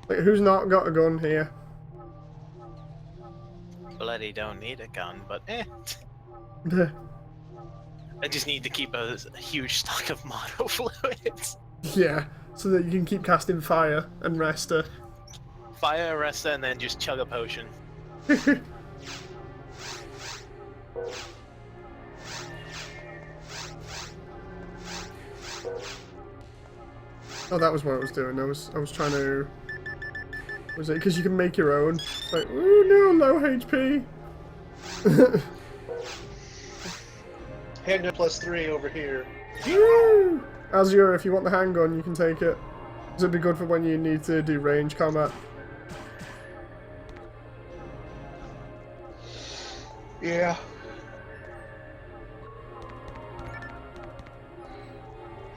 Speaker 1: Like, who's not got a gun here?
Speaker 3: Bloody don't need a gun, but eh. I just need to keep a huge stock of mono fluids.
Speaker 1: Yeah, so that you can keep casting fire and Resta.
Speaker 3: Fire, Resta, and then just chug a potion.
Speaker 1: Oh, that was what I was doing. I was trying to. Was it because you can make your own? It's like, ooh no, low HP.
Speaker 2: Handgun +3 over here.
Speaker 1: Woo! Azure, if you want the handgun, you can take it. This would be good for when you need to do range combat.
Speaker 2: Yeah.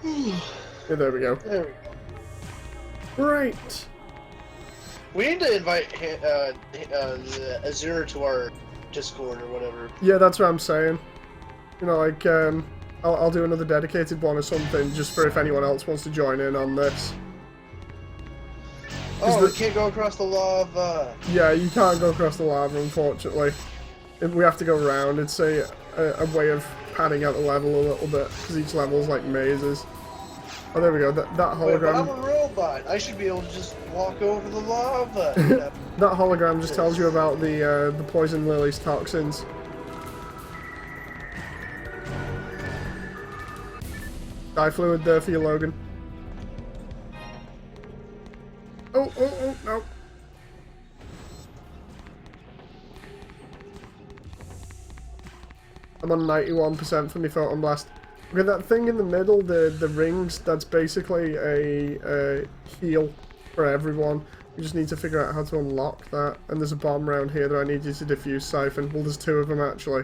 Speaker 1: Yeah, there we go.
Speaker 2: There we go.
Speaker 1: Right.
Speaker 2: We need to invite Azure to our Discord or whatever.
Speaker 1: Yeah, that's what I'm saying. You know, like, I'll do another dedicated one or something, just for if anyone else wants to join in on this.
Speaker 2: Oh, we can't go across the lava.
Speaker 1: Yeah, you can't go across the lava, unfortunately. We have to go around. It's a way of padding out the level a little bit, because each level is like mazes. Oh, there we go. That hologram.
Speaker 2: Wait, but I'm a robot. I should be able to just walk over the lava.
Speaker 1: That hologram just tells you about the poison lily's toxins. Dye fluid there for you, Logan. Oh, no. I'm on 91% for my photon blast. Okay, that thing in the middle, the rings, that's basically a heal for everyone. We just need to figure out how to unlock that. And there's a bomb around here that I need you to defuse, Siphon. Well, there's 2 of them, actually.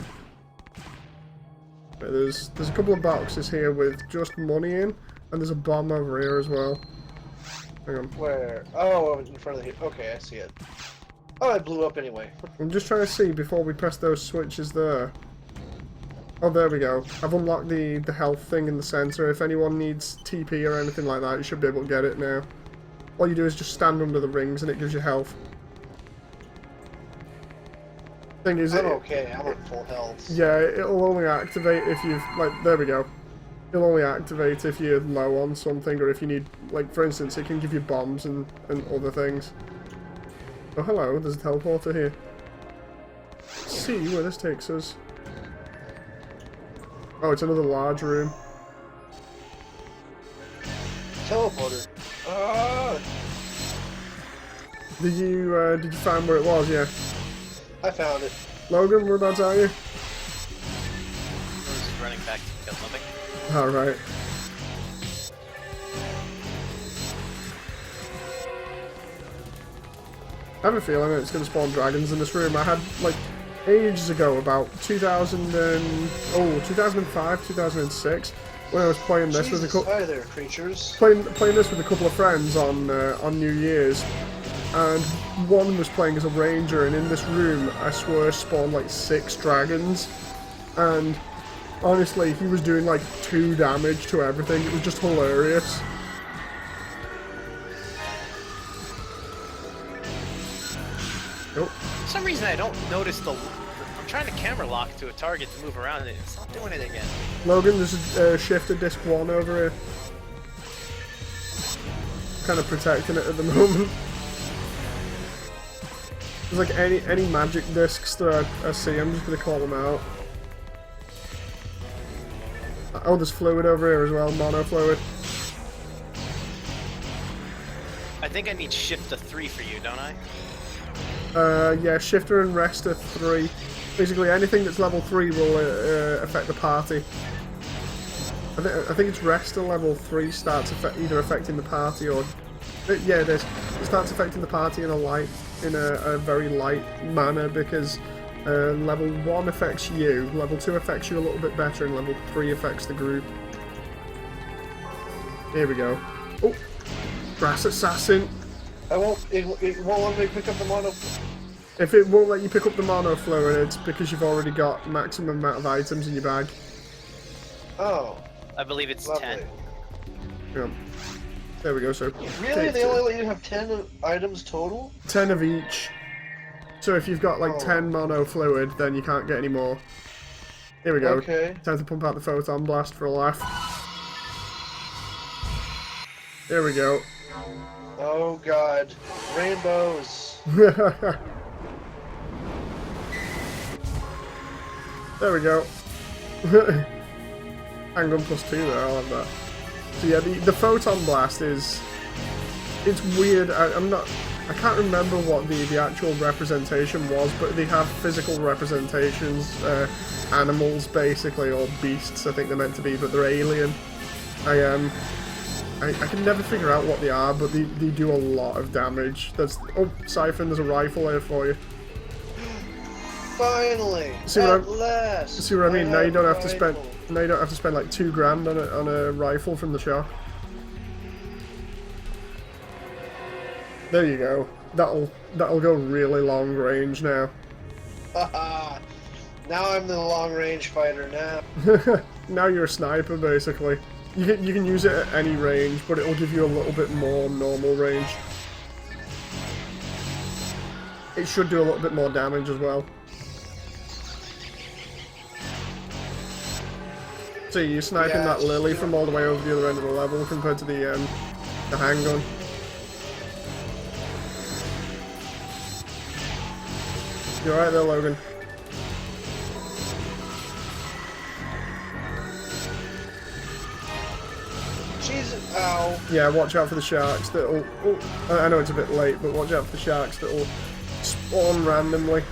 Speaker 1: There's a couple of boxes here with just money in, and there's a bomb over here as well. Hang on.
Speaker 2: Where? Oh, in front of the... Okay, I see it. Oh, it blew up anyway.
Speaker 1: I'm just trying to see before we press those switches there. Oh, there we go. I've unlocked the health thing in the center. If anyone needs TP or anything like that, you should be able to get it now. All you do is just stand under the rings and it gives you health. Thing is,
Speaker 2: I'm okay. I'm at full health.
Speaker 1: Yeah, it'll only activate if you've... Like, there we go. It'll only activate if you're low on something or if you need... Like, for instance, it can give you bombs and other things. Oh, hello. There's a teleporter here. Let's see where this takes us. Oh, it's another large room.
Speaker 2: Teleporter. Ah!
Speaker 1: Did you find where it was? Yeah.
Speaker 2: I found it.
Speaker 1: Logan, whereabouts are you?
Speaker 3: I was just running back to kill something.
Speaker 1: Alright. I have a feeling it's going to spawn dragons in this room. I had, like, ages ago, about 2005, 2006, when I was playing this with a couple...
Speaker 2: Hi there, creatures.
Speaker 1: Playing this with a couple of friends on New Year's, and one was playing as a ranger, and in this room, I swear, spawned like 6 dragons, and honestly, he was doing like 2 damage to everything. It was just hilarious. Nope.
Speaker 3: For some reason, I don't notice the... I'm trying to camera lock to a target to move around, and it's not doing it again.
Speaker 1: Logan, there's a shifted disc 1 over here. Kind of protecting it at the moment. There's like any magic discs that I see, I'm just going to call them out. Oh, there's fluid over here as well, mono fluid.
Speaker 3: I think I need shift to 3 for you, don't I?
Speaker 1: Yeah, shifter and rest are 3. Basically, anything that's level 3 will affect the party. I think it's rest to level 3 starts either affecting the party or... Yeah, it is. It starts affecting the party in a very light manner because level 1 affects you, level 2 affects you a little bit better, and level 3 affects the group. Here we go. Oh! Brass Assassin!
Speaker 2: It won't let me pick up the mono...
Speaker 1: If it won't let you pick up the mono fluid, it's because you've already got maximum amount of items in your bag.
Speaker 2: Oh.
Speaker 3: I believe it's
Speaker 2: Lovely.
Speaker 3: 10.
Speaker 1: Yeah. There we go, so...
Speaker 2: Really? They only let you have 10 items total?
Speaker 1: 10 of each. So if you've got like 10 mono fluid, then you can't get any more. Here we go.
Speaker 2: Okay.
Speaker 1: Time to pump out the photon blast for a laugh. There we go.
Speaker 2: Oh god. Rainbows.
Speaker 1: There we go. Handgun plus 2 there, I'll have that. So yeah, the photon blast is... It's weird, I can't remember what the actual representation was, but they have physical representations, animals basically, or beasts I think they're meant to be, but they're alien. I can never figure out what they are, but they do a lot of damage. Oh, Siphon, there's a rifle here for you.
Speaker 2: Finally!
Speaker 1: See what I mean? Now you don't have to spend like $2,000 on a rifle from the shop. There you go. That'll go really long range now.
Speaker 2: Haha! Now I'm the long range fighter now.
Speaker 1: Now you're a sniper basically. You can use it at any range, but it'll give you a little bit more normal range. It should do a little bit more damage as well. See, you're sniping that lily from all the way over the other end of the level compared to the handgun. You alright there, Logan?
Speaker 2: now.
Speaker 1: Yeah, watch out for the sharks that'll... Oh, I know it's a bit late, but watch out for the sharks that'll spawn randomly.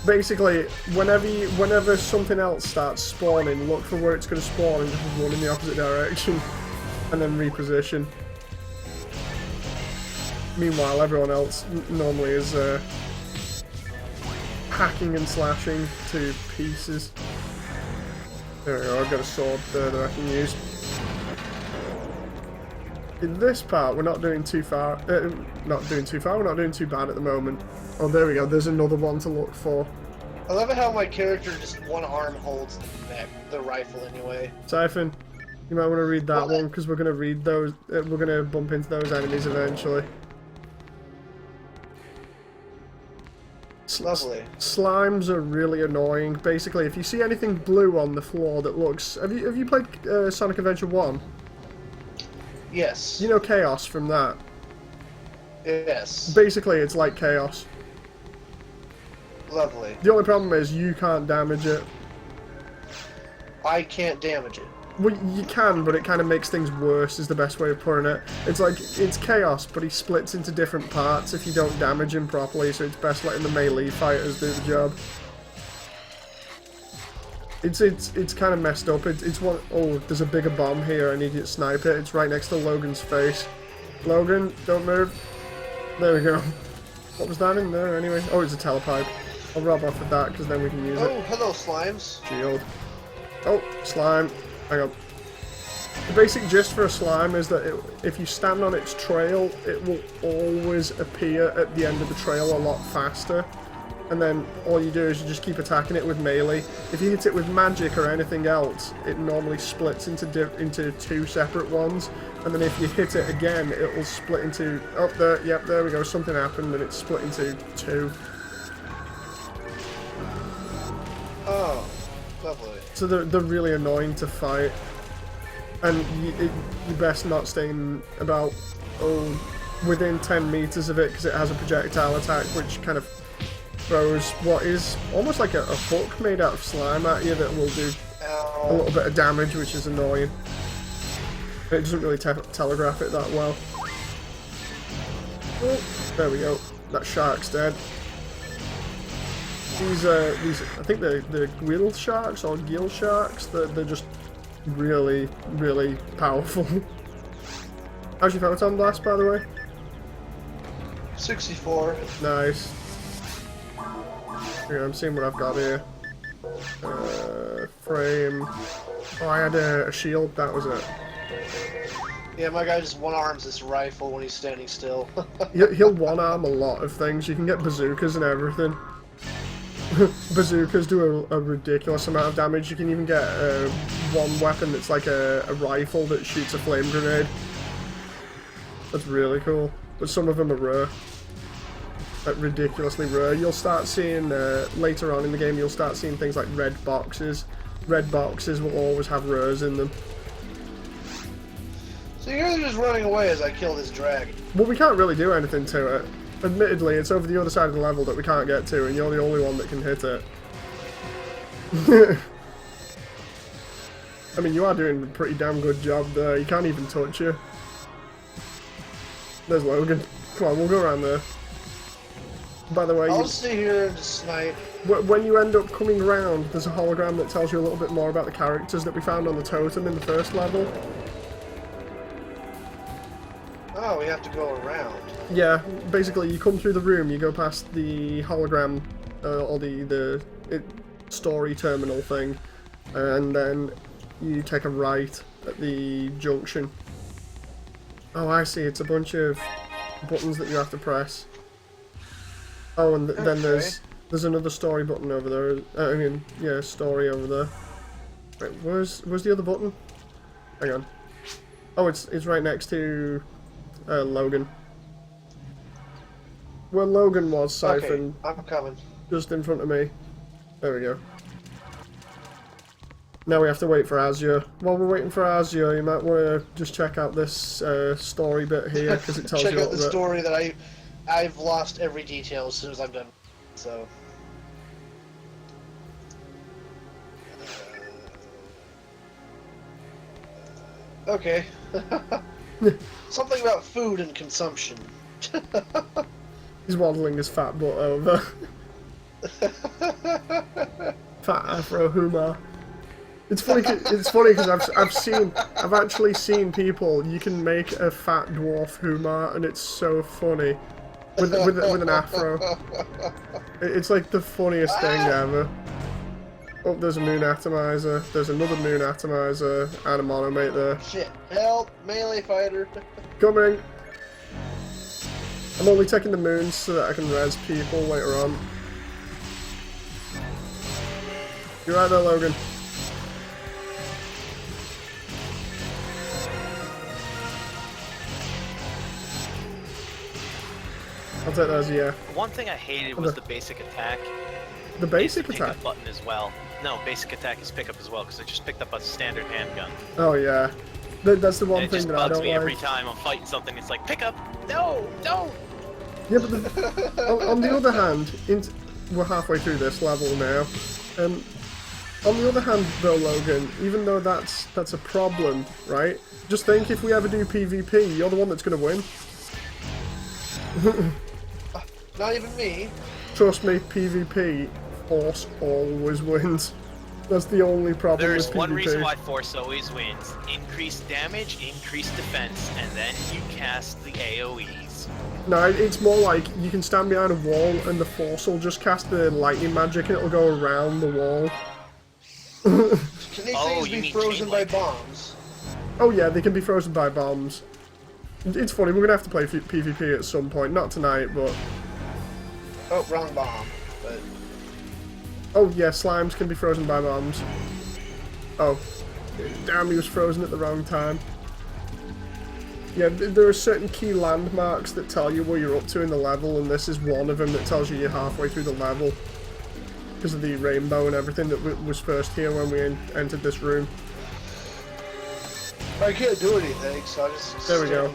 Speaker 1: Basically, whenever something else starts spawning, look for where it's going to spawn and just run in the opposite direction. And then reposition. Meanwhile, everyone else normally is hacking and slashing to pieces. There we go, I've got a sword there that I can use. In this part, we're not doing too far. We're not doing too bad at the moment. Oh, there we go. There's another one to look for.
Speaker 2: I love it how my character just one arm holds the rifle anyway.
Speaker 1: Siphon, you might want to read that one because we're gonna read those. We're gonna bump into those enemies eventually.
Speaker 2: Lovely.
Speaker 1: Slimes are really annoying. Basically, if you see anything blue on the floor that looks, have you played Sonic Adventure 1?
Speaker 2: Yes.
Speaker 1: You know Chaos from that?
Speaker 2: Yes.
Speaker 1: Basically, it's like Chaos.
Speaker 2: Lovely.
Speaker 1: The only problem is you can't damage it.
Speaker 2: I can't damage it.
Speaker 1: Well, you can, but it kind of makes things worse, is the best way of putting it. It's like, it's Chaos, but he splits into different parts if you don't damage him properly, so it's best letting the melee fighters do the job. It's kind of messed up. It's one. Oh, there's a bigger bomb here. I need you to snipe it. It's right next to Logan's face. Logan, don't move. There we go. What was that in there anyway? Oh, it's a telepipe. I'll rob off of that because then we can use it.
Speaker 2: Oh, hello, slimes.
Speaker 1: Shield. Oh, slime. Hang on. The basic gist for a slime is that if you stand on its trail, it will always appear at the end of the trail a lot faster. And then all you do is you just keep attacking it with melee. If you hit it with magic or anything else, it normally splits into two separate ones. And then if you hit it again, it will split into... Oh, there, yep, there we go. Something happened and it's split into two.
Speaker 2: Oh, lovely.
Speaker 1: So they're really annoying to fight. And you're best not staying about, within 10 meters of it because it has a projectile attack which kind of throws what is almost like a hook made out of slime at you that will do a little bit of damage, which is annoying. It doesn't really telegraph it that well. Oh, there we go. That shark's dead. These I think they're gill sharks or gill sharks. They're just really, really powerful. How's your photon blast, by the way?
Speaker 2: 64.
Speaker 1: Nice. Here, I'm seeing what I've got here. Frame. Oh, I had a shield. That was it.
Speaker 2: Yeah, my guy just one arms this rifle when he's standing still.
Speaker 1: He'll one arm a lot of things. You can get bazookas and everything. Bazookas do a ridiculous amount of damage. You can even get one weapon that's like a rifle that shoots a flame grenade. That's really cool. But some of them are rare. Like ridiculously rare. You'll start seeing, later on in the game, you'll start seeing things like red boxes. Red boxes will always have rares in them.
Speaker 2: So you're just running away as I kill this dragon.
Speaker 1: Well, we can't really do anything to it. Admittedly, it's over the other side of the level that we can't get to, and you're the only one that can hit it. I mean, you are doing a pretty damn good job there. You can't even touch you. There's Logan. Come on, we'll go around there. By the way,
Speaker 2: I'll stay here and just snipe.
Speaker 1: When you end up coming around, there's a hologram that tells you a little bit more about the characters that we found on the totem in the first level.
Speaker 2: Oh, we have to go around.
Speaker 1: Yeah, basically you come through the room, you go past the hologram, or the story terminal thing, and then you take a right at the junction. Oh, I see, it's a bunch of buttons that you have to press. Oh, and then there's another story button over there. I mean, yeah, story over there. Wait, where's the other button? Hang on. Oh, it's right next to Logan. Where Logan was, Siphon.
Speaker 2: Okay, I'm coming.
Speaker 1: Just in front of me. There we go. Now we have to wait for Azure. While we're waiting for Azure, you might want to just check out this story bit here, because it tells you a little bit.
Speaker 2: Check out the story that I've lost every detail as soon as I'm done. So. Okay. Something about food and consumption.
Speaker 1: He's waddling his fat butt over. Fat Afro Humor. It's funny. It's funny because I've actually seen people. You can make a fat dwarf Humor, and it's so funny with an afro. It's like the funniest thing ever. Oh, there's a moon atomizer. There's another moon atomizer and a monomate there.
Speaker 2: Shit! Help! Melee fighter.
Speaker 1: Coming. I'm only taking the moons so that I can res people later on. You're right there, Logan. I'll take those, yeah.
Speaker 3: One thing I hated was the basic attack.
Speaker 1: The basic
Speaker 3: Is the
Speaker 1: attack?
Speaker 3: pickup button as well. No, basic attack is pickup as well, because I just picked up a standard handgun.
Speaker 1: Oh, yeah. That's the one
Speaker 3: And it
Speaker 1: thing
Speaker 3: just
Speaker 1: that I
Speaker 3: bugs
Speaker 1: don't
Speaker 3: me
Speaker 1: like.
Speaker 3: every time I'm fighting something. It's like, pick up! No! Don't!
Speaker 1: Yeah, but on the other hand, we're halfway through this level now. On the other hand, though, Logan, even though that's a problem, right? Just think if we ever do PvP, you're the one that's going to win.
Speaker 2: Not even me.
Speaker 1: Trust me, PvP, Force always wins. That's the only problem
Speaker 3: There's
Speaker 1: with
Speaker 3: one
Speaker 1: PvP.
Speaker 3: reason why Force always wins. Increased damage, increased defense, and then you cast the AoEs.
Speaker 1: No, it's more like you can stand behind a wall and the Force will just cast the lightning magic and it'll go around the wall.
Speaker 2: Can these things
Speaker 3: you
Speaker 2: be
Speaker 3: mean
Speaker 2: frozen by
Speaker 3: chain-lightning.
Speaker 2: bombs?
Speaker 1: Oh yeah, they can be frozen by bombs. It's funny, we're gonna have to play PvP at some point. Not tonight, but...
Speaker 2: Oh, wrong bomb. But
Speaker 1: Oh yeah, slimes can be frozen by bombs. Oh. Damn, he was frozen at the wrong time. Yeah, there are certain key landmarks that tell you where you're up to in the level, and this is one of them that tells you you're halfway through the level. Because of the rainbow and everything that was first here when we entered this room.
Speaker 2: I can't do anything, so I just...
Speaker 1: There we go.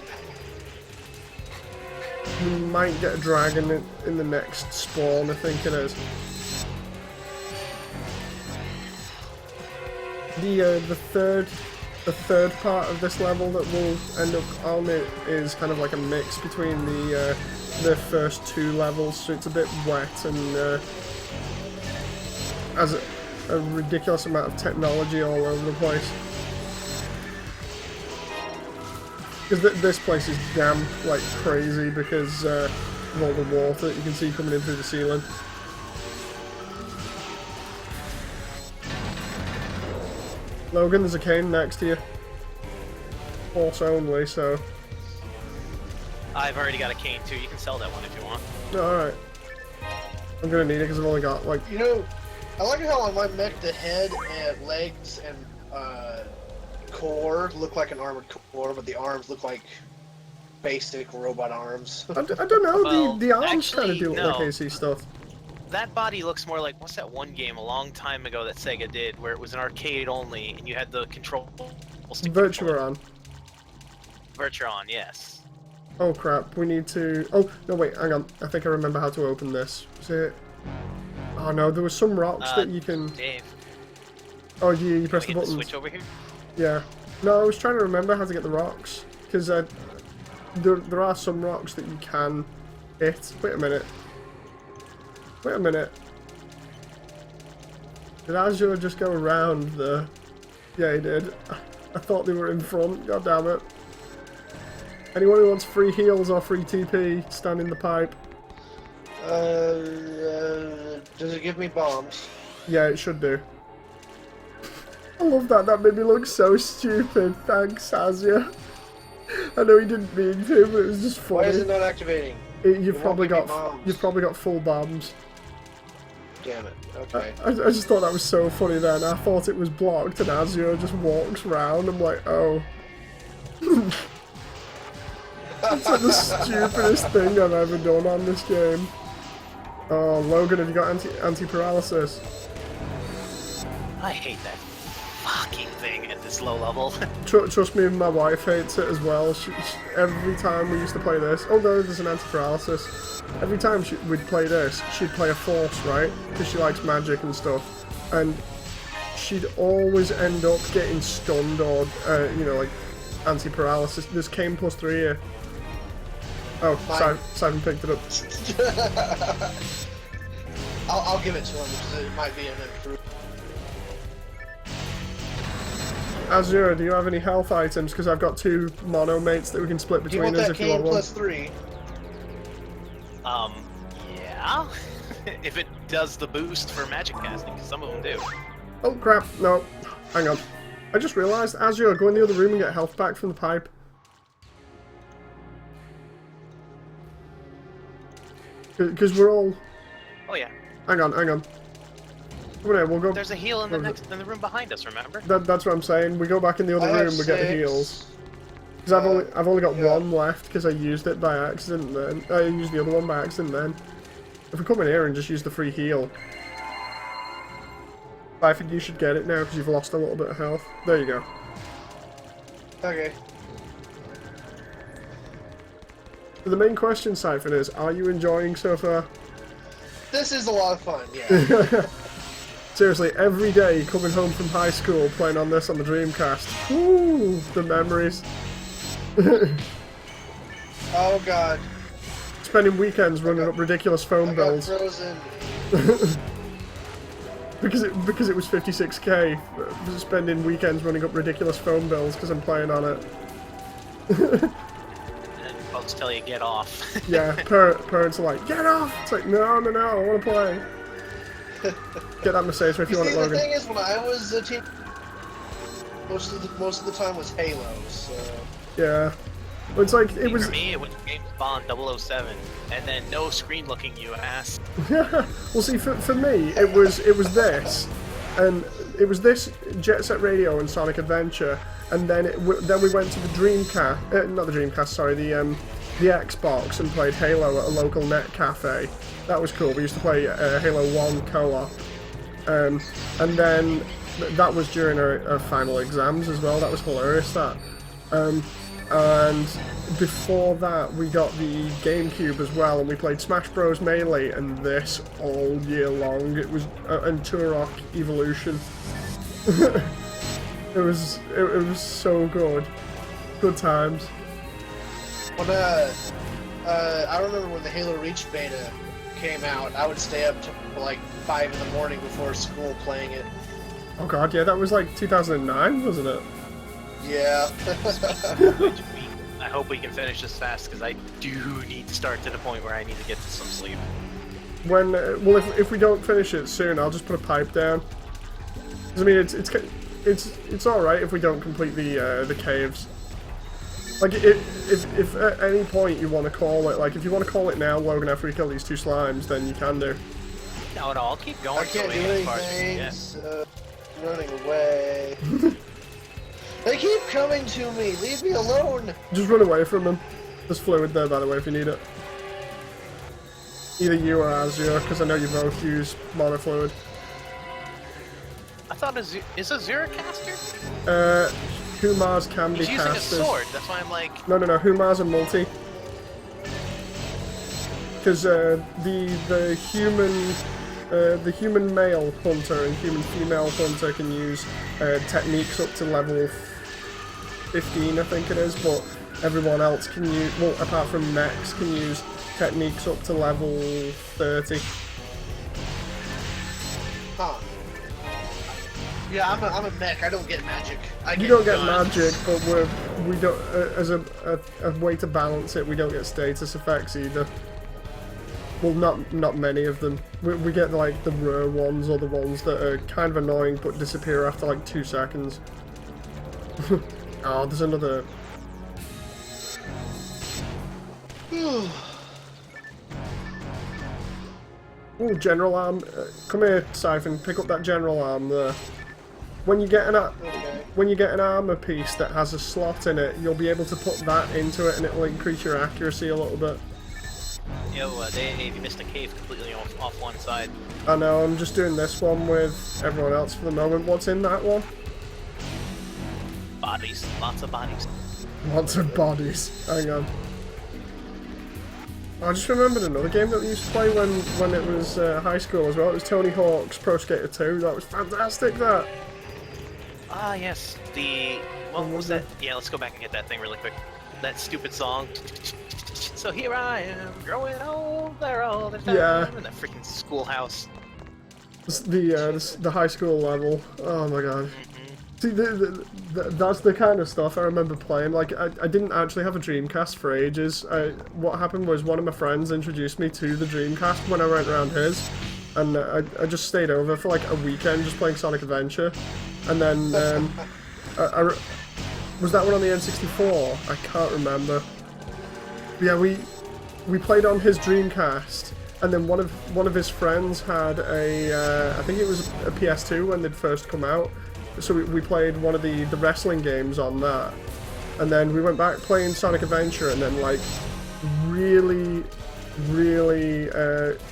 Speaker 1: We might get a dragon in the next spawn, I think it is. The third part of this level that we'll end up on it is kind of like a mix between the first two levels, so it's a bit wet and has a ridiculous amount of technology all over the place. Because this place is damp like crazy because of all the water that you can see coming in through the ceiling. Logan, there's a cane next to you. Force only, so...
Speaker 3: I've already got a cane too. You can sell that one if you want.
Speaker 1: Alright. I'm gonna need it because I've only got like...
Speaker 2: You know, I like how on my mech the head and legs and core look like an armored core, but the arms look like basic robot arms.
Speaker 1: I don't know,
Speaker 3: Well,
Speaker 1: the arms kind of
Speaker 3: actually,
Speaker 1: do look
Speaker 3: no.
Speaker 1: like AC stuff.
Speaker 3: That body looks more like, what's that one game a long time ago that Sega did, where it was an arcade only, and you had the control stick.
Speaker 1: Virtuaron.
Speaker 3: Virtuaron, yes.
Speaker 1: Oh crap, we need to... Oh, no wait, hang on. I think I remember how to open this. Is it... Oh no, there was some rocks that you can...
Speaker 3: Dave,
Speaker 1: Oh yeah, you press the
Speaker 3: can we get the
Speaker 1: buttons.
Speaker 3: switch over here?
Speaker 1: Yeah. No, I was trying to remember how to get the rocks. Because there are some rocks that you can hit. Wait a minute. Wait a minute. Did Azure just go around the... Yeah, he did. I thought they were in front. God damn it. Anyone who wants free heals or free TP, stand in the pipe.
Speaker 2: Does it give me bombs?
Speaker 1: Yeah, it should do. I love that. That made me look so stupid. Thanks, Azure. I know he didn't mean to, but it was just funny.
Speaker 2: Why is it not activating?
Speaker 1: You've
Speaker 2: It
Speaker 1: probably
Speaker 2: won't give me
Speaker 1: got
Speaker 2: bombs.
Speaker 1: you've probably got full bombs.
Speaker 2: Damn it. Okay.
Speaker 1: I just thought that was so funny then. I thought it was blocked and Azure just walks round. I'm like, oh. It's like the stupidest thing I've ever done on this game. Oh, Logan, have you got anti-paralysis?
Speaker 3: I hate that fucking thing at this low level.
Speaker 1: Trust me, my wife hates it as well. Every time we used to play this, although there's an anti-paralysis, every time we'd play this, she'd play a force, right? Because she likes magic and stuff. And she'd always end up getting stunned or, you know, like, anti-paralysis. There's Kane +3 here. Oh, Siphon picked it up.
Speaker 2: I'll give it to him because it might be an improvement.
Speaker 1: Azure, do you have any health items? Because I've got 2 mono mates that we can split between us if you want one.
Speaker 2: +3.
Speaker 3: Yeah. If it does the boost for magic casting, because some of them do.
Speaker 1: Oh crap, no. Hang on. I just realised, Azure, go in the other room and get health back from the pipe. Because we're all...
Speaker 3: Oh yeah.
Speaker 1: Hang on. Come on here, we'll go...
Speaker 3: There's a heal in the room behind us, remember?
Speaker 1: That's what I'm saying. We go back in the other room, we get the heals. Because I've only got 1 left, because I used it by accident then. I used the other one by accident then. If we come in here and just use the free heal... I think you should get it now, because you've lost a little bit of health. There you go.
Speaker 2: Okay.
Speaker 1: So the main question, Siphon, is, are you enjoying so far?
Speaker 2: This is a lot of fun, yeah.
Speaker 1: Seriously, every day coming home from high school playing on this on the Dreamcast. Ooh, the memories.
Speaker 2: Oh god.
Speaker 1: Spending weekends running up ridiculous phone bills.
Speaker 2: Frozen.
Speaker 1: because it was 56k. Spending weekends running up ridiculous phone bills because I'm playing on it.
Speaker 3: And folks tell you get off.
Speaker 1: Yeah, parents are like, get off! It's like, no, I want to play. Get that Mercedes if you want it, Logan.
Speaker 2: The thing is, when I was a teen, most of the time was Halo, so...
Speaker 1: Yeah. Well, it's like, it was...
Speaker 3: For me, it was James Bond 007, and then no screen looking, you ass.
Speaker 1: Well, see, for me, it was this, and it was this Jet Set Radio and Sonic Adventure, and then then we went to the Dreamcast, not the Dreamcast, sorry, the Xbox, and played Halo at a local net cafe. That was cool. We used to play Halo 1 co-op, and then that was during our final exams as well. That was hilarious. That, and before that, we got the GameCube as well, and we played Smash Bros. Melee and this all year long. It was and Turok Evolution. it was so good. Good times.
Speaker 2: When I remember when the Halo Reach beta came out, I would stay up till like 5 in the morning before school playing it.
Speaker 1: Oh god, yeah, that was like 2009, wasn't it?
Speaker 2: Yeah.
Speaker 3: I hope we can finish this fast, because I do need to start to the point where I need to get to some sleep.
Speaker 1: When well, if we don't finish it soon, I'll just put a pipe down. 'Cause, I mean, it's all right if we don't complete the caves. Like, if at any point you want to call it, like, if you want to call it now, Logan, after we kill these 2 slimes, then you can do.
Speaker 3: No, I'll keep going.
Speaker 2: I can't do anything, so running away. They keep coming to me! Leave me alone!
Speaker 1: Just run away from them. There's fluid there, by the way, if you need it. Either you or Azure, because I know you both use mono fluid.
Speaker 3: I thought is Azure a caster?
Speaker 1: Humars can be
Speaker 3: He's
Speaker 1: casters.
Speaker 3: using a sword, that's why I'm like...
Speaker 1: No, Humars are multi. Because the human male hunter and human female hunter can use techniques up to level 15, I think it is, but everyone else can use, well, apart from mechs, can use techniques up to level 30.
Speaker 2: Huh. Yeah, I'm a mech. I don't get magic.
Speaker 1: You don't get magic, but we don't as a way to balance it. We don't get status effects either. Well, not many of them. We get like the rare ones or the ones that are kind of annoying but disappear after like 2 seconds. Oh, there's another. Oh, general arm. Come here, Siphon. Pick up that general arm there. When you get an armor piece that has a slot in it, you'll be able to put that into it, and it will increase your accuracy a little bit.
Speaker 3: Yo, Dave, you missed a cave completely off one side.
Speaker 1: I know. I'm just doing this one with everyone else for the moment. What's in that one?
Speaker 3: Bodies, lots of bodies.
Speaker 1: Lots of bodies. Hang on. I just remembered another game that we used to play when it was high school as well. It was Tony Hawk's Pro Skater 2. That was fantastic. That.
Speaker 3: Ah, yes. What was that? Yeah, let's go back and get that thing really quick. That stupid song. So here I am, growing old, they're all the time.
Speaker 1: Yeah.
Speaker 3: In that freaking schoolhouse.
Speaker 1: The high school level. Oh my god. See, that's the kind of stuff I remember playing. Like, I didn't actually have a Dreamcast for ages. What happened was one of my friends introduced me to the Dreamcast when I went around his, and I just stayed over for like a weekend just playing Sonic Adventure, and then was that one on the N64? I can't remember. But yeah, we played on his Dreamcast, and then one of his friends had I think it was a PS2 when they'd first come out. So we played one of the wrestling games on that, and then we went back playing Sonic Adventure, and then like really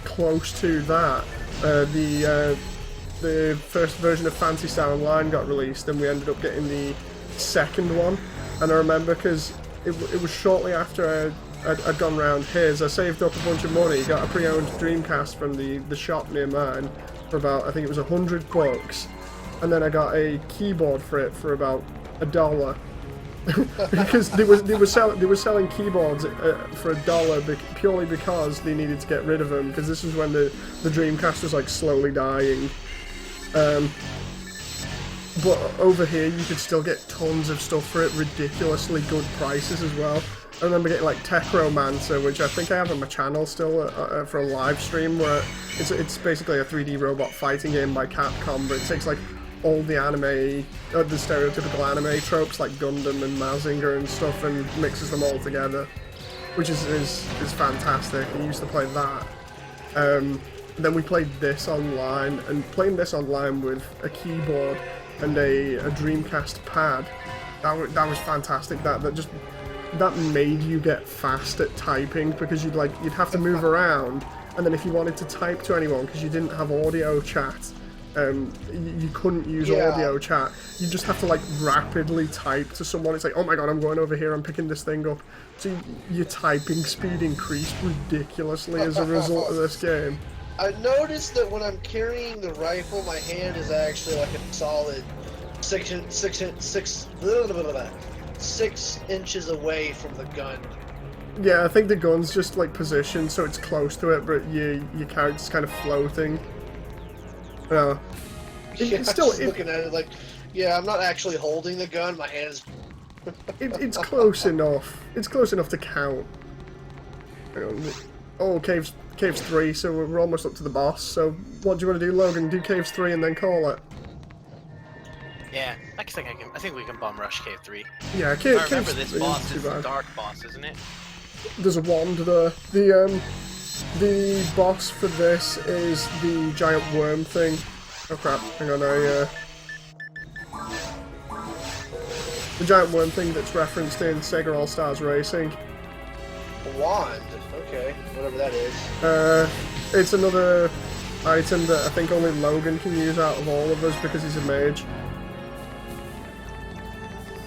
Speaker 1: close to that, the first version of Phantasy Star Online got released, and we ended up getting the second one. And I remember because it was shortly after I'd gone round his, I saved up a bunch of money, got a pre-owned Dreamcast from the shop near mine for about, I think it was $100. And then I got a keyboard for it for about $1 because they were selling keyboards for $1 purely because they needed to get rid of them, because this was when the Dreamcast was like slowly dying. But over here you could still get tons of stuff for it, ridiculously good prices as well. I remember getting like Techromancer, which I think I have on my channel still for a live stream, where it's basically a 3D robot fighting game by Capcom, but it takes like all the anime, the stereotypical anime tropes like Gundam and Mazinger and stuff, and mixes them all together, which is fantastic. I used to play that. Then we played this online, and playing this online with a keyboard and a Dreamcast pad, that was fantastic. That made you get fast at typing, because you'd have to move around, and then if you wanted to type to anyone, because you didn't have audio chat, you couldn't use audio chat. You just have to like rapidly type to someone. It's like, oh my god, I'm going over here, I'm picking this thing up. So your typing speed increased ridiculously as a result of this game.
Speaker 2: I noticed that when I'm carrying the rifle, my hand is actually like a solid 6 inches away from the gun.
Speaker 1: Yeah, I think the gun's just like positioned so it's close to it, but your character's kind of floating.
Speaker 2: Yeah, I'm just looking at it like, yeah, I'm not actually holding the gun, my hand is...
Speaker 1: it's close enough. It's close enough to count. Hang on. Oh, Caves 3, so we're almost up to the boss. So what do you want to do, Logan? Do Caves 3 and then call it?
Speaker 3: Yeah, I think we can bomb rush Cave 3.
Speaker 1: Yeah,
Speaker 3: I remember this boss is a dark boss, isn't it?
Speaker 1: There's a wand there. The boss for this is the giant worm thing. Oh crap, hang on, the giant worm thing that's referenced in Sega All-Stars Racing.
Speaker 2: A wand? Okay, whatever that is.
Speaker 1: It's another item that I think only Logan can use out of all of us because he's a mage.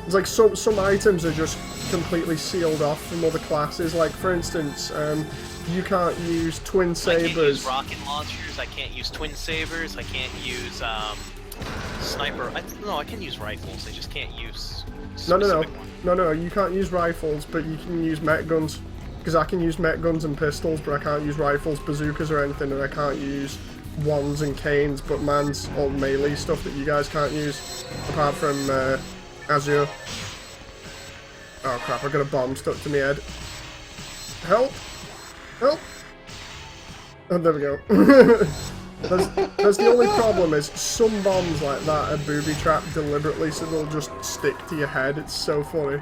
Speaker 1: It's like some items are just completely sealed off from other classes. Like, for instance, you can't use twin sabers.
Speaker 3: I can't use rocket launchers. I can't use twin sabers. I can't use sniper. No, I can use rifles. I just can't use.
Speaker 1: No. You can't use rifles, but you can use mech guns. Because I can use mech guns and pistols, but I can't use rifles, bazookas, or anything, and I can't use wands and canes. But man's all melee stuff that you guys can't use, apart from Azure. Oh crap! I got a bomb stuck to my head. Help! Help! Oh, there we go. That's the only problem, is some bombs like that are booby-trapped deliberately, so they'll just stick to your head. It's so funny.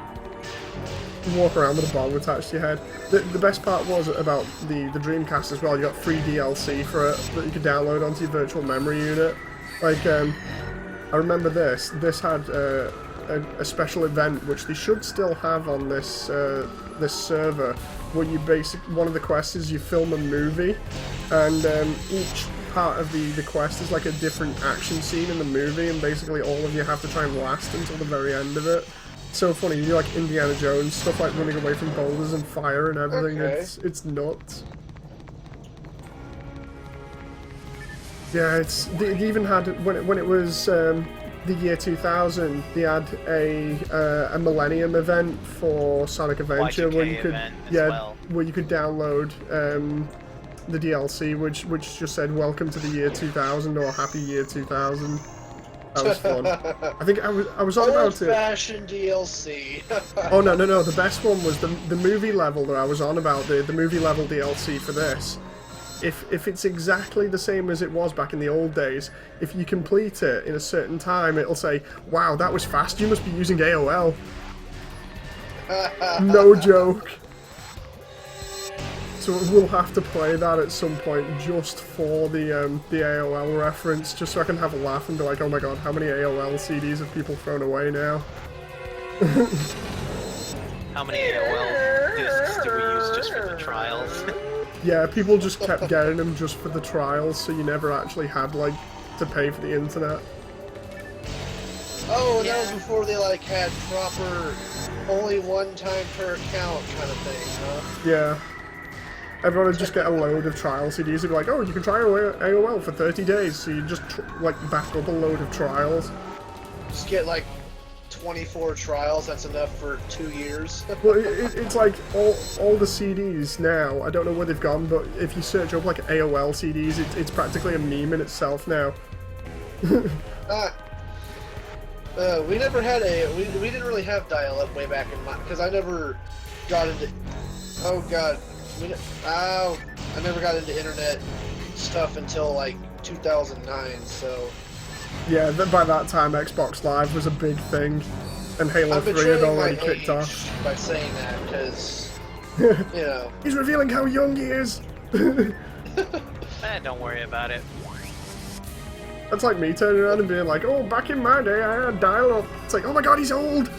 Speaker 1: You walk around with a bomb attached to your head. The best part was about the Dreamcast as well. You got free DLC for it that you could download onto your virtual memory unit. Like, I remember this. This had a special event, which they should still have on this this server, where you one of the quests is you film a movie, and each part of the quest is like a different action scene in the movie, and basically all of you have to try and last until the very end of it. It's so funny. You do like Indiana Jones stuff, like running away from boulders and fire and everything. Okay. It's nuts. Yeah, they even had when it was the year 2000, they had a Millennium event for Sonic Adventure
Speaker 3: Y2K
Speaker 1: where you could,
Speaker 3: event as
Speaker 1: yeah,
Speaker 3: well.
Speaker 1: where you could download the DLC, which just said "Welcome to the year 2000" or "Happy Year 2000." That was fun. I think I was on about it.
Speaker 2: Old-fashioned DLC.
Speaker 1: Oh no! The best one was the movie level that I was on about, the movie level DLC for this. If it's exactly the same as it was back in the old days, if you complete it in a certain time, it'll say, "Wow, that was fast. You must be using AOL." No joke. So we'll have to play that at some point just for the AOL reference, just so I can have a laugh and be like, "Oh my god, how many AOL CDs have people thrown away now?"
Speaker 3: How many AOL discs do we use just for the trials?
Speaker 1: Yeah, people just kept getting them just for the trials, so you never actually had, like, to pay for the internet.
Speaker 2: Oh, and that was before they, like, had proper only one time per account kind of thing, huh?
Speaker 1: Yeah. Everyone would just get a load of trial CDs and be like, "Oh, you can try AOL for 30 days," so you just, like, back up a load of trials.
Speaker 2: Just get, like, 24 trials, that's enough for 2 years.
Speaker 1: Well, it's like all the CDs now, I don't know where they've gone, but if you search up like AOL CDs, it's practically a meme in itself now.
Speaker 2: We never had we didn't really have dial-up way back in my, because I never got into, oh god, I never got into internet stuff until like 2009, so.
Speaker 1: Yeah, by that time Xbox Live was a big thing, and Halo 3 had already kicked off.
Speaker 2: By saying that, because, you know.
Speaker 1: He's revealing how young he is!
Speaker 3: Don't worry about it.
Speaker 1: That's like me turning around and being like, "Oh, back in my day I had dial-up." It's like, "Oh my god, he's old!"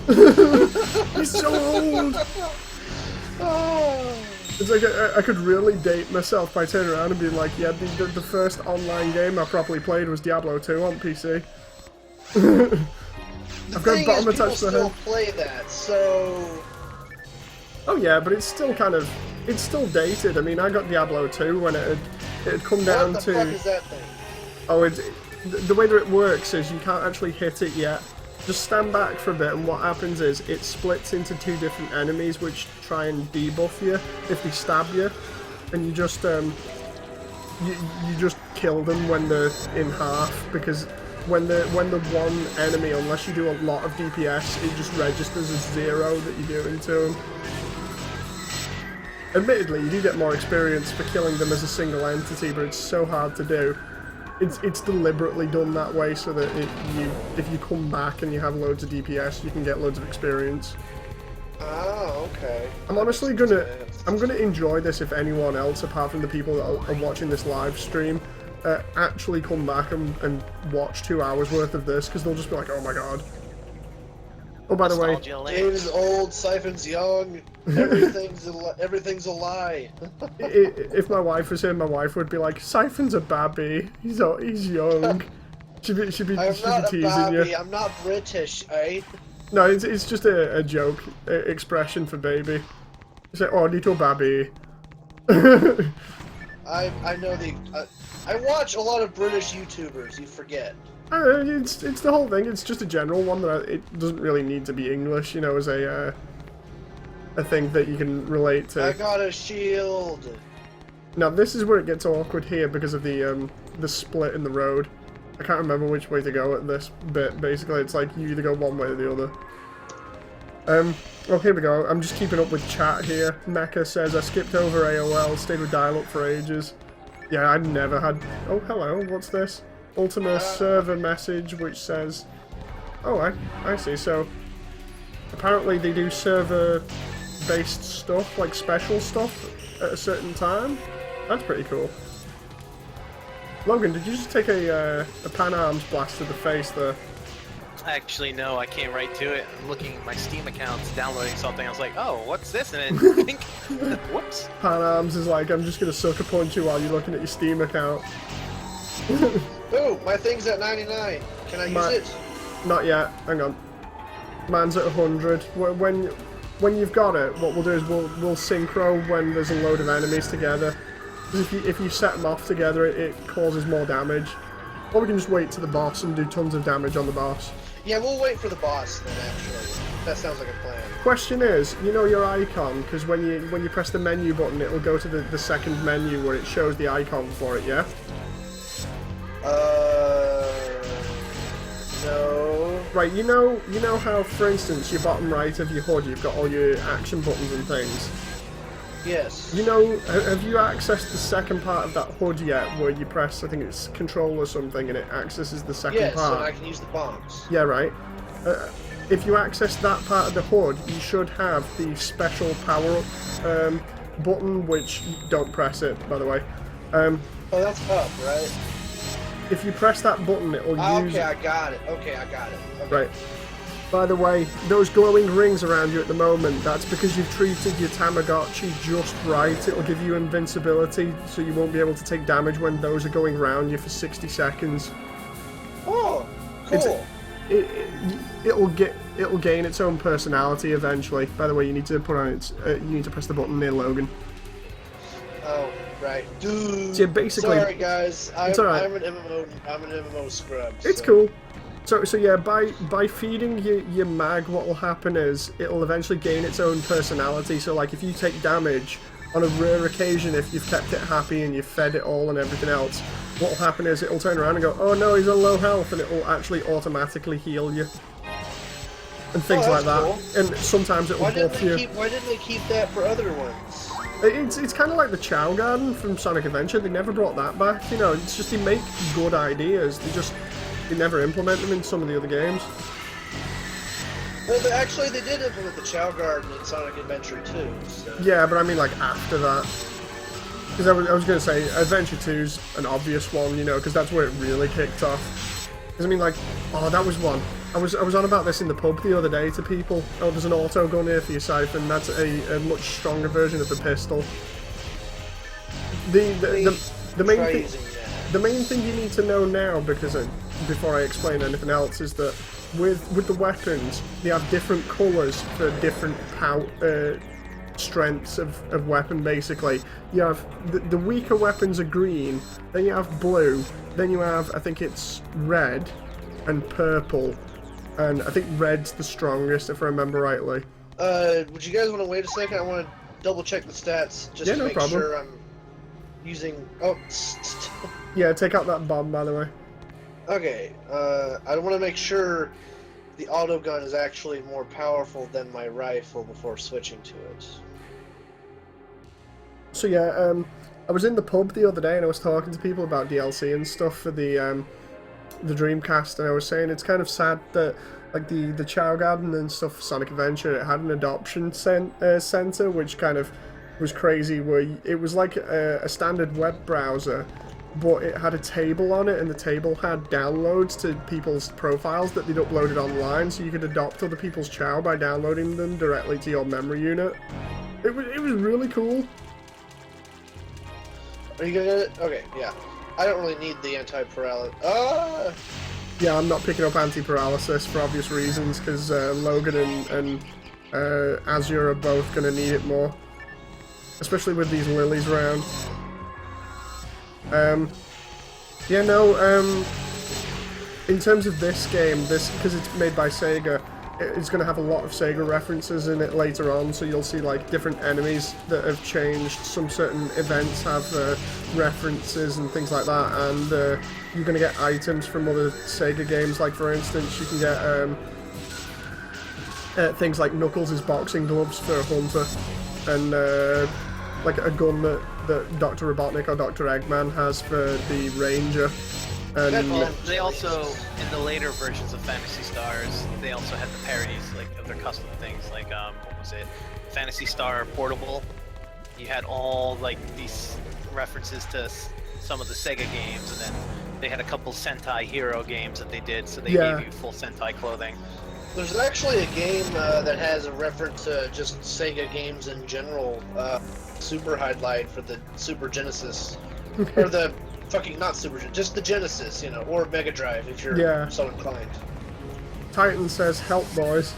Speaker 1: He's so old!
Speaker 2: Oh.
Speaker 1: It's like I could really date myself by turning around and being like, "Yeah, the first online game I properly played was Diablo 2 on PC." I've got a bottom attached to the head.
Speaker 2: People still play that, so.
Speaker 1: Oh yeah, but it's still it's still dated. I mean, I got Diablo 2 when it had come down to.
Speaker 2: What the fuck is that thing?
Speaker 1: Oh, the way that it works is you can't actually hit it yet. Just stand back for a bit, and what happens is it splits into 2 different enemies which try and debuff you if they stab you, and you just you just kill them when they're in half, because when the one enemy, unless you do a lot of DPS, it just registers as 0 that you're doing to them. Admittedly, you do get more experience for killing them as a single entity, but it's so hard to do. It's deliberately done that way so that if you come back and you have loads of DPS, you can get loads of experience.
Speaker 2: Oh, okay.
Speaker 1: I'm honestly gonna enjoy this if anyone else, apart from the people that are watching this live stream, actually come back and watch 2 hours worth of this, because they'll just be like, "Oh my god." Oh, by the way,
Speaker 2: Dave's old, Siphon's young. Everything's a lie.
Speaker 1: if my wife was here, my wife would be like, "Siphon's a babby. He's young." She'd be teasing you.
Speaker 2: I'm not British, eh?
Speaker 1: No, it's just a joke expression for baby. You say, "Oh, I need to a babby."
Speaker 2: I know I watch a lot of British YouTubers. You forget.
Speaker 1: It's the whole thing. It's just a general one that it doesn't really need to be English, you know, as a thing that you can relate to.
Speaker 2: I got a shield.
Speaker 1: Now this is where it gets awkward here because of the split in the road. I can't remember which way to go at this bit. Basically, it's like you either go one way or the other. Well, here we go. I'm just keeping up with chat here. Mecha says, "I skipped over AOL, stayed with dial-up for ages." Yeah, I never had. Oh, hello. What's this? Ultima server message which says, "Oh, I see." So apparently they do server-based stuff, like special stuff, at a certain time. That's pretty cool. Logan, did you just take a pan arms blast to the face there?
Speaker 3: Actually, no, I came right to it. I'm looking at my Steam accounts, downloading something. I was like, "Oh, what's this?" And then think, whoops.
Speaker 1: Pan arms is like, "I'm just gonna sucker punch you while you're looking at your Steam account."
Speaker 2: Ooh, my thing's at 99. Can I use it?
Speaker 1: Not yet. Hang on. Mine's at 100. When you've got it, what we'll do is we'll synchro when there's a load of enemies together. Because if you set them off together, it causes more damage. Or we can just wait to the boss and do tons of damage on the boss.
Speaker 2: Yeah, we'll wait for the boss then, actually. That sounds like a plan.
Speaker 1: Question is, you know your icon, because when you press the menu button, it'll go to the second menu where it shows the icon for it, yeah?
Speaker 2: No.
Speaker 1: Right, you know how, for instance, your bottom right of your HUD, you've got all your action buttons and things?
Speaker 2: Yes.
Speaker 1: You know, have you accessed the second part of that HUD yet, where you press, I think it's Control or something, and it accesses the second
Speaker 2: yes,
Speaker 1: part?
Speaker 2: and I can use the bombs.
Speaker 1: Yeah, right. If you access that part of the HUD, you should have the special power-up button, which don't press it, by the way.
Speaker 2: Oh, that's up, right?
Speaker 1: If you press that button, it'll use...
Speaker 2: Okay, I got it. Okay.
Speaker 1: Right. By the way, those glowing rings around you at the moment, that's because you've treated your Tamagotchi just right. It'll give you invincibility, so you won't be able to take damage when those are going around you for 60 seconds.
Speaker 2: Oh, cool.
Speaker 1: It'll gain its own personality eventually. By the way, you need to put on its. You need to press the button near Logan.
Speaker 2: Oh, right. Dude.
Speaker 1: So basically,
Speaker 2: sorry guys.
Speaker 1: It's alright.
Speaker 2: I'm an MMO scrub.
Speaker 1: It's cool. So yeah, by feeding your mag, what will happen is it'll eventually gain its own personality. So like if you take damage, on a rare occasion, if you've kept it happy and you've fed it all and everything else, what will happen is it'll turn around and go, oh no, he's on low health, and it will actually automatically heal you. And things like that.
Speaker 2: Cool.
Speaker 1: And sometimes it will buff you.
Speaker 2: Why didn't they keep that for other ones?
Speaker 1: It's kind of like the Chow Garden from Sonic Adventure. They never brought that back. You know, it's just they make good ideas. They never implement them in some of the other games.
Speaker 2: Well, actually, they did implement the Chow Garden in Sonic Adventure 2. So.
Speaker 1: Yeah, but I mean, like, after that. Because I was going to say, Adventure 2's an obvious one, you know, because that's where it really kicked off. Because, I mean, like, oh, that was one. I was on about this in the pub the other day to people. Oh, there's an auto gun here for your Siphon. That's a much stronger version of the pistol. The main thing you need to know now, because before I explain anything else, is that with the weapons, they have different colours for different strengths of weapon, basically. You have the weaker weapons are green, then you have blue, then you have, I think it's red and purple, and I think red's the strongest if I remember rightly.
Speaker 2: Would you guys want to wait a second? I want to double check the stats just to make sure I'm using... Oh,
Speaker 1: yeah, take out that bomb, by the way.
Speaker 2: Okay, I want to make sure the auto gun is actually more powerful than my rifle before switching to it.
Speaker 1: So yeah, I was in the pub the other day and I was talking to people about DLC and stuff for the Dreamcast, and I was saying it's kind of sad that like the Chow Garden and stuff for Sonic Adventure, it had an adoption center, which kind of was crazy, where it was like a standard web browser, but it had a table on it, and the table had downloads to people's profiles that they'd uploaded online, so you could adopt other people's Chow by downloading them directly to your memory unit. It was really cool.
Speaker 2: Are you gonna... Okay, yeah. I don't really need the anti-paralysis.
Speaker 1: Yeah, I'm not picking up anti-paralysis for obvious reasons, because Logan and Azure are both going to need it more. Especially with these lilies around. Yeah, no, in terms of this game, because it's made by Sega, it's going to have a lot of Sega references in it later on, so you'll see like different enemies that have changed. Some certain events have references and things like that, and you're going to get items from other Sega games. Like for instance, you can get things like Knuckles' boxing gloves for Hunter, and like a gun that Dr. Robotnik or Dr. Eggman has for the Ranger. And
Speaker 3: they also, in the later versions of Phantasy Stars, they also had the parodies like of their custom things, like what was it, Phantasy Star Portable. You had all like these references to some of the Sega games, and then they had a couple Sentai Hero games that they did, so they gave you full Sentai clothing.
Speaker 2: There's actually a game that has a reference to just Sega games in general. Super Highlight for the Super Genesis, or the fucking not Super, just the Genesis, you know, or Mega Drive if you're so inclined.
Speaker 1: Titan says, "Help, boys."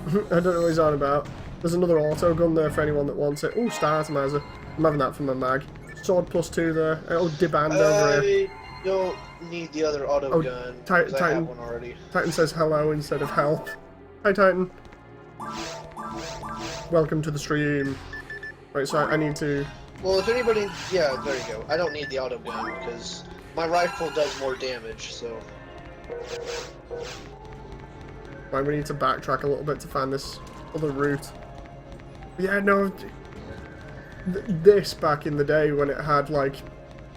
Speaker 1: I don't know what he's on about. There's another auto gun there for anyone that wants it. Oh, Star Atomizer. I'm having that for my mag. Sword +2 there. It'll deband over here.
Speaker 2: don't need the other auto
Speaker 1: Oh,
Speaker 2: gun,
Speaker 1: Titan-
Speaker 2: because I have one already.
Speaker 1: Titan says hello instead of help. Hi, Titan. Welcome to the stream. Right, so I need to...
Speaker 2: Well, if anybody... Yeah, there you go. I don't need the auto gun, because my rifle does more damage, so...
Speaker 1: Right, we need to backtrack a little bit to find this other route. Yeah, no... This, back in the day, when it had, like...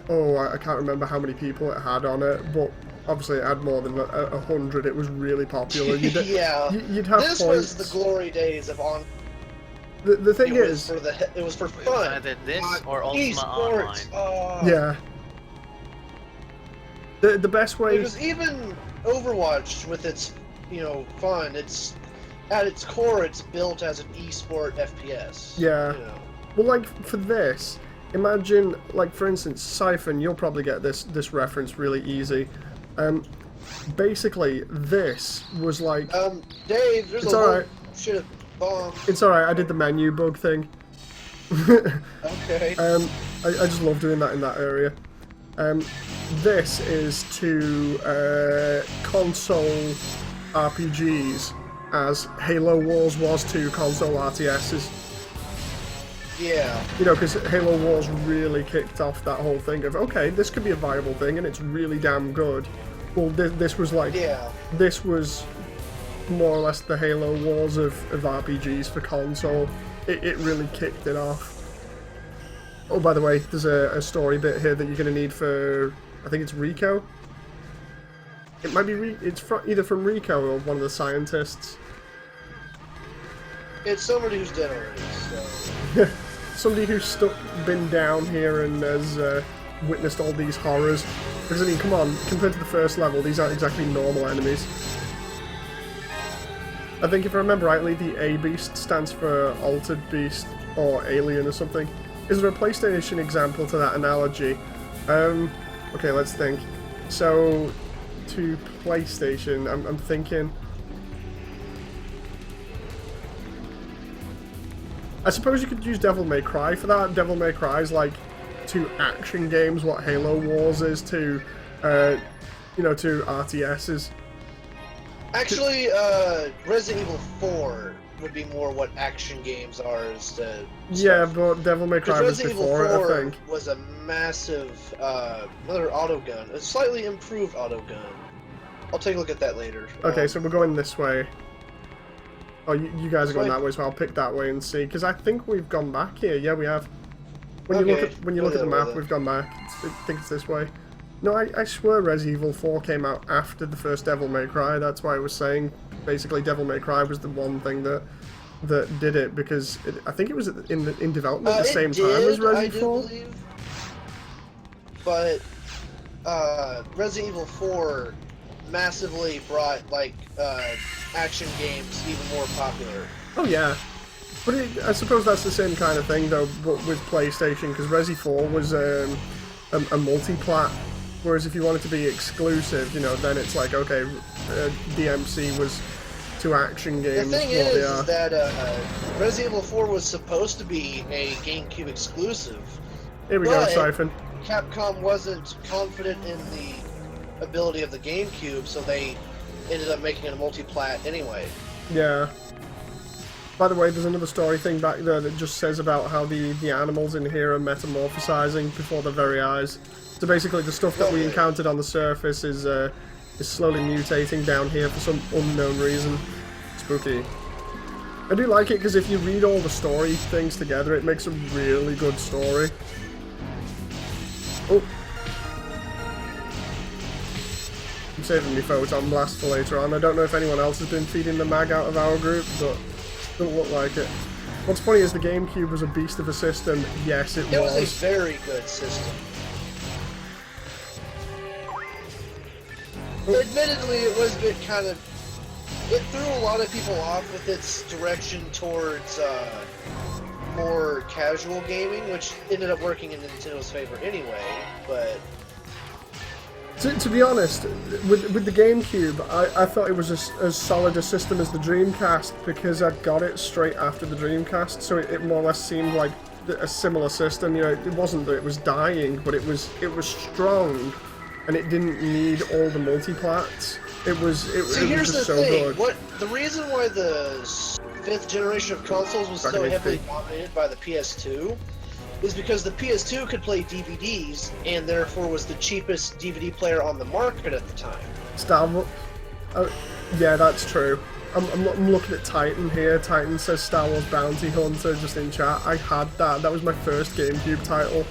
Speaker 1: Oh, I can't remember how many people it had on it, but... Obviously, it had more than 100. It was really popular.
Speaker 2: Yeah.
Speaker 1: You'd have
Speaker 2: this
Speaker 1: points.
Speaker 2: was the glory days of on.
Speaker 1: The thing is,
Speaker 2: it was for
Speaker 3: It was
Speaker 2: fun.
Speaker 3: either this or Ultima
Speaker 2: Esports.
Speaker 3: Online.
Speaker 1: yeah. The best way.
Speaker 2: Because even Overwatch, with its fun, it's at its core, it's built as an esport FPS.
Speaker 1: Yeah.
Speaker 2: You know.
Speaker 1: Well, like for this, imagine, like for instance, Siphon. You'll probably get this reference really easy. Basically, this was like.
Speaker 2: Dave, there's
Speaker 1: it's
Speaker 2: a whole
Speaker 1: alright.
Speaker 2: shit of bomb.
Speaker 1: It's alright. I did the menu bug thing.
Speaker 2: Okay.
Speaker 1: I just love doing that in that area. This is to console RPGs as Halo Wars was to console RTSs.
Speaker 2: Yeah.
Speaker 1: You know, because Halo Wars really kicked off that whole thing of, okay, this could be a viable thing and it's really damn good. Well, this was like,
Speaker 2: Yeah.
Speaker 1: this was more or less the Halo Wars of RPGs for console. It really kicked it off. Oh, by the way, there's a story bit here that you're going to need for, I think it's Rico? It might be, it's either from Rico or one of the scientists.
Speaker 2: It's somebody who's dead already, so...
Speaker 1: Somebody who's been down here and has witnessed all these horrors. Because, I mean, come on, compared to the first level, these aren't exactly normal enemies. I think if I remember rightly, the A-Beast stands for Altered Beast or Alien or something. Is there a PlayStation example to that analogy? Okay, let's think. So, to PlayStation, I'm thinking... I suppose you could use Devil May Cry for that. Devil May Cry is like to action games what Halo Wars is to, to RTSs.
Speaker 2: Actually, Resident Evil 4 would be more what action games are instead.
Speaker 1: Yeah, but Devil May Cry was
Speaker 2: Resident
Speaker 1: before
Speaker 2: Evil
Speaker 1: it,
Speaker 2: 4
Speaker 1: I think.
Speaker 2: was a massive, another auto gun, a slightly improved auto gun. I'll take a look at that later.
Speaker 1: Okay, so we're going this way. Oh, you guys are going
Speaker 2: Swipe.
Speaker 1: that way, so I'll pick that way and see. Because I think we've gone back here. Yeah, we have. When
Speaker 2: Okay,
Speaker 1: you look at the
Speaker 2: whatever
Speaker 1: map,
Speaker 2: then.
Speaker 1: we've gone back. I think it's this way. No, I swear Resident Evil 4 came out after the first Devil May Cry. That's why I was saying, basically, Devil May Cry was the one thing that did it, because I think it was in development at the same time as Resident Evil 4.
Speaker 2: Believe, but Resident Evil 4 massively brought action games even more popular.
Speaker 1: Oh yeah, but I suppose that's the same kind of thing though, but with PlayStation, because Resi 4 was a multi-plat, whereas if you wanted to be exclusive, then it's like, okay, DMC was to action games.
Speaker 2: The thing is that Resident Evil 4 was supposed to be a GameCube exclusive.
Speaker 1: Here we go, Siphon.
Speaker 2: Capcom wasn't confident in the ability of the GameCube, so they ended up making it a multi-plat anyway.
Speaker 1: Yeah. By the way, there's another story thing back there that just says about how the animals in here are metamorphosizing before their very eyes. So basically, the stuff that we encountered on the surface is slowly mutating down here for some unknown reason. Spooky. I do like it because if you read all the story things together, it makes a really good story. Oh. I'm saving my photon blast for later on. I don't know if anyone else has been feeding the mag out of our group, but don't look like it. What's funny is the GameCube was a beast of a system. Yes, it was.
Speaker 2: It was a very good system. Admittedly, it was a bit kind of... It threw a lot of people off with its direction towards more casual gaming, which ended up working in Nintendo's favor anyway, but...
Speaker 1: To be honest, with the GameCube, I thought it was as solid a system as the Dreamcast, because I got it straight after the Dreamcast, so it more or less seemed like a similar system. It wasn't that it was dying, but it was strong, and it didn't need all the multiplats. It was
Speaker 2: here's
Speaker 1: just
Speaker 2: the
Speaker 1: so
Speaker 2: thing.
Speaker 1: good.
Speaker 2: The reason why the 5th generation of consoles was so heavily dominated by the PS2 is because the PS2 could play DVDs and therefore was the cheapest DVD player on the market at the time.
Speaker 1: Yeah, that's true. I'm looking at Titan here. Titan says Star Wars Bounty Hunter just in chat. I had that. That was my first GameCube title.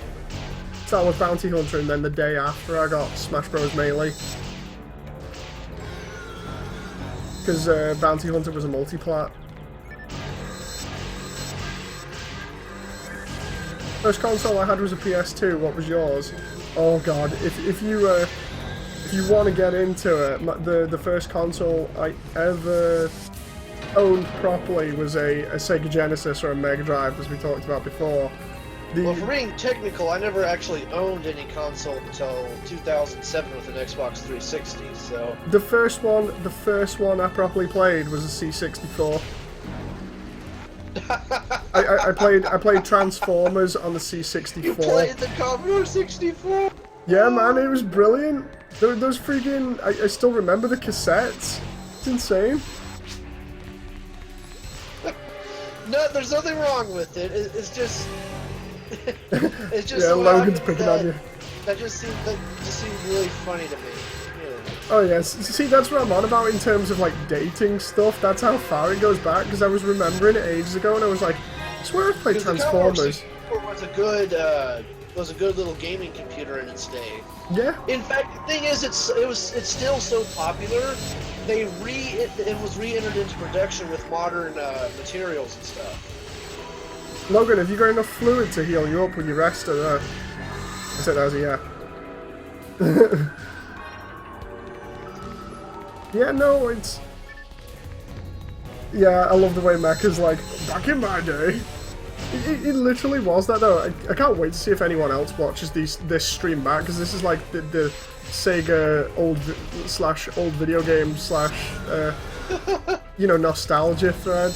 Speaker 1: Star Wars Bounty Hunter, and then the day after I got Smash Bros. Melee. Because Bounty Hunter was a multiplat. First console I had was a PS2. What was yours? Oh god, if you want to get into it, the first console I ever owned properly was a Sega Genesis or a Mega Drive, as we talked about before.
Speaker 2: Well, for being technical, I never actually owned any console until 2007 with an Xbox 360. So
Speaker 1: the first one I properly played was a C64. I played Transformers on the C64.
Speaker 2: You played the Commodore 64?
Speaker 1: Yeah, man, it was brilliant. Those freaking... I still remember the cassettes. It's insane.
Speaker 2: No, there's nothing wrong with it. It's just... it's just
Speaker 1: yeah,
Speaker 2: so
Speaker 1: Logan's picking on you.
Speaker 2: That just seemed really funny to me. Yeah.
Speaker 1: Oh yes, see, that's what I'm on about in terms of like dating stuff. That's how far it goes back, because I was remembering it ages ago and I was like, I swear I played Transformers.
Speaker 2: Was a good little gaming computer in its day.
Speaker 1: Yeah.
Speaker 2: In fact, the thing is, it's still so popular. It was re-entered into production with modern materials and stuff.
Speaker 1: Logan, have you got enough fluid to heal you up when you rest or no? I said that was a yeah. Yeah, no, it's... Yeah, I love the way Mecha's like, back in my day. It literally was that though. I can't wait to see if anyone else watches this stream back, because this is like the Sega old video game / nostalgia thread.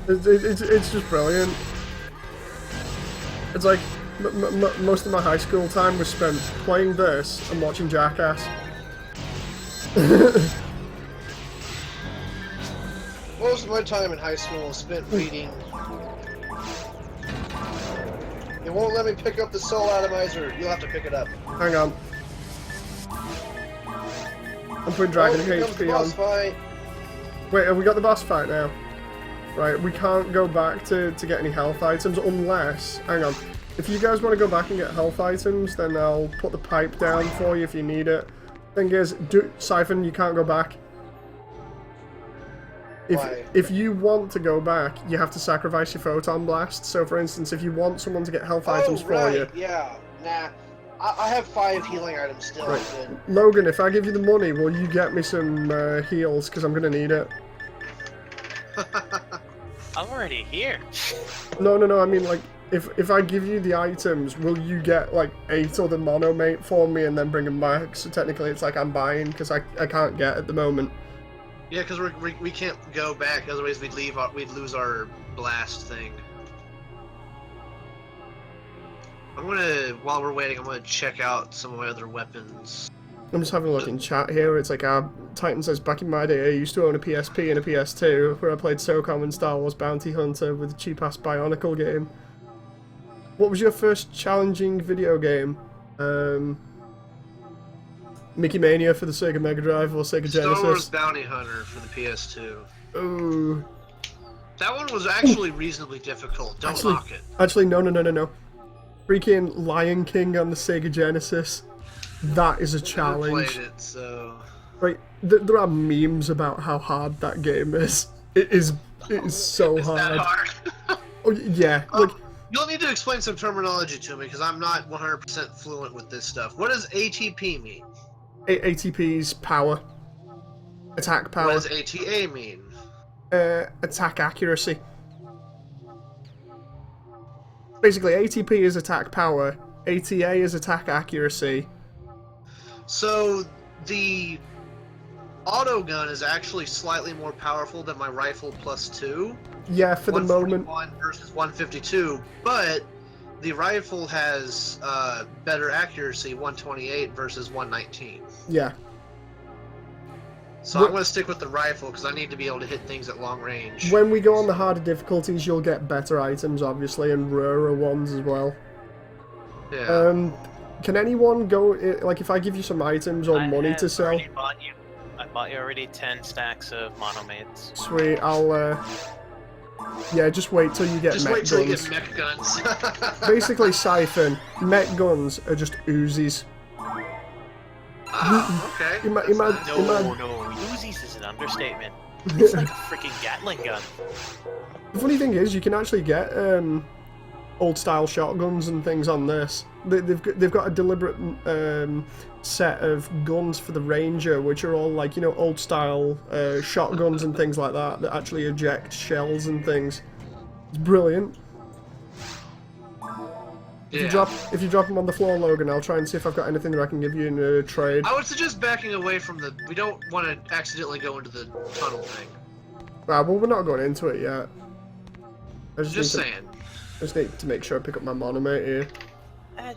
Speaker 1: It's just brilliant. It's like most of my high school time was spent playing this and watching Jackass.
Speaker 2: Most of my time in high school was spent reading. It won't let me pick up the soul atomizer. You'll have to pick it up.
Speaker 1: Hang on. I'm putting Dragon HP on.
Speaker 2: Fight.
Speaker 1: Wait, have we got the boss fight now? Right, we can't go back to get any health items unless... Hang on. If you guys want to go back and get health items, then I'll put the pipe down for you if you need it. Thing is, Siphon, you can't go back. If you want to go back, you have to sacrifice your photon blast. So, for instance, if you want someone to get health items for you...
Speaker 2: yeah. Nah. I have 5 healing items still.
Speaker 1: Right. Logan, if I give you the money, will you get me some heals? Because I'm going to need it.
Speaker 3: I'm already here.
Speaker 1: No, I mean, like, if I give you the items, will you get, like, 8 other monomate for me and then bring them back? So technically it's like I'm buying, because I can't get at the moment.
Speaker 2: Yeah, because we can't go back, otherwise we'd lose our blast thing. While we're waiting, I'm gonna check out some of my other weapons.
Speaker 1: I'm just having a look in chat here. It's like, Titan says, back in my day, I used to own a PSP and a PS2, where I played SOCOM and Star Wars Bounty Hunter with a cheap-ass Bionicle game. What was your first challenging video game? Mickey Mania for the Sega Mega Drive or Sega Genesis?
Speaker 2: Star Wars Bounty Hunter for the PS2.
Speaker 1: Ooh.
Speaker 2: That one was actually reasonably difficult. Don't knock it.
Speaker 1: Actually, no. Freaking Lion King on the Sega Genesis. That is a challenge.
Speaker 2: I never played it, so...
Speaker 1: Right, there are memes about how hard that game is. It is so hard.
Speaker 2: That hard?
Speaker 1: Oh, yeah. Like,
Speaker 2: you'll need to explain some terminology to me, because I'm not 100% fluent with this stuff. What does ATP mean?
Speaker 1: ATP's power. Attack power.
Speaker 2: What does ATA mean?
Speaker 1: Attack accuracy. Basically, ATP is attack power, ATA is attack accuracy.
Speaker 2: So, the auto gun is actually slightly more powerful than my rifle +2.
Speaker 1: Yeah, for the moment.
Speaker 2: 141 versus 152, but the rifle has better accuracy, 128 versus 119.
Speaker 1: Yeah.
Speaker 2: So I'm going to stick with the rifle because I need to be able to hit things at long range.
Speaker 1: When we go on the harder difficulties, you'll get better items, obviously, and rarer ones as well.
Speaker 2: Yeah.
Speaker 1: Can anyone go, like, if I give you some items or money to sell?
Speaker 3: I bought you already 10 stacks of monomaids.
Speaker 1: Sweet, I'll, yeah, just wait till you get
Speaker 2: Just
Speaker 1: mech
Speaker 2: wait till
Speaker 1: guns.
Speaker 2: you get mech guns.
Speaker 1: Basically, Siphon, mech guns are just Uzis.
Speaker 2: Okay.
Speaker 3: No, Uzis is an understatement. It's like a freaking Gatling gun.
Speaker 1: The funny thing is, you can actually get old-style shotguns and things on this. They've got a deliberate set of guns for the Ranger, which are all like, you know, old-style shotguns and things like that that actually eject shells and things. It's brilliant.
Speaker 2: Yeah.
Speaker 1: If you drop them on the floor, Logan, I'll try and see if I've got anything that I can give you in a trade.
Speaker 2: I would suggest backing away from the... We don't want to accidentally go into the tunnel thing.
Speaker 1: Right, well, we're not going into it yet.
Speaker 2: Just saying.
Speaker 1: I just need to make sure I pick up my monomate here.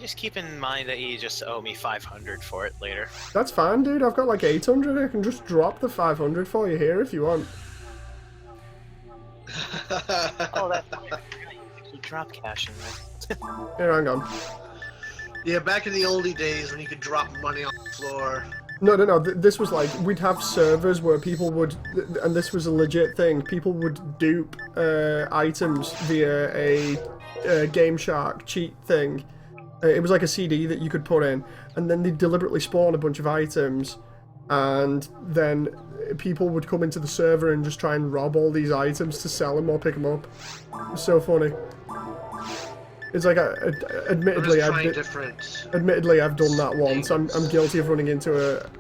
Speaker 3: Just keep in mind that you just owe me 500 for it later.
Speaker 1: That's fine, dude. I've got like 800. I can just drop the 500 for you here if you want.
Speaker 3: Oh, that's right. You drop cash in there.
Speaker 1: Here, hang on.
Speaker 2: Yeah, back in the oldie days when you could drop money on the floor.
Speaker 1: No. This was like, we'd have servers where people would, and this was a legit thing, people would dupe items via a Game Shark cheat thing. It was like a CD that you could put in, and then they'd deliberately spawn a bunch of items, and then people would come into the server and just try and rob all these items to sell them or pick them up. It was so funny. It's like, admittedly, I've done that once. I'm guilty of running into a...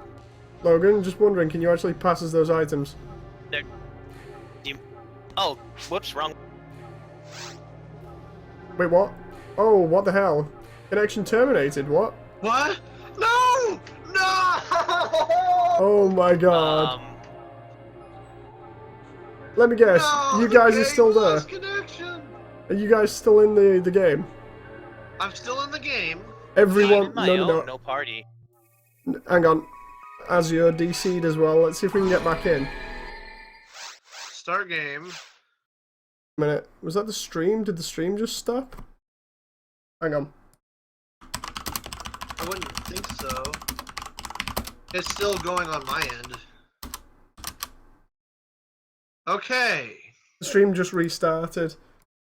Speaker 1: Logan, just wondering, can you actually pass us those items?
Speaker 3: Oh, whoops, wrong.
Speaker 1: Wait, what? Oh, what the hell? Connection terminated, what?
Speaker 2: What? No! No!
Speaker 1: Oh my god. Let me guess,
Speaker 2: No,
Speaker 1: you guys are still there.
Speaker 2: lost connection.
Speaker 1: Are you guys still in the game?
Speaker 2: I'm still in the game.
Speaker 1: Everyone,
Speaker 3: No party.
Speaker 1: Hang on. Azure DC'd as well. Let's see if we can get back in.
Speaker 2: Start game.
Speaker 1: A minute. Was that the stream? Did the stream just stop? Hang on.
Speaker 2: I wouldn't think so. It's still going on my end. Okay.
Speaker 1: The stream just restarted.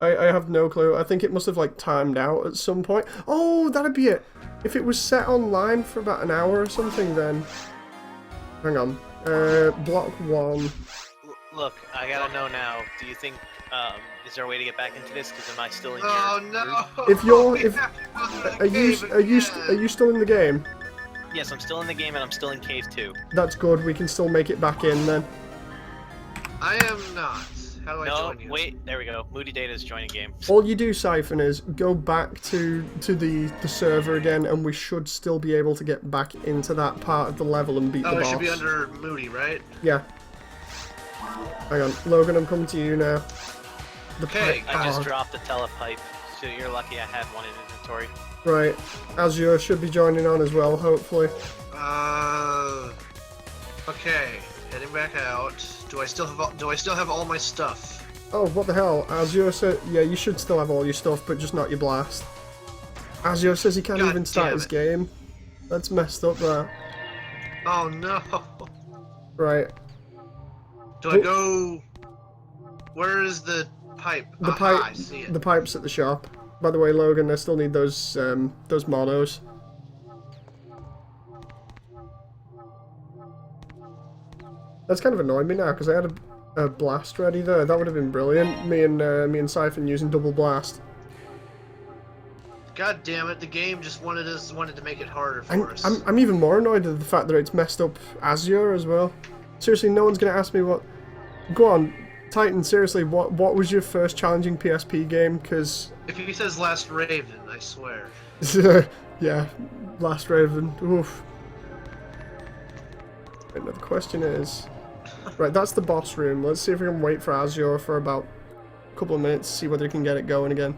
Speaker 1: I have no clue. I think it must have like timed out at some point. Oh, that'd be it. If it was set online for about an hour or something, then... Hang on. Block 1.
Speaker 3: Look, I gotta know now. Do you think, is there a way to get back into this? Because am I still in your
Speaker 2: no!
Speaker 3: group?
Speaker 1: If you're... If, are you still in the game?
Speaker 3: Yes, I'm still in the game and I'm still in Cave 2.
Speaker 1: That's good. We can still make it back in then.
Speaker 2: I am not. How do I join you?
Speaker 3: Wait, there we go. Moody Data is joining game.
Speaker 1: All you do, Siphon, is go back to the server again, and we should still be able to get back into that part of the level and beat the boss.
Speaker 2: Oh, it should be under Moody, right?
Speaker 1: Yeah. Hang on. Logan, I'm coming to you now.
Speaker 2: Okay,
Speaker 3: I just dropped the telepipe, so you're lucky I had one in inventory.
Speaker 1: Right. Azure should be joining on as well, hopefully.
Speaker 2: Okay. Heading back out. Do I still have all my stuff?
Speaker 1: Oh, what the hell? Azure said, yeah, you should still have all your stuff, but just not your blast. Azure says he can't
Speaker 2: God
Speaker 1: even start
Speaker 2: damn
Speaker 1: his
Speaker 2: it.
Speaker 1: game. That's messed up, that.
Speaker 2: Oh no.
Speaker 1: Right.
Speaker 2: Do I go? Where is the pipe?
Speaker 1: The
Speaker 2: Aha, I
Speaker 1: pipe.
Speaker 2: see it.
Speaker 1: The pipe's at the shop. By the way, Logan, I still need those monos. That's kind of annoying me now because I had a blast ready there. That would have been brilliant. Me and Siphon using double blast.
Speaker 2: God damn it! The game just wanted to make it harder for us.
Speaker 1: I'm even more annoyed at the fact that it's messed up Azure as well. Seriously, no one's gonna ask me what. Go on, Titan. Seriously, what was your first challenging PSP game? Because
Speaker 2: if he says Last Raven, I swear.
Speaker 1: yeah, Last Raven. Oof. Right, now the question is, right, that's the boss room. Let's see if we can wait for Azure for about a couple of minutes, see whether he can get it going again.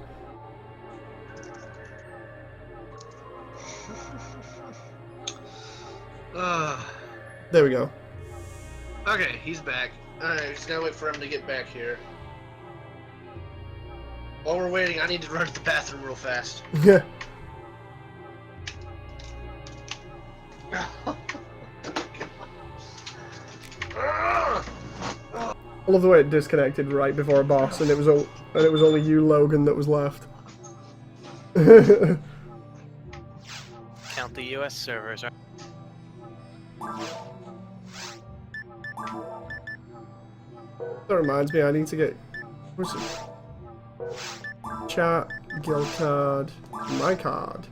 Speaker 2: Uh,
Speaker 1: There we go.
Speaker 2: okay, he's back. Alright, just gotta wait for him to get back here. While we're waiting, I need to run to the bathroom real fast.
Speaker 1: Yeah. I love the way it disconnected right before a boss, and it was only you, Logan, that was left.
Speaker 3: Count the U.S. servers. Right?
Speaker 1: That reminds me, I need to get... What's it? Chat, guild card, my card.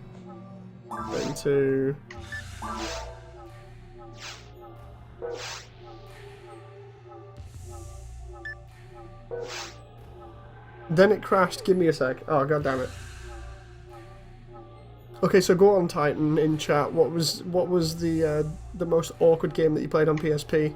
Speaker 1: Into... Then it crashed. Give me a sec. Oh, god damn it. Okay, so go on Titan in chat. What was the most awkward game that you played on PSP?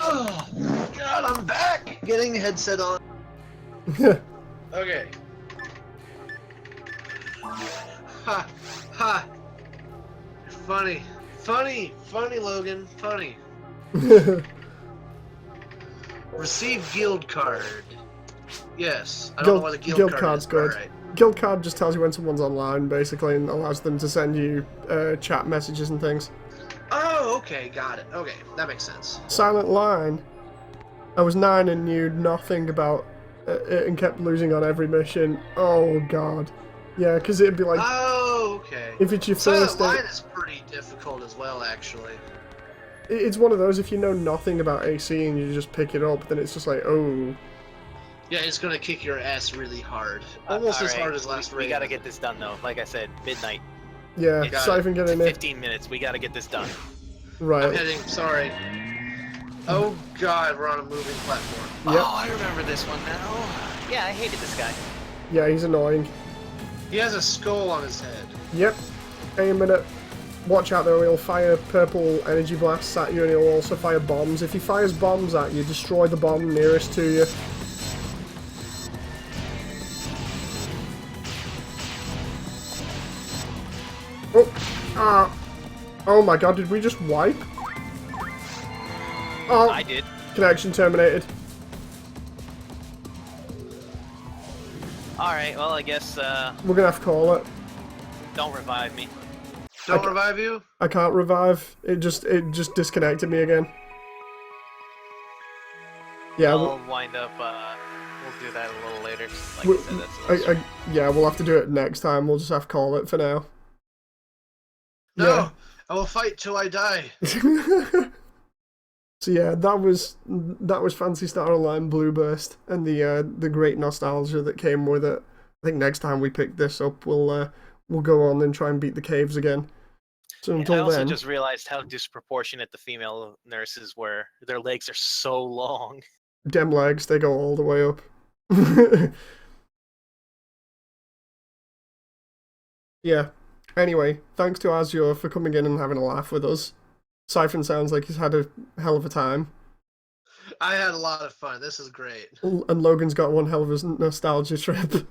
Speaker 2: Oh, God, I'm back! Getting the headset on. Okay. Ha! Ha! Funny. Funny! Funny, Logan. Funny. Receive guild card. Yes. I don't know why the guild
Speaker 1: card's
Speaker 2: is,
Speaker 1: good.
Speaker 2: Right.
Speaker 1: Guild card just tells you when someone's online, basically, and allows them to send you chat messages and things.
Speaker 2: Oh, okay. Got it. Okay. That makes sense.
Speaker 1: Silent Line. I was 9 and knew nothing about it and kept losing on every mission. Oh, God. Yeah, because it'd be like...
Speaker 2: Oh, okay.
Speaker 1: If it's your first...
Speaker 2: Silent Line is pretty difficult as well, actually.
Speaker 1: It's one of those, if you know nothing about AC and you just pick it up, then it's just like, oh...
Speaker 2: Yeah, it's gonna kick your ass really hard. Almost as hard as last
Speaker 3: We gotta get this done, though. Like I said, midnight.
Speaker 1: Yeah,
Speaker 3: It's
Speaker 1: Siphon get in there.
Speaker 3: 15 minutes. We gotta get this done.
Speaker 1: Right.
Speaker 2: I'm heading, sorry. Oh god, we're on a moving platform.
Speaker 1: Yep.
Speaker 3: Oh, I remember this one now. Yeah, I hated this guy.
Speaker 1: Yeah, he's annoying.
Speaker 2: He has a skull on his head.
Speaker 1: Yep. Aim at it. Watch out though, he'll fire purple energy blasts at you and he'll also fire bombs. If he fires bombs at you, destroy the bomb nearest to you. Oh, oh my god, did we just wipe? Oh,
Speaker 3: I did.
Speaker 1: connection terminated.
Speaker 3: Alright, well, I guess,
Speaker 1: We're gonna have to call it.
Speaker 3: don't revive me.
Speaker 2: Don't revive you?
Speaker 1: I can't revive. It just disconnected me again. Yeah,
Speaker 3: I'll wind up, we'll do that a little later. Like I said, that's
Speaker 1: yeah, we'll have to do it next time. We'll just have to call it for now.
Speaker 2: No!
Speaker 1: Yeah.
Speaker 2: I will fight till I die.
Speaker 1: So yeah, that was Phantasy Star Online Blue Burst and the great nostalgia that came with it. I think next time we pick this up, we'll go on and try and beat the caves again. So until
Speaker 3: I also
Speaker 1: then,
Speaker 3: just realized how disproportionate the female nurses were. Their legs are so long.
Speaker 1: dem legs, they go all the way up. Yeah. Anyway, thanks to Azure for coming in and having a laugh with us. Siphon sounds like he's had a hell of a time.
Speaker 2: I had a lot of fun. This is great.
Speaker 1: And Logan's got one hell of a nostalgia trip.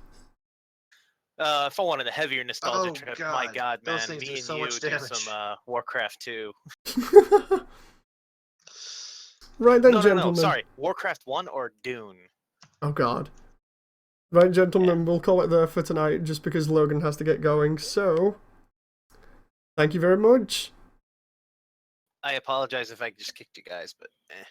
Speaker 3: If I wanted a heavier nostalgia trip, my
Speaker 2: God.
Speaker 3: god, man,
Speaker 2: Those things
Speaker 3: me
Speaker 2: do
Speaker 3: and
Speaker 2: so
Speaker 3: you
Speaker 2: much
Speaker 3: do
Speaker 2: damage.
Speaker 3: some Warcraft 2.
Speaker 1: Right then,
Speaker 3: No,
Speaker 1: gentlemen.
Speaker 3: sorry, Warcraft 1 or Dune?
Speaker 1: Oh god. Right, gentlemen, we'll call it there for tonight just because Logan has to get going. So, thank you very much.
Speaker 3: I apologize if I just kicked you guys, but eh.